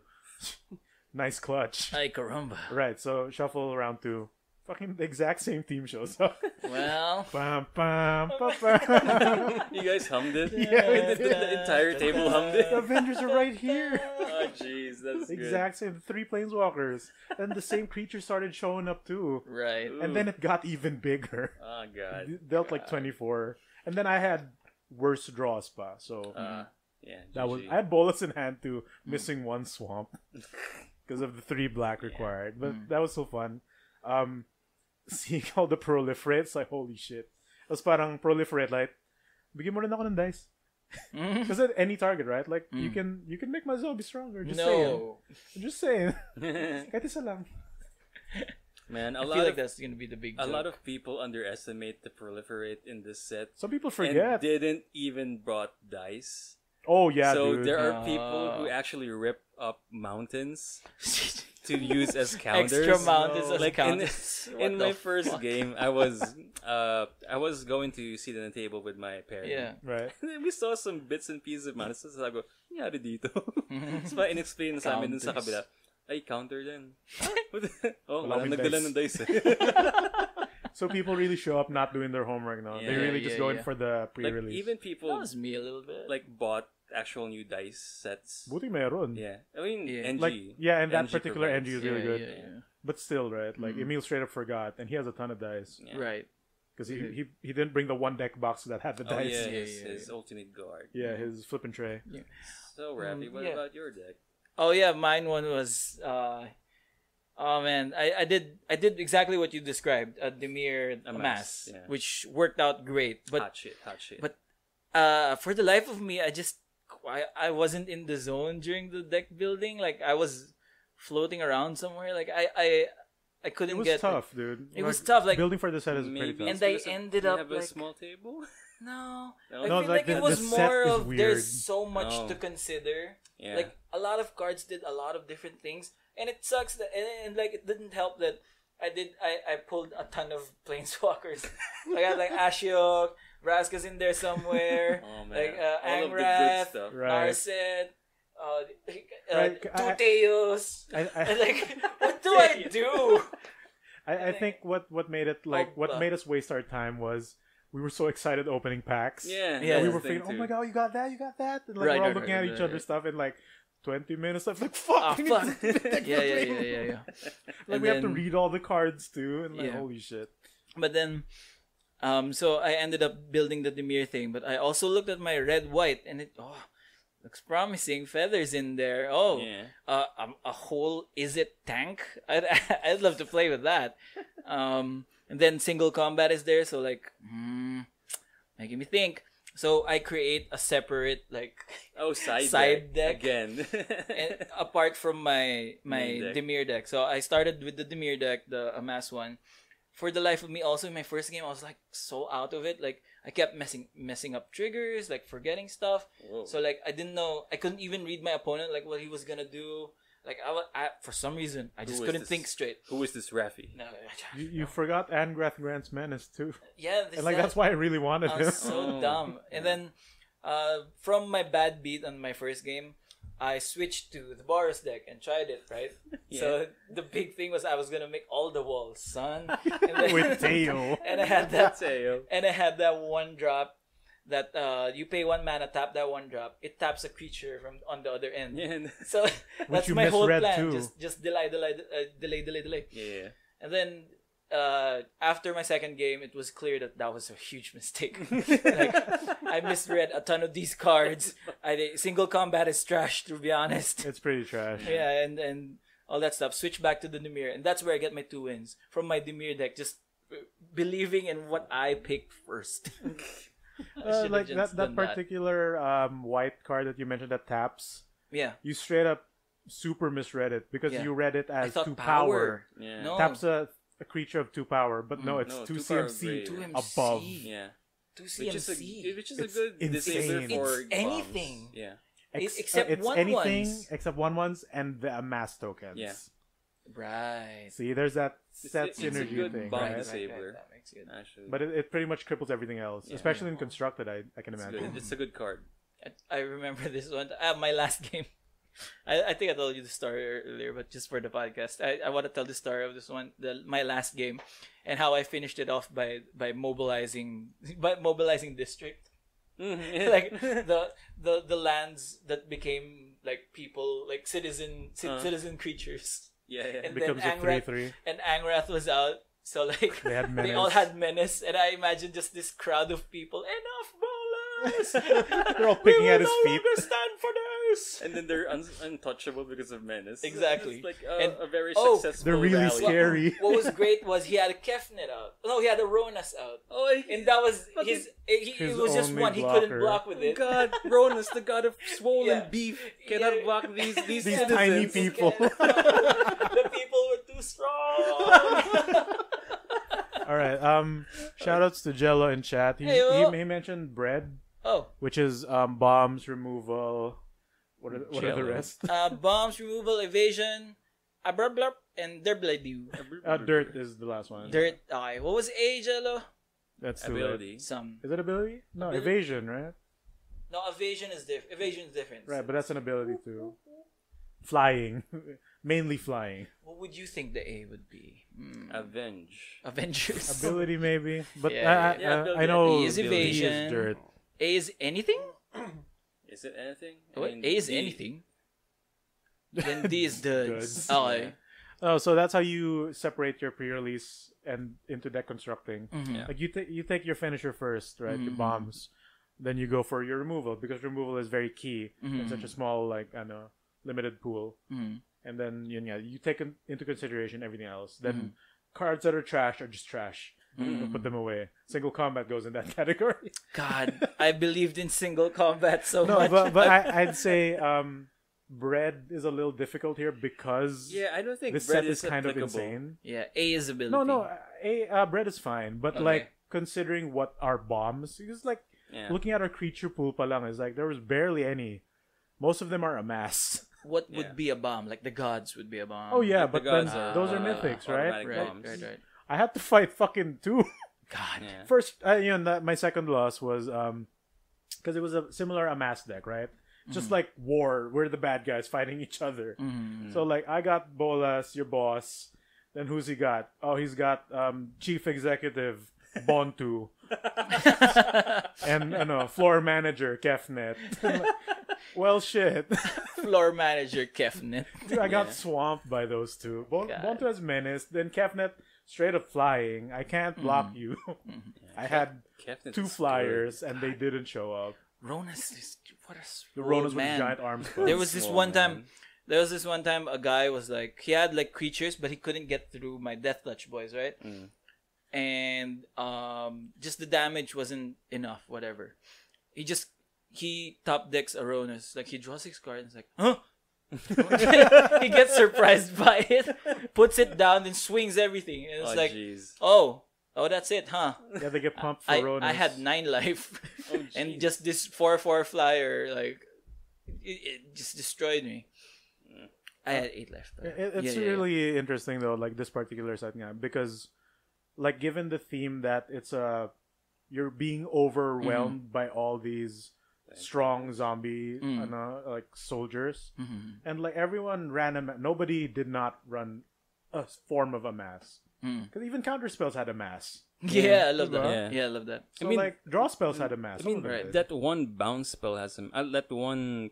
nice clutch. Ay caramba. Right. So shuffle round 2. Fucking the exact same team shows up. Well, Bam, bam, bam, bam. You guys hummed it. Yeah. The entire table hummed it. The Avengers are right here. Oh jeez, that's good. Exact same. 3 planeswalkers, and the same creature started showing up too. right. And then it got even bigger. Oh god. Dealt like 24, and then I had worse draws pa. So Yeah. that was GG. I had Bolas in hand too, missing 1 swamp because of the 3 black required. But that was so fun. Seeing all the proliferates, like holy shit. Tapos parang proliferate, like bigyan mo rin ako ng dice. Because at any target, right? Like you can make my zombie stronger. Just saying. Just saying. Kahit isa lang. Man, I feel like that's gonna be the big a joke. lot of people underestimate the proliferate in this set. Some people And forget. didn't even brought dice. Oh yeah, So dude. there are people who actually rip up mountains to use as counters. Extra mountains as Like counters. in my first game, I was going to sit on the table with my parent. Yeah. Right. And then we saw some bits and pieces of mountains. So I go, nangyari dito? So pa in-explain sa amin dun sa kabila. Ay, counter din. Oh, Wala walang kaming nagdala dice. ng dice eh. So people really show up not doing their homework now. They Yeah, really just go in for the Like, pre-release. even people That was me a little bit. like bought actual new dice sets. Buti meron. Yeah. I mean, Yeah. NG. Like and that NG particular provides. NG is really good. Yeah. But still, right? Like Emile straight up forgot, and he has a ton of dice Yeah. Right. because he didn't bring the 1 deck box that had the Oh, dice. yeah, Yeah, his ultimate guard. Yeah, his flipping tray. So, Raffy, what yeah. about your deck? Oh yeah, mine one was oh man, I did exactly what you described, a Demir Mass, yeah. which worked out great. But Hot shit. but for the life of me, I wasn't in the zone during the deck building. Like I was floating around somewhere. Like I couldn't It was get tough, dude. It was tough. Like building for the set is pretty Maybe tough. And they because ended you up have a like- small table. no, No? I No, feel like like it the was set more is of weird. there's so much Oh. to consider. Yeah. Like a lot of cards did a lot of different things, and it sucks that and like it didn't help that I pulled a ton of planeswalkers. I got like Ashiok, Raskas in there somewhere, Oh, man. like All of the good Angrath, stuff. Right. Narset, Right, Tuteos. I And like, what do I do? I think what made it like what made us waste our time was we were so excited opening packs. Yeah. Yeah, we that's were the thing, thinking, oh too. my god, you got that, and like Right, we're all right, looking right, at each right, other's right. stuff in like 20 minutes. I'm like, fuck, we need Fuck. to deck Yeah. building. Like And we have to then- read all the cards too, and like Yeah. holy shit. But then, so I ended up building the Demir thing. But I also looked at my red white, and it looks promising. Feathers in there. Oh, Yeah. a whole is it tank? I'd love to play with that. And then single combat is there, so like, making me think. So I create a separate like Oh, side deck. again. and apart from my Main deck. Demir deck. So I started with the Demir deck, the Amass one. For the life of me, also in my first game, I was like so out of it. Like I kept messing up triggers, like forgetting stuff. Whoa. So like I didn't know, I couldn't even read my opponent, like what he was gonna do. Like I for some reason, I just Who is couldn't this? think straight. Who is this Raffy? No, You forgot Angrath Grant's Menace too, yeah, and like that's why I really wanted I him. was so Oh. dumb. And then from my bad beat on my first game, I switched to the Boros deck and tried it, right? So the big thing was I was gonna make all the walls sun. And then, With Teo. and I had that and I had that one drop that you pay 1 mana, tap that one drop, it taps a creature from on the other end. Yeah. So that's you my whole misread plan. too. Just delay. Yeah. And then after my second game, it was clear that was a huge mistake. Like, I misread a ton of these cards. Single combat is trash, to be honest. It's pretty trash. Yeah, and all that stuff. Switch back to the Dimir, and that's where I get my 2 wins from my Dimir deck. Just believing in what I picked first. Like that particular white card that you mentioned that taps. Yeah. You straight up super misread it because you read it I as thought 2 power. Yeah. No. Taps a creature of 2 power, but no, it's No, 2 2 power CMC grade. above. Yeah. 2 Which is CMC. a It's good disabler insane. for It's anything. bombs. Yeah. Except it's 1/1s. anything except 1/1s and the amass tokens. Yeah. Right. See, there's that set It's a synergy good thing, bomb right? disabler. That makes good. Actually. But it pretty much cripples everything else, Yeah. especially in constructed. I can it's imagine. good. It's a good card. I remember this one. My last game. I think I told you the story earlier, but just for the podcast, I want to tell the story of this one, my last game, and how I finished it off by mobilizing district. Mm-hmm. Like the lands that became like people, like citizen creatures. Yeah. It And becomes then a 3/3. And Angrath was out, so like They had they all menace. had menace, and I imagine just this crowd of people. Enough bowlers! They're all picking at his We will feet. no longer stand for this. And then they're untouchable because of menace. Exactly. It's like And- a very oh, successful They're really rally. scary. What was great was he had a Kefnet out. No, he had a Ronas out. Oh, And that was Fucking- it His was just only one. He blocker. couldn't block with it. God, Ronus, the god of swollen Yeah. beef, cannot Yeah. block these These citizens. tiny people. The people were too strong. All right. Shout outs to Jello in chat. Heyo. He mentioned bread, Oh, which is bombs removal. What are the Jello. rest? bombs removal, evasion, a blurp blurp, and derbladu. Dirt is the last one. Dirt. Okay, what was A, Jello? That's the Ability. Some. Is it ability? No, Ability. evasion, right? No, evasion is different. Evasion is different. Right, but that's an ability too. Flying, mainly flying. What would you think the A would be? Avenge. Avengers. Ability maybe, but Yeah, yeah, I ability. know E is D evasion. dirt. A is anything? Is it anything? Wait, A is D- anything. Then D is duds. Duds. Okay. Oh, so that's how you separate your pre-release and into deck constructing. Yeah. Like you take your finisher first, right? Your bombs, then you go for your removal because removal is very key in such a small limited pool. And then you take into consideration everything else. Then cards that are trash are just trash. You put them away. Single combat goes in that category. God, I believed in single combat so No, much. but I'd say bread is a little difficult here because Yeah, I don't think this bread set is kind of applicable. insane. Yeah, A is ability. No, bread is fine, but Okay. like considering what our bombs, because like Yeah. looking at our creature pool palang is like there was barely any. Most of them are amass. What Yeah. would be a bomb? Like the gods would be a bomb. Oh yeah, the but then gods are, those are mythics, right? automatic Right, bombs. right. I had to fight fucking 2. God. Yeah. First, my second loss was because it was a similar amass deck, right? Just like war, we're the bad guys fighting each other. So like I got Bolas, your boss. Then who's he got? Oh, he's got chief executive Bontu and floor manager Kefnet. Well, shit. Floor manager Kefnet. Dude, I got swamped by those two. Bontu has menace, then Kefnet straight up flying. I can't block you. I had Kefnet 2 is flyers and they didn't show up. Ronas is what a The swole Ronas with man. giant arms. There was this Swole one time. man. There was this one time a guy was like he had like creatures, but he couldn't get through my Death Touch boys, right? And just the damage wasn't enough. Whatever. He top decks Aronas. Like he draws 6 cards. And it's like, huh? He gets surprised by it, puts it down, and swings everything. And it's Oh, like, jeez. oh, that's it, huh? Yeah, they get pumped for I Ronas. had 9 life, Oh, and jeez. just this 4/4 flyer, like it just destroyed me. I had 8 left. but- It's yeah. really interesting though, like this particular setting, because, like, given the theme that it's you're being overwhelmed by all these strong zombie like soldiers, and like everyone ran nobody did not run a form of a mass, because even counter spells had a mass. Yeah, I love that. Yeah. Yeah, I love that. So I mean, like draw spells had a mass. I mean, Right. that one bounce spell has some. That one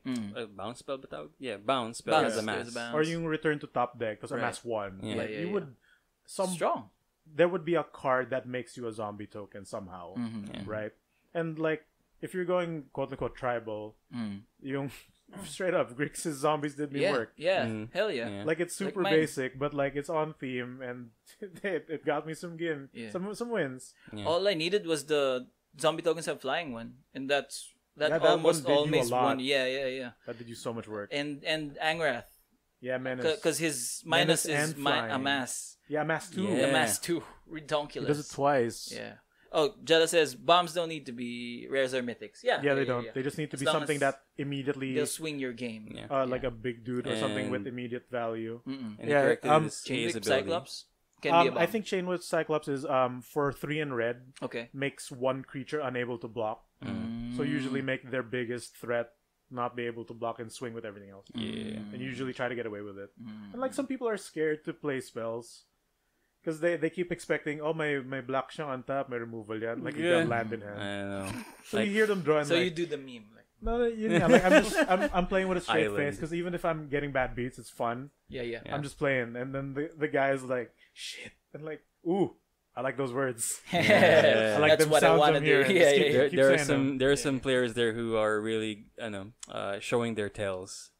bounce spell, bounce spell has a There's mass. bounce. or you return to top deck because a Right. mass one. Yeah. Like, Yeah, you yeah. would Strong. there would be a card that makes you a zombie token somehow, Mm-hmm. right? And like if you're going quote unquote tribal, yung straight up Grixis zombies did me Yeah, work. yeah, Mm. hell yeah. Yeah. Like it's super Like mine. basic, but like it's on theme, and it got me some Yeah. some wins. Yeah. All I needed was the zombie tokens have flying one, and that Yeah, that almost one did you a always lot. won. Yeah. That did you so much work. And Angrath, Yeah, Menace. because his minus Menace is and flying. a mass. Yeah, Mass 2. Yeah. A mass too. He Ridiculous. does it twice. Yeah. Oh, Jella says bombs don't need to be rares or mythics. Yeah. Yeah, they don't. yeah. They just need to As be long something as that immediately, They'll swing your game. Yeah. like a big dude or something with And- immediate value. Mm-mm. And Yeah, corrected his Chain A's Whip ability. Cyclops can be a bomb. I think Chain with Cyclops is for 3 and red Okay. makes one creature unable to block. So usually make their biggest threat not be able to block and swing with everything else. Yeah. And usually try to get away with it. And like some people are scared to play spells because they keep expecting, oh, my black siya on top, may removal yan. Like you Yeah. got land in hand. I know. So you hear them draw and So like, you do the meme. Like, no, yun nga, like I'm playing with a straight Island. face because even if I'm getting bad beats, it's fun. yeah. Yeah. I'm just playing, and then the guy is like, shit, and like, ooh, I like those words. Yeah. I like That's them what I sounds want to I'm do. hearing. Yeah, Just keep- yeah. There, keep there are saying some them. there are some players there who are really showing their tails.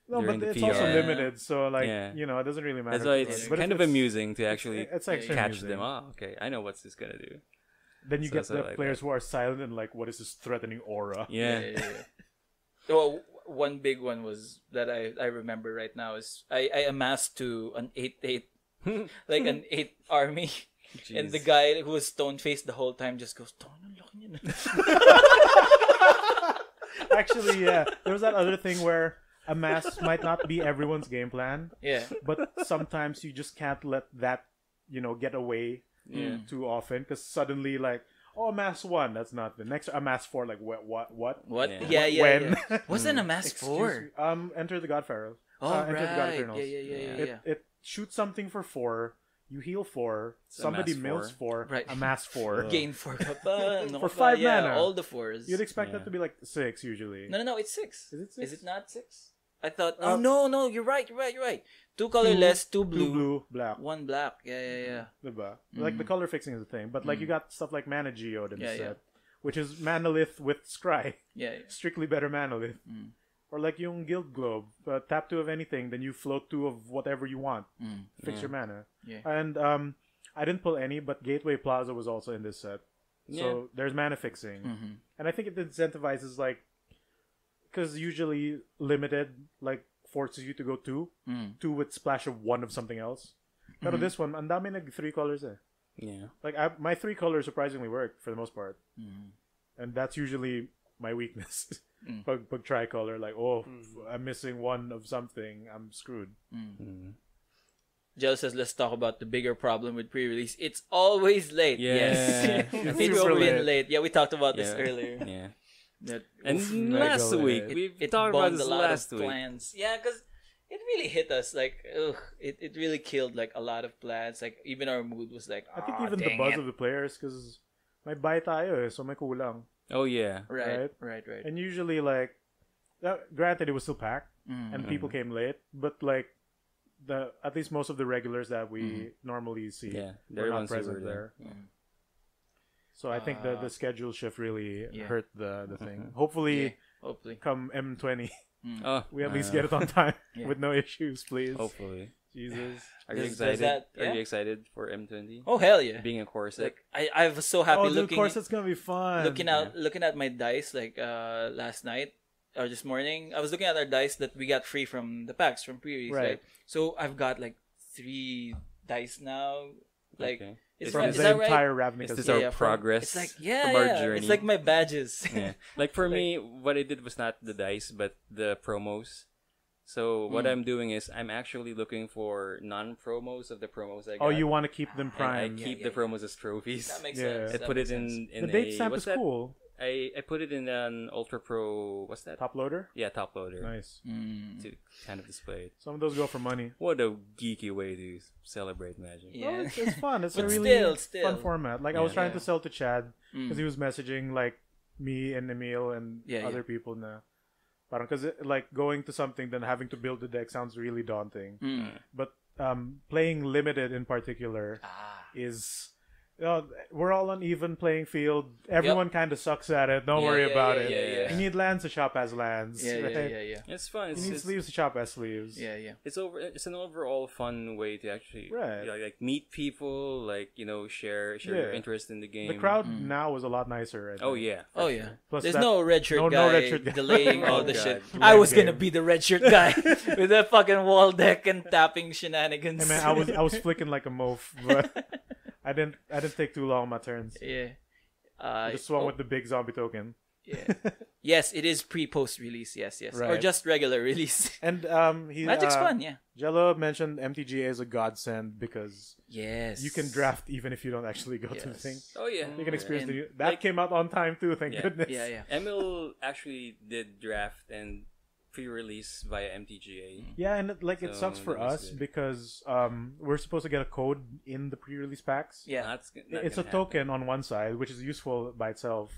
No, but during the it's also PR. limited, so like Yeah. it doesn't really matter. That's why for it's it. But kind if of amusing to actually It's actually catch amusing. them. Oh, okay, I know what's this gonna do. Then you So- get so the like players that. who are silent and like, what is this threatening aura? Yeah. Well, one big one was that I remember right now is I amassed to an 8/8, like an 8 army, and the Jeez. guy who was stone faced the whole time just goes, "Stone, ang laki niya na." Actually, yeah, there was that other thing where a mass might not be everyone's game plan, Yeah, but sometimes you just can't let that get away too often because suddenly like, oh, mass 1, that's not the next. A mass 4, like what? what? Yeah. Yeah. When? Wasn't a mask Excuse 4? me. Enter the God Pharaoh. Oh, Enter the God right. Eternals. Yeah. It shoots something for 4. You heal 4. It's a Somebody mass mills 4. Right. A mass 4. Gain 4 ka pa. No For ka pa. 5 Yeah, mana. all the 4s. You'd expect Yeah. that to be like 6 usually. No, it's 6. Is it 6? Is it not 6? I thought. Uh, Oh no, you're right. 2 colorless, 2 2 blue, blue, black. 1 black. Yeah. Diba? Like the color fixing is a thing, but like you got stuff like Mana Geode in the Yeah, set, which is Manalith with Scry, Yeah. strictly better Manalith. Or like yung Guild Globe, tap 2 of anything, then you float 2 of whatever you want, fix your mana. Yeah. And I didn't pull any, but Gateway Plaza was also in this set, so there's mana fixing, and I think it incentivizes like, because usually limited like forces you to go 2 with splash of 1 of something else. But this one, ang dami nag 3 colors eh. Yeah. Like my 3 colors surprisingly work for the most part, and that's usually my weakness. pag tricolor, like I'm missing 1 of something, I'm screwed. Jill says, let's talk about the bigger problem with pre-release. It's always late. Yeah. Yes. It's It's super been late. late. Yeah, we talked about this Yeah. earlier. Yeah. That, And mega last late. week we talked about bombed this a lot last of week. plans. Yeah, because it really hit us. Like, it really killed like a lot of plans. Like, even our mood was like, I think "Ah, even the dang buzz it." of the players, because may buy tayo eh, so may kulang. Oh yeah. Right. And usually, like, granted, it was still packed, and people came late, but like, at least most of the regulars that we normally see Yeah. were They're not ones who present were there. there. So I think the schedule shift really Yeah. hurt the thing. Hopefully, Hopefully. come M20, Oh, we at I least know. get it on time Yeah. with no issues, please. Hopefully. Jesus. Are you Does excited? that- Are you yeah? excited for M20? Oh, hell yeah. Being a Corsair. Like, I was so happy Oh, dude, of looking course it's gonna be fun. looking at my dice like last night or this morning. I was looking at our dice that we got free from the packs from pre-release, Right. right? So I've got like 3 dice now. Like, Okay. is From that, is the that right? entire Is Ravnica. this set. our progress It's like from our journey? It's like my badges. Yeah. Like for me, what I did was not the dice, but the promos. So what I'm doing is I'm actually looking for non-promos of the promos I got. Oh, you want to keep them And I primed? keep the promos as trophies. That makes Yeah. sense. I That put makes it sense. in The date a stamp what's is that? cool. I put it in an Ultra Pro. What's that? Top loader. Yeah, top loader. Nice. To kind of display it. Some of those go for money. What a geeky way to celebrate Magic. Yeah. Oh, it's fun. It's But a really still. fun format. Like I was trying to sell to Chad because Mm. he was messaging like me and Emile and other people na. Parang because like going to something then having to build the deck sounds really daunting. But playing limited in particular is. We're all on even playing field. Everyone kind of sucks at it. Don't worry about it. Yeah. You need lands, the shop has lands. Yeah. It's fun. You need sleeves, the shop has sleeves. Yeah. It's an overall fun way to actually like meet people, like share your interest in the game. The crowd now is a lot nicer. I think. Oh yeah. Plus There's that- no red shirt no guy red shirt guy. delaying all Oh, the God. shit. Late I was gonna game. be the red shirt guy with the fucking wall deck and tapping shenanigans. Hey man, I was flicking like a moaf, but I didn't take too long on my turns. Yeah. I just swung with the big zombie token. Yeah. Yes, it is pre-post release. Yes. Or Right. just regular release. And he Magic's fun, yeah. Jello mentioned MTGA is a godsend because Yes. you can draft even if you don't actually go to the thing. Oh yeah. You can experience And, that came out on time too. Thank goodness. Yeah. Emile actually did draft and pre-release via MTGA. Yeah, and it sucks for that was us good. because we're supposed to get a code in the pre-release packs. Yeah. It's a token on one side, which is useful by itself,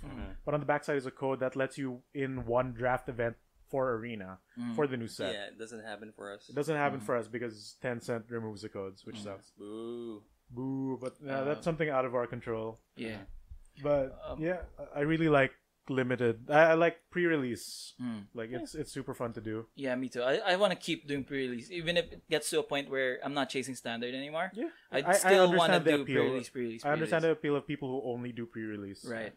but on the back side is a code that lets you in one draft event for Arena for the new set. Yeah, it doesn't happen for us. It doesn't happen for us because Tencent removes the codes, which sucks. Boo. Boo! But that's something out of our control. Yeah. But I really like limited. I like pre-release. Like it's super fun to do. Yeah, me too. I want to keep doing pre-release, even if it gets to a point where I'm not chasing standard anymore. Yeah, I still want to understand the do appeal. pre-release. I understand the appeal of people who only do pre-release. Right.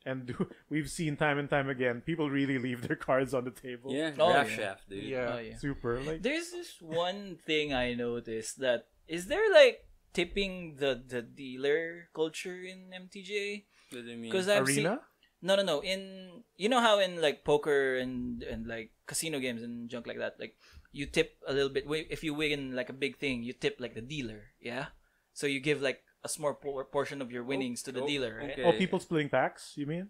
And we've seen time and time again, people really leave their cards on the table. Yeah, Oh, draft yeah. shaft, dude. Yeah. Oh, yeah. Super. Like There's this one thing I noticed that is there like tipping the dealer culture in MTGA? What do you mean? Because I've seen Arena. no in how in like poker and like casino games and junk like that, like you tip a little bit if you win like a big thing, you tip like the dealer, yeah. So you give like a small portion of your winnings to the dealer, right? okay. Oh, people splitting packs, you mean?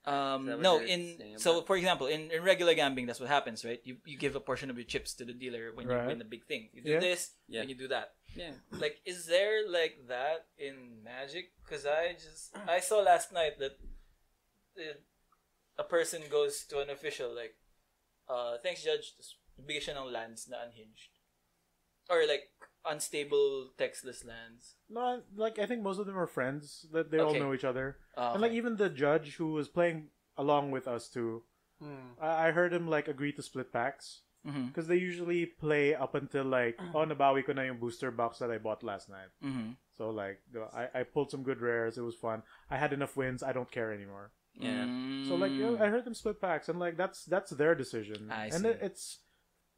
that No, what you're saying so about? for example, in regular gambling, that's what happens, right? You give a portion of your chips to the dealer when you Right. win a big thing. You do Yeah. this, Yeah. and you do that. Yeah. Like, is there like that in Magic? Because I saw last night that a person goes to an official like, thanks Judge, bigyan siya ng lands na unhinged. Or like, unstable textless lands. No, like I think most of them are friends. That they all Okay. know each other. Oh, And like even the judge who was playing along with us too, I heard him like agree to split packs Mhm. because they usually play up until like nabawi ko na yung booster box that I bought last night. Mhm. So like I pulled some good rares. It was fun. I had enough wins. I don't care anymore. Yeah. So like I heard them split packs and like that's their decision. I And see. it's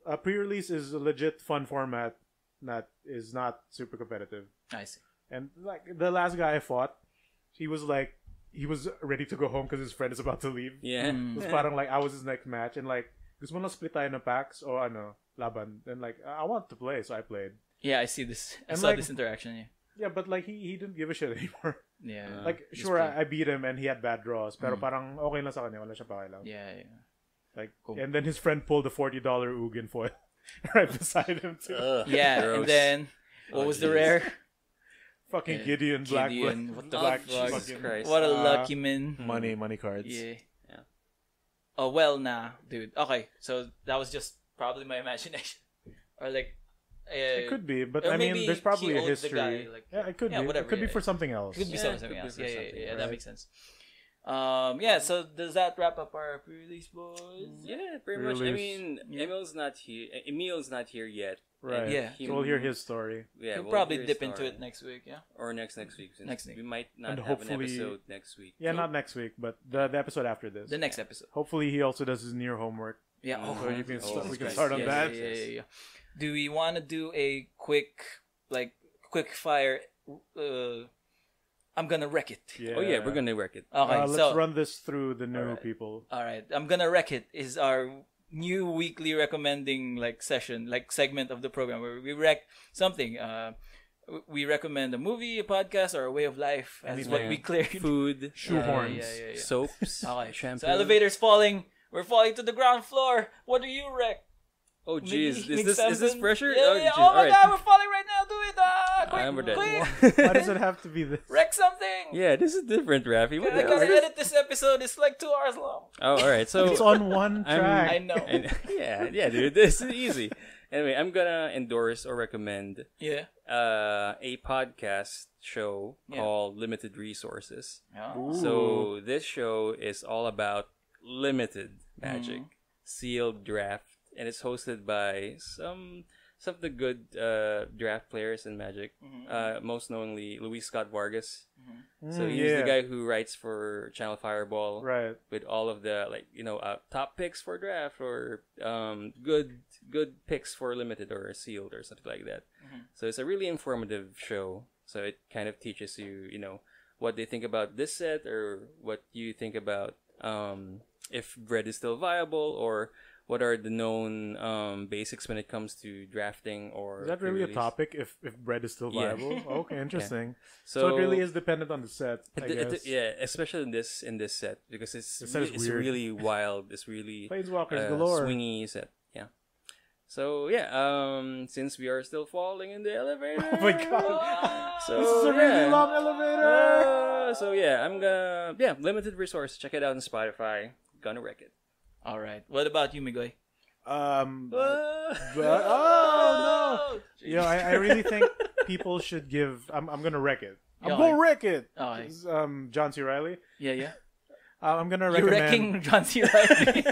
a pre-release is a legit fun format that is not super competitive. I see. And like the last guy I fought, he was ready to go home because his friend is about to leave. Yeah. Mm. It was parang like I was his next match and like gusto mo na split tayo ng packs o ano laban. And like I want to play, so I played. Yeah, I see this. I And, saw like- this interaction. Yeah. Yeah, but like he didn't give a shit anymore. Yeah. Like Just sure play. I beat him and he had bad draws, pero parang okay lang sa kanya, wala siya pakialam. Yeah. Like Cool. and then his friend pulled a $40 Ugin foil right beside him too. Yeah, and Gross. then what was the jeez. rare? Fucking Yeah, Gideon Black. Gideon, what the Black fuck? Jesus fucking Christ. What a uh, lucky man. money cards. Yeah. Yeah. Oh well, nah, dude. Okay, so that was just probably my imagination, or like. It could be, but or I mean, maybe there's probably he a owed the history. guy, like- yeah, it could yeah, be. whatever, It could be yeah, for something else. Could be Yeah, something could be else. for Yeah, something, that right? makes sense. Yeah. So does that wrap up our pre-release, boys? Yeah, pretty much. I Release. mean, Yeah. Emile's not here yet. Right. And Yeah. So we'll hear his story. Yeah, We'll we'll probably hear his dip into story. it next week. Yeah. Or next week. Since Next week. we might not And have an hopefully- episode next week. Yeah, not next week, but the episode after this. The next episode. Hopefully, he also does his near homework. Yeah. Oh, So you can Oh, we can Christ. start on yeah, that. Yeah. Do we want to do a quick fire? I'm gonna wreck it. Oh yeah, we're gonna work it. Okay, Let's so run this through the new Alright. people. all right, I'm gonna wreck it is our new weekly recommending like session, like segment of the program where we rec something. we recommend a movie, a podcast, or a way of life as what we cleared. Food, Shoehorns. Yeah. soaps, Okay. shampoo. So elevator's falling. We're falling to the ground floor. What do you rec? Oh jeez, Mig is this Samson? pressure? Yeah, yeah. jeez. Oh my Alright. god, we're falling right now. Do it. We're dead. Quick. Why does it have to be this? Wreck something. Yeah, this is different, Raffy. What I the gotta hell? edit this episode. It's like 2 hours long. Oh, all right. So It's on one track. I know. yeah, dude, this is easy. Anyway, I'm gonna endorse or recommend Yeah. a podcast show Yeah. called Limited Resources. Oh. So this show is all about limited Magic, sealed draft, and it's hosted by some of the good draft players in Magic. Most knowingly Luis Scott Vargas. So he's the guy who writes for Channel Fireball, Right. with all of the top picks for draft or good picks for limited or sealed or something like that. So it's a really informative show. So it kind of teaches you, what they think about this set or what you think about if bread is still viable or what are the known basics when it comes to drafting or Is that really a pre-release. topic? If bread is still Yeah. viable? Okay, interesting. So, So it really is dependent on the set, I guess. yeah, especially in this set because The set is it's weird. really wild. It's really Planeswalkers galore. swingy set. Yeah. So yeah, since we are still falling in the elevator. Oh my god. So This is a really long elevator. so yeah, I'm gonna limited resource. Check it out on Spotify. Gonna wreck it. All right. What about you, Migoy? Oh no! I really think people should give. I'm gonna wreck it. I'm Yeah, gonna wreck it. Oh, This is, John C. Riley. Yeah. I'm gonna You're recommend. wrecking John C. Reilly.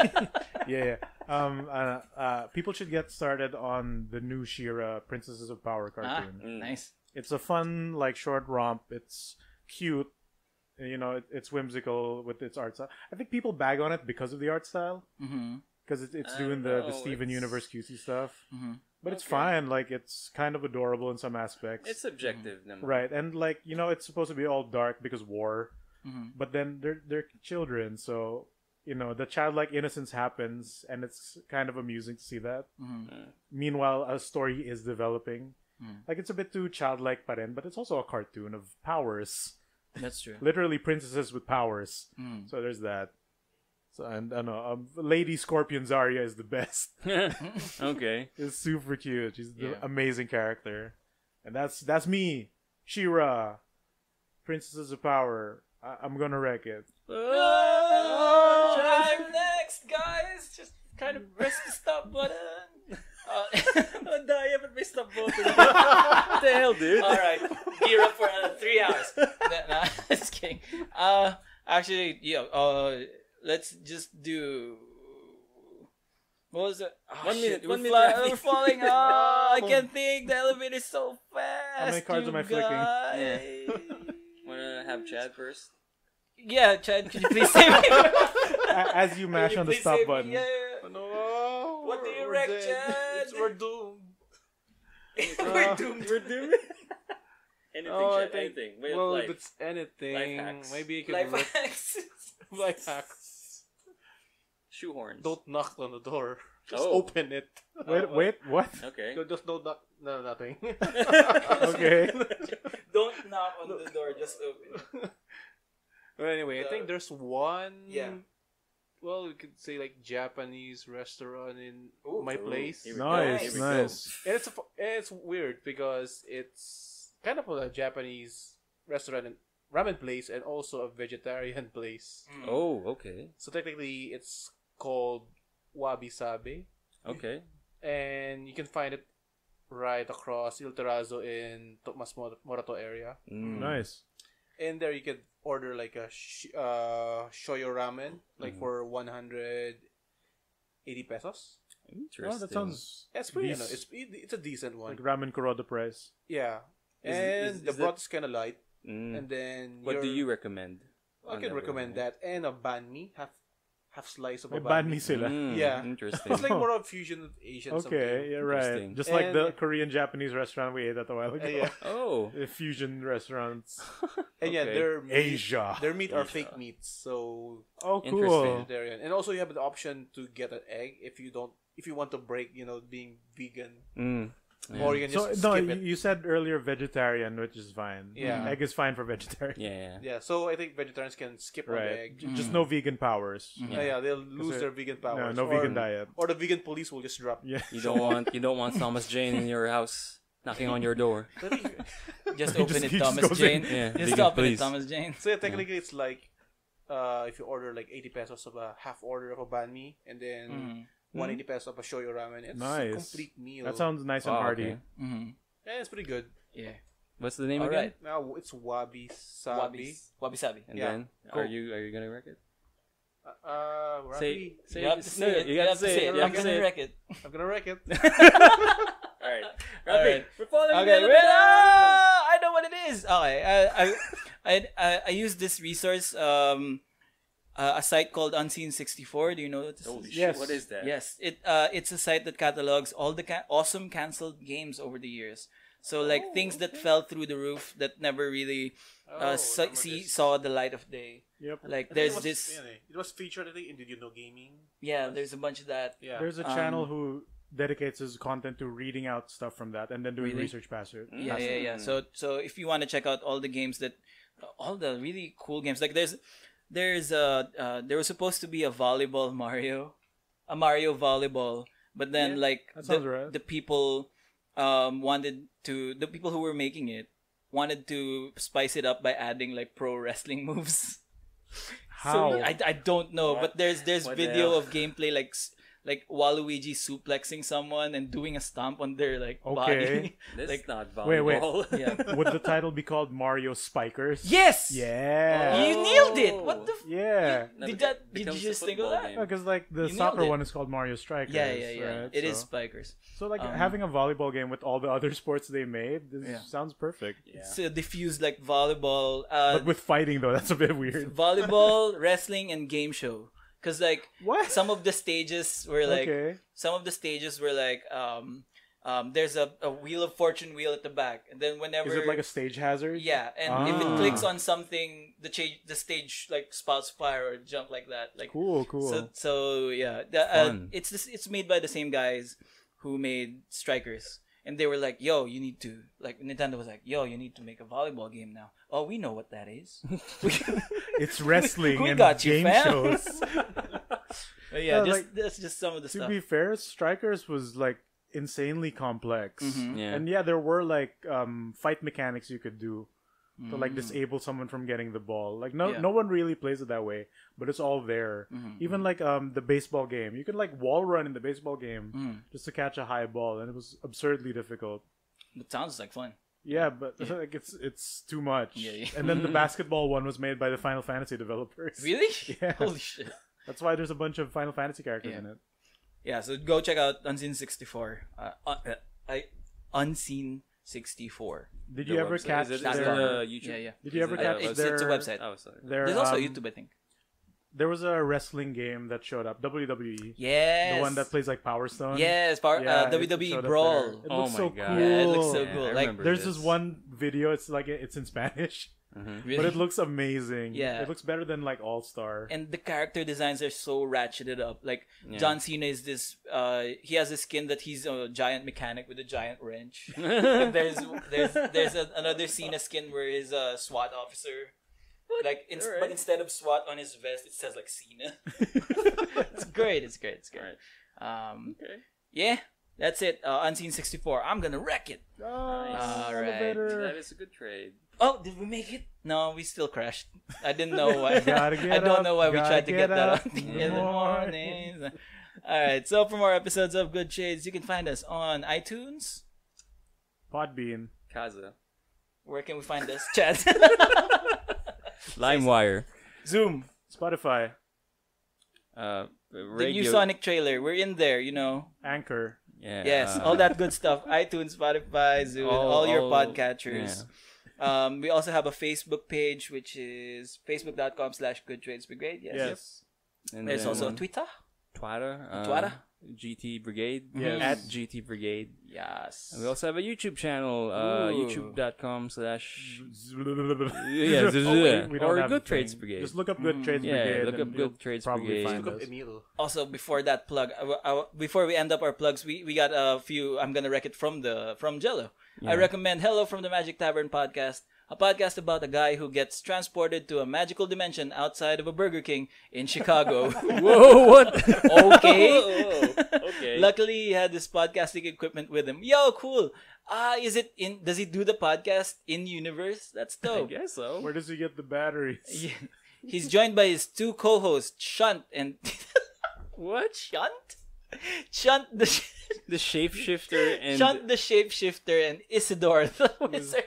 People should get started on the new She-Ra Princesses of Power cartoon. Nice. It's a fun, short romp. It's cute. It's whimsical with its art style. I think people bag on it because of the art style. Because it's doing the Steven Universe QC stuff. But it's fine. It's kind of adorable in some aspects. It's subjective, Right. And, it's supposed to be all dark because war. But then they're children. So, the childlike innocence happens. And it's kind of amusing to see that. Meanwhile, a story is developing. It's a bit too childlike pa rin, but it's also a cartoon of powers. That's true. Literally princesses with powers. So there's that. So and I know Lady Scorpion Zarya is the best. Okay. It's super cute. She's an amazing character, and that's me, She-Ra, Princesses of Power. I'm gonna wreck it. I'm next, guys. Just kind of press the stop button. I haven't missed up both. What the hell, dude? All right, gear up for another 3 hours. No, just kidding. Actually, let's just do. What was it? Oh, 1 minute. shit, 1 minute. we're falling. I can't think. The elevator's so fast. How many cards am I flicking? flicking? Wanna have Chad first? Yeah, Chad, could you please save me? As you mash Can you on the please stop save me? button. Yeah. No. What do you we're wreck, dead. Chad? We're doomed. We're doomed. We're doomed. Anything, Oh, I Chad, think, anything. Way of well, life. if it's anything, Life hacks. maybe you can Life wreck hacks. life hacks. Shoehorns. Don't knock on the door. Just Oh. open it. Wait, what? Okay. Just no, nothing. Okay. Don't knock on the door, just open. But anyway, I think there's one. Yeah. Well, we could say Japanese restaurant in Ooh. my place. Here we go. Nice, Here we nice. And it's weird because it's kind of a Japanese restaurant and ramen place and also a vegetarian place. go. Oh, okay. So technically, it's called Wabi Sabi, Okay. and you can find it right across Il Terrazzo in Tomas Morato area. Nice. And there you could order a shoyo ramen for 180 pesos. Interesting. Oh, that sounds It's pretty, Dec- it's a decent one. like ramen kuroda price. Yeah, Is- and is the that- broth is kind of light. Mm. And then What do you recommend? I on can that recommend ramen? that and a banh mi, half slice of May a banh banh mi mi. sila. Yeah. Interesting. It's like more of fusion with Asian. Okay, yeah, right. Interesting. Just like the And- Korean Japanese restaurant we ate at a while ago. yeah. Oh. The fusion restaurants. And yeah, Okay. their meat, Asia. Their meat are Asia. fake meats, so Oh, Interesting. cool. vegetarian. And also you have the option to get an egg if you want to break, being vegan. Mm. Or you can So just no, skip it. you said earlier vegetarian, which is fine. Yeah. Egg is fine for vegetarian. Yeah. Yeah, so I think vegetarians can skip on the Right. egg. Just no vegan powers. Yeah, they'll lose their vegan powers. No or, vegan diet. Or the vegan police will just drop. Yeah. You don't want Thomas Jane in your house knocking on your door. Just He open just- it, he just Thomas goes Jane. in. Yeah, Just vegan, open it, please. Thomas Jane. So yeah, technically it's like if you order like 80 pesos of a half order of a banh mi and then 180 pesos of a shoyu ramen, it's Nice. a complete meal. That sounds nice and Wow, hearty. okay. Mm-hmm. Yeah, it's pretty good. Yeah. What's the name All again? right. Now it's wabi sabi. Wabi sabi. And Yeah. then Cool. are you gonna wreck it? Raffy, Say You have to say it. You have to say it. You I'm have to gonna say it. wreck it. I'm gonna wreck it. All right. All right. We're following Okay, the wait. I know what it is. Okay, I used this resource, a site called Unseen64. Do you know what this Holy is? shit! Yes. What is that? Yes, it's a site that catalogs all the awesome canceled games over the years. So like things that fell through the roof that never really saw the light of day. Yep. Like I think there's it was, this, yeah, it was featured I think in Did You Know Gaming? yeah, there's a bunch of that. Yeah. There's a channel who dedicates his content to reading out stuff from that and then doing Really? research past it. Yeah. So if you want to check out all the games that, all the really cool games, like there was supposed to be a volleyball Mario, a Mario volleyball, but then like that sounds right. the people the people who were making it wanted to spice it up by adding like pro wrestling moves. How? So I don't know, but there's What the video hell? of gameplay like Waluigi suplexing someone and doing a stomp on their like Okay. body. That's Like, not wait. volleyball. Yeah. Would the title be called Mario Spikers? Yes. Yeah. You nailed it. What the? Yeah. Did you becomes just a think of football that? game. Because like the You soccer nailed it. one is called Mario Strikers. Yeah. Right? It is So- spikers. So like having a volleyball game with all the other sports they made, this Yeah. sounds perfect. Yeah. So diffused like volleyball, But with fighting though, that's a bit weird. volleyball, wrestling, and game show. Cause like What? some of the stages were like Okay. there's a wheel of fortune wheel at the back, and then whenever Is it like a stage hazard? yeah, and if it Ah. clicks on something, the stage like spouts fire or jump like that. Like Cool. so yeah, Fun. it's made by the same guys who made Strikers. And they were like, yo, you need to, like, Nintendo was like, yo, you need to make a volleyball game now. Oh, we know what that is. It's wrestling We and got you, game fam. shows. But yeah, Yeah, that's just some of the To stuff. be fair, Strikers was like insanely complex. Yeah. And yeah, there were like fight mechanics you could do to like Mm. disable someone from getting the ball. Like no Yeah. no one really plays it that way, but it's all there. Even like the baseball game. You could like wall run in the baseball game just to catch a high ball, and it was absurdly difficult. It sounds like fun. Yeah, but like it's too much. Yeah. And then the basketball one was made by the Final Fantasy developers. Really? Yeah. Holy shit. That's why there's a bunch of Final Fantasy characters Yeah. in it. Yeah, so go check out Unseen 64. Unseen 64. Did The you ever website- catch is it their, YouTube? Yeah. Did you ever Is it- catch It's their a website. Oh, sorry. their There's also um, YouTube, I think. There was a wrestling game that showed up, WWE. Yes. The one that plays like Power Stone. Yes, Yeah, it WWE showed up Brawl. there. It Oh looks my so God. cool. Yeah, it looks so Yeah, cool. I Like, remember There's this one video. It's like it's in Spanish, really? but it looks amazing. Yeah. it looks better than like All Star. And the character designs are so ratcheted up. Like Yeah. John Cena is this. He has a skin that he's a giant mechanic with a giant wrench. And there's another Cena skin where he's a SWAT officer. Like Alright. but instead of SWAT on his vest, it says like Cena. It's great. It's great. Alright. Okay. Yeah, that's it. Unseen 64. I'm gonna wreck it. Oh, All right. elevator. That is a good trade. Oh, did we make it? No, we still crashed. I didn't know why. Gotta get I don't up, know why we gotta tried to get that up on the in in the the mornings. All right. So for more episodes of Good Shades, you can find us on iTunes. Podbean. Kaza. Where can we find us, Chad? LimeWire. Zoom. Spotify. The new Radio. Sonic trailer. We're in there, you know. Anchor. Yeah. Yes, all that good stuff. iTunes, Spotify, Zoom, all your podcatchers. We also have a Facebook page, which is facebook.com/goodtradesbrigade. Yes. Yes. And There's then also Twitter. Twitter. Twitter. GT Brigade. Yes. At GT Brigade. Yes. And we also have a YouTube channel, Ooh. youtube.com/ We don't or have Good the Trades thing. Brigade. Just look up Good Trades Brigade. look up and Good you'll Trades probably Brigade. find Look up us. Emile. Also, before that plug, before we end up our plugs, we got a few. I'm gonna wreck it from Jello. I recommend Hello from the Magic Tavern podcast, a podcast about a guy who gets transported to a magical dimension outside of a Burger King in Chicago. Whoa, what? Okay. Okay. Luckily, he had this podcasting equipment with him. Yo, cool. Does he do the podcast in universe? That's I dope. guess so. Where does he get the batteries? Yeah. He's joined by his two co-hosts, Shunt and What? Shunt? Shunt the The shapeshifter and... Shunt the shapeshifter and Isidore the wizard.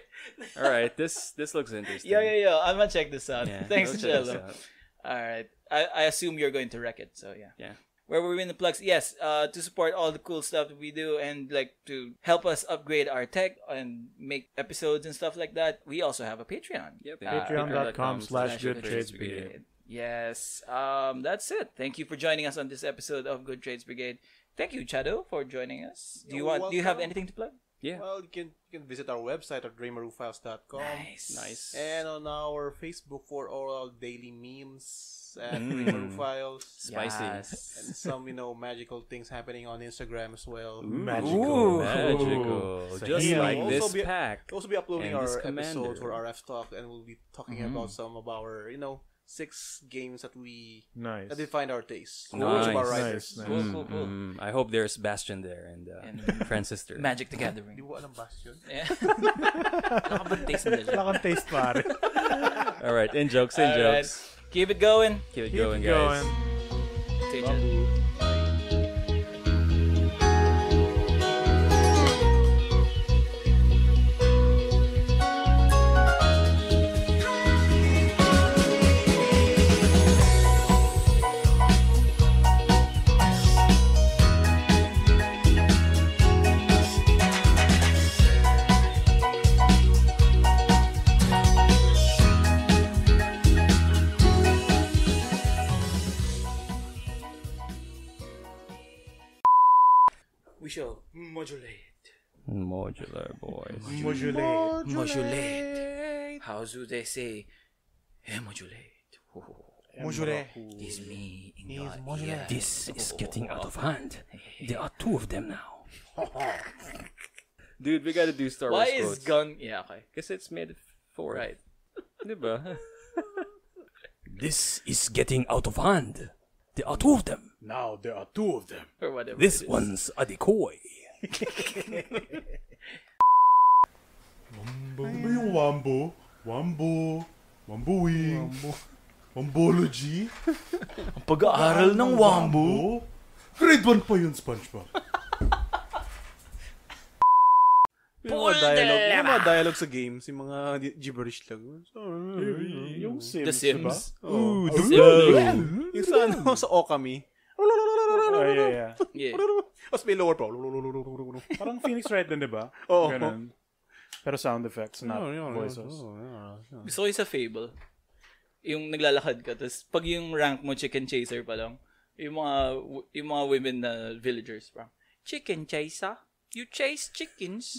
Alright, this looks interesting. Yo. I'm gonna check this out. Yeah, Thanks, go check this Jello. out. Alright. I assume you're going to wreck it, so yeah. Yeah. Where were we in the plugs? Yes, to support all the cool stuff that we do and like to help us upgrade our tech and make episodes and stuff like that, we also have a Patreon. Yep. Patreon.com/GoodTradesBrigade. Yes. That's it. Thank you for joining us on this episode of Good Trades Brigade. Thank you, Chado, for joining us. Do you have anything to plug? Yeah. Well, you can visit our website at reimarufiles.com. Nice. And on our Facebook for all our daily memes and Reimaru Files. Spicy. Yes. And some, magical things happening on Instagram as well. Magical. Magical. So Just healing. like We'll this also be- pack. We'll also be uploading And this our commander. episodes for RF Talk, and we'll be talking about some of our, 6 games that Nice. that define our taste. Nice. Of our writers. Nice. Cool. I hope there's Bastion there and Transistor. Magic the Gathering. Di mo alam Bastion? Yeah. Nakabuntis na siya. Wala kang taste, pare. Alright, in jokes. Alright. Keep it going. Keep it Keep going, it guys. going. Stay tuned. We shall modulate. Modular boys. Modulate. How do they say modulate? Modulate. Is me in He's your modulate. ear. This is getting out of hand. There are 2 of them now. Dude, we gotta do Star Wars Why is quotes. gun? Yeah, okay. Because it's made for Right. Diba? This is getting out of hand. There are 2 of them. Now there are 2 of them. Or whatever. This it is. one's a decoy. Wambo. Ano ba yung Wambo? Wamboing. Wambology. Ang pag-aaral ng Wambo. Grade 1 pa yun, SpongeBob. Yung mga dialogue sa games, yung mga gibberish lang. Yung Sims, The Sims. diba? Ooh, The Sims. Yung sa sa Okami. Oh, yeah. Yeah. Tapos may lower pa. Parang Phoenix Wright din, diba? Oo. Ganun. Pero sound effects, not voices. Gusto ko yung sa Fable. Yung naglalakad ka, tapos pag yung rank mo chicken chaser pa lang, yung mga women na villagers, parang, chicken chaser? You chase chickens?